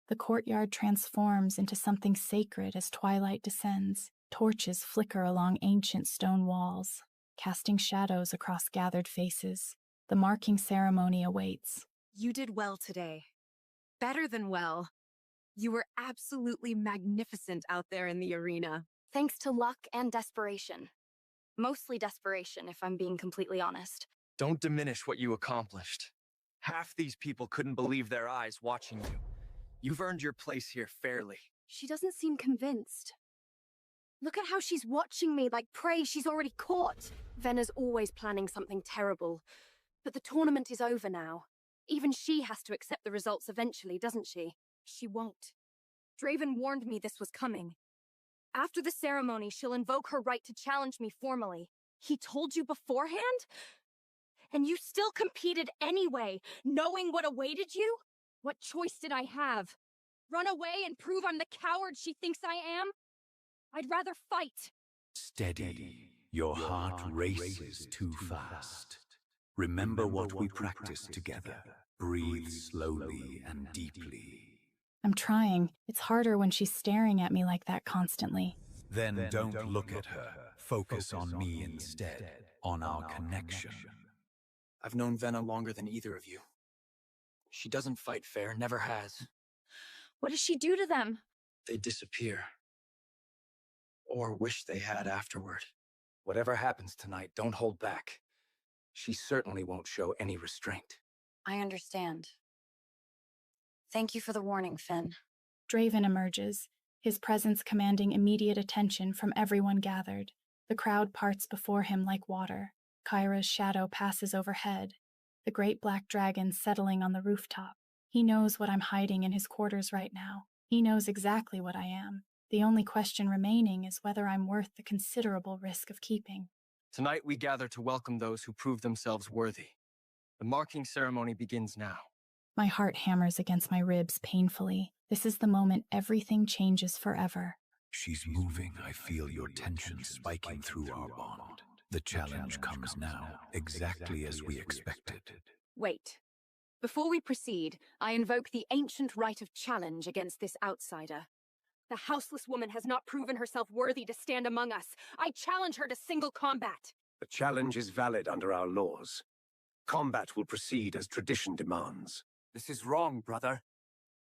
[SPEAKER 12] The courtyard transforms into something sacred as twilight descends. Torches flicker along ancient stone walls, casting shadows across gathered faces. The marking ceremony awaits.
[SPEAKER 7] You did well today. Better than well. You were absolutely magnificent out there in the arena.
[SPEAKER 4] Thanks to luck and desperation. Mostly desperation, if I'm being completely honest.
[SPEAKER 11] Don't diminish what you accomplished. Half these people couldn't believe their eyes watching you. You've earned your place here fairly.
[SPEAKER 7] She doesn't seem convinced. Look at how she's watching me like prey she's already caught. Venna's always planning something terrible. But the tournament is over now. Even she has to accept the results eventually, doesn't she? She won't. Draven warned me this was coming. After the ceremony, she'll invoke her right to challenge me formally. He told you beforehand? And you still competed anyway, knowing what awaited you? What choice did I have? Run away and prove I'm the coward she thinks I am? I'd rather fight.
[SPEAKER 15] Steady. Your heart races too fast. Remember what we practiced together. Breathe slowly and deeply.
[SPEAKER 12] I'm trying. It's harder when she's staring at me like that constantly.
[SPEAKER 15] Then don't look at her. Focus on me instead, on our connection.
[SPEAKER 11] I've known Venna longer than either of you. She doesn't fight fair, never has.
[SPEAKER 4] What does she do to them?
[SPEAKER 11] They disappear. Or wish they had afterward. Whatever happens tonight, don't hold back. She certainly won't show any restraint.
[SPEAKER 4] I understand. Thank you for the warning, Finn.
[SPEAKER 12] Draven emerges, his presence commanding immediate attention from everyone gathered. The crowd parts before him like water. Kyra's shadow passes overhead, the great black dragon settling on the rooftop. He knows what I'm hiding in his quarters right now. He knows exactly what I am. The only question remaining is whether I'm worth the considerable risk of keeping.
[SPEAKER 11] Tonight we gather to welcome those who prove themselves worthy. The marking ceremony begins now.
[SPEAKER 12] My heart hammers against my ribs painfully. This is the moment everything changes forever.
[SPEAKER 15] She's moving. I feel your tension spiking through our bond. The challenge comes now, exactly as we expected.
[SPEAKER 6] Wait. Before we proceed, I invoke the ancient right of challenge against this outsider. The houseless woman has not proven herself worthy to stand among us. I challenge her to single combat.
[SPEAKER 3] The challenge is valid under our laws. Combat will proceed as tradition demands.
[SPEAKER 8] This is wrong, brother.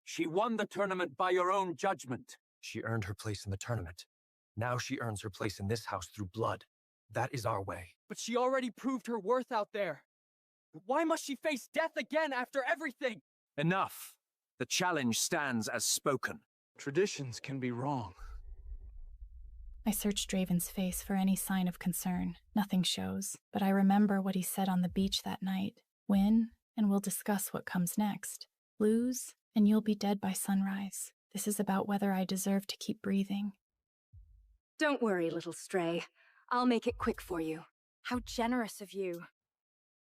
[SPEAKER 8] She won the tournament by your own judgment.
[SPEAKER 11] She earned her place in the tournament. Now she earns her place in this house through blood. That is our way.
[SPEAKER 8] But she already proved her worth out there. Why must she face death again after everything?
[SPEAKER 11] Enough. The challenge stands as spoken.
[SPEAKER 8] Traditions can be wrong.
[SPEAKER 12] I search Draven's face for any sign of concern. Nothing shows, but I remember what he said on the beach that night. Win, and we'll discuss what comes next. Lose, and you'll be dead by sunrise. This is about whether I deserve to keep breathing.
[SPEAKER 6] Don't worry, little stray. I'll make it quick for you.
[SPEAKER 4] How generous of you.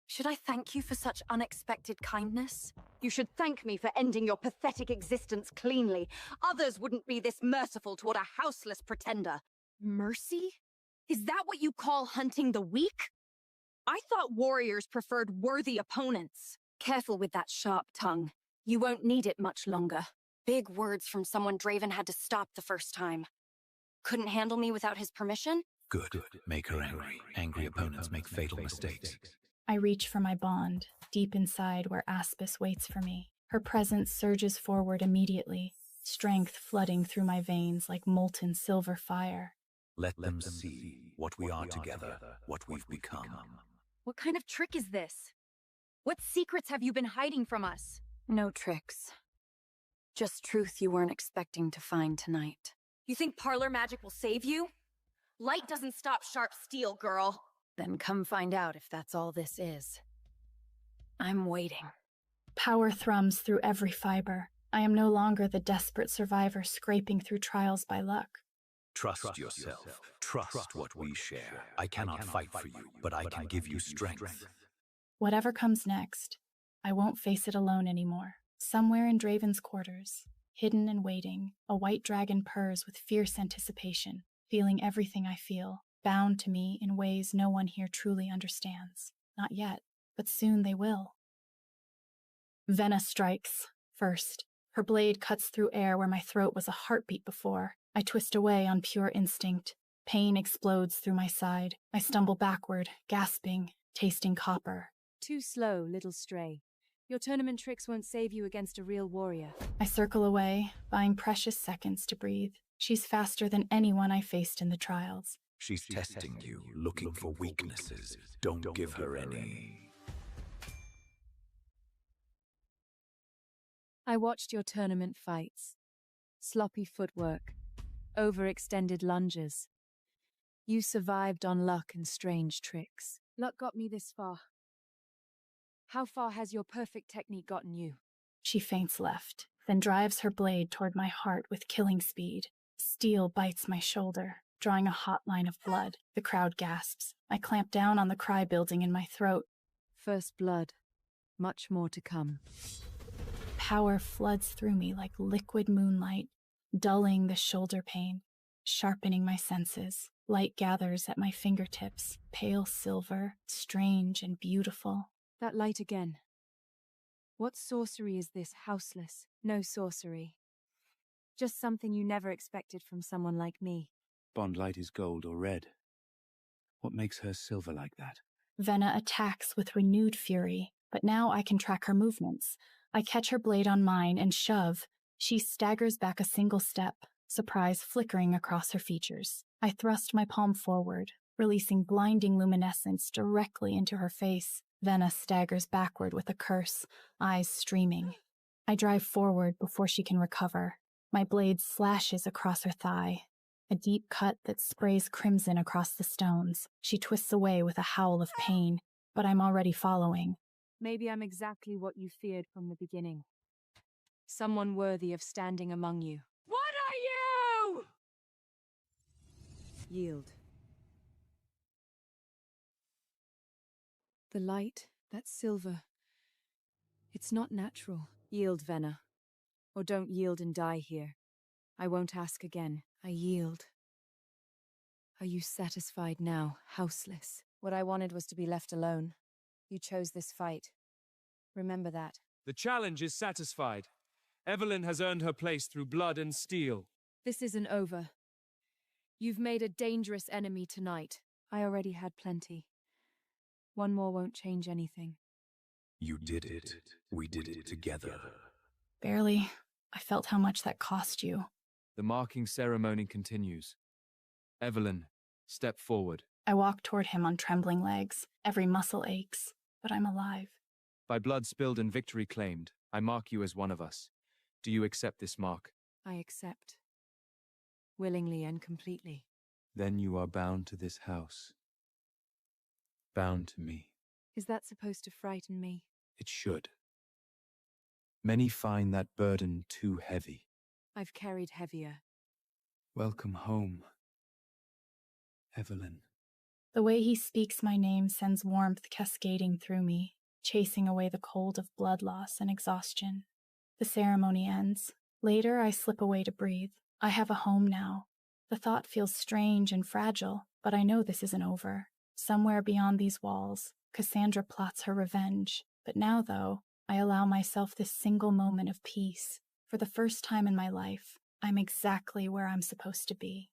[SPEAKER 4] Should I thank you for such unexpected kindness?
[SPEAKER 6] You should thank me for ending your pathetic existence cleanly. Others wouldn't be this merciful toward a houseless pretender. Mercy? Is that what you call hunting the weak? I thought warriors preferred worthy opponents. Careful with that sharp tongue. You won't need it much longer.
[SPEAKER 4] Big words from someone Draven had to stop the first time. Couldn't handle me without his permission?
[SPEAKER 15] Good. Make her angry. Angry opponents make fatal mistakes.
[SPEAKER 12] I reach for my bond, deep inside where Aspis waits for me. Her presence surges forward immediately, strength flooding through my veins like molten silver fire.
[SPEAKER 15] Let them see what we are together, what we've become.
[SPEAKER 6] What kind of trick is this? What secrets have you been hiding from us?
[SPEAKER 4] No tricks. Just truth you weren't expecting to find tonight.
[SPEAKER 6] You think parlor magic will save you? Light doesn't stop sharp steel, girl.
[SPEAKER 4] Then come find out if that's all this is. I'm waiting.
[SPEAKER 12] Power thrums through every fiber. I am no longer the desperate survivor scraping through trials by luck.
[SPEAKER 15] Trust yourself. Trust what we share. I cannot fight for you, but I can give you strength.
[SPEAKER 12] Whatever comes next, I won't face it alone anymore. Somewhere in Draven's quarters, hidden and waiting, a white dragon purrs with fierce anticipation, feeling everything I feel, bound to me in ways no one here truly understands. Not yet, but soon they will. Venna strikes, first. Her blade cuts through air where my throat was a heartbeat before. I twist away on pure instinct. Pain explodes through my side. I stumble backward, gasping, tasting copper.
[SPEAKER 19] Too slow, little stray. Your tournament tricks won't save you against a real warrior.
[SPEAKER 12] I circle away, buying precious seconds to breathe. She's faster than anyone I faced in the trials.
[SPEAKER 15] She's testing you, looking for weaknesses. Don't give her any.
[SPEAKER 19] I watched your tournament fights. Sloppy footwork, overextended lunges. You survived on luck and strange tricks. Luck got me this far. How far has your perfect technique gotten you?
[SPEAKER 12] She feints left, then drives her blade toward my heart with killing speed. Steel bites my shoulder, drawing a hot line of blood. The crowd gasps. I clamp down on the cry building in my throat.
[SPEAKER 19] First blood. Much more to come.
[SPEAKER 12] Power floods through me like liquid moonlight, dulling the shoulder pain, sharpening my senses. Light gathers at my fingertips, pale silver, strange and beautiful.
[SPEAKER 19] That light again. What sorcery is this, houseless? No sorcery. Just something you never expected from someone like me.
[SPEAKER 18] Bond light is gold or red. What makes her silver like that?
[SPEAKER 12] Venna attacks with renewed fury, but now I can track her movements. I catch her blade on mine and shove. She staggers back a single step, surprise flickering across her features. I thrust my palm forward, releasing blinding luminescence directly into her face. Venna staggers backward with a curse, eyes streaming. I drive forward before she can recover. My blade slashes across her thigh, a deep cut that sprays crimson across the stones. She twists away with a howl of pain, but I'm already following.
[SPEAKER 19] Maybe I'm exactly what you feared from the beginning. Someone worthy of standing among you.
[SPEAKER 6] What are you?
[SPEAKER 19] Yield. The light, that silver. It's not natural. Yield, Venna. Or don't yield and die here. I won't ask again. I yield. Are you satisfied now, houseless? What I wanted was to be left alone. You chose this fight. Remember that.
[SPEAKER 21] The challenge is satisfied. Evelyn has earned her place through blood and steel.
[SPEAKER 19] This isn't over. You've made a dangerous enemy tonight. I already had plenty. One more won't change anything.
[SPEAKER 15] You did it. We did it together.
[SPEAKER 12] Barely. I felt how much that cost you.
[SPEAKER 16] The marking ceremony continues. Evelyn, step forward.
[SPEAKER 12] I walk toward him on trembling legs. Every muscle aches, but I'm alive.
[SPEAKER 16] By blood spilled and victory claimed, I mark you as one of us. Do you accept this mark?
[SPEAKER 19] I accept. Willingly and completely.
[SPEAKER 16] Then you are bound to this house. Bound to me.
[SPEAKER 19] Is that supposed to frighten me?
[SPEAKER 16] It should. Many find that burden too heavy.
[SPEAKER 19] I've carried heavier.
[SPEAKER 16] Welcome home, Evelyn.
[SPEAKER 12] The way he speaks my name sends warmth cascading through me, chasing away the cold of blood loss and exhaustion. The ceremony ends. Later, I slip away to breathe. I have a home now. The thought feels strange and fragile, but I know this isn't over. Somewhere beyond these walls, Cassandra plots her revenge. But now, though, I allow myself this single moment of peace. For the first time in my life, I'm exactly where I'm supposed to be.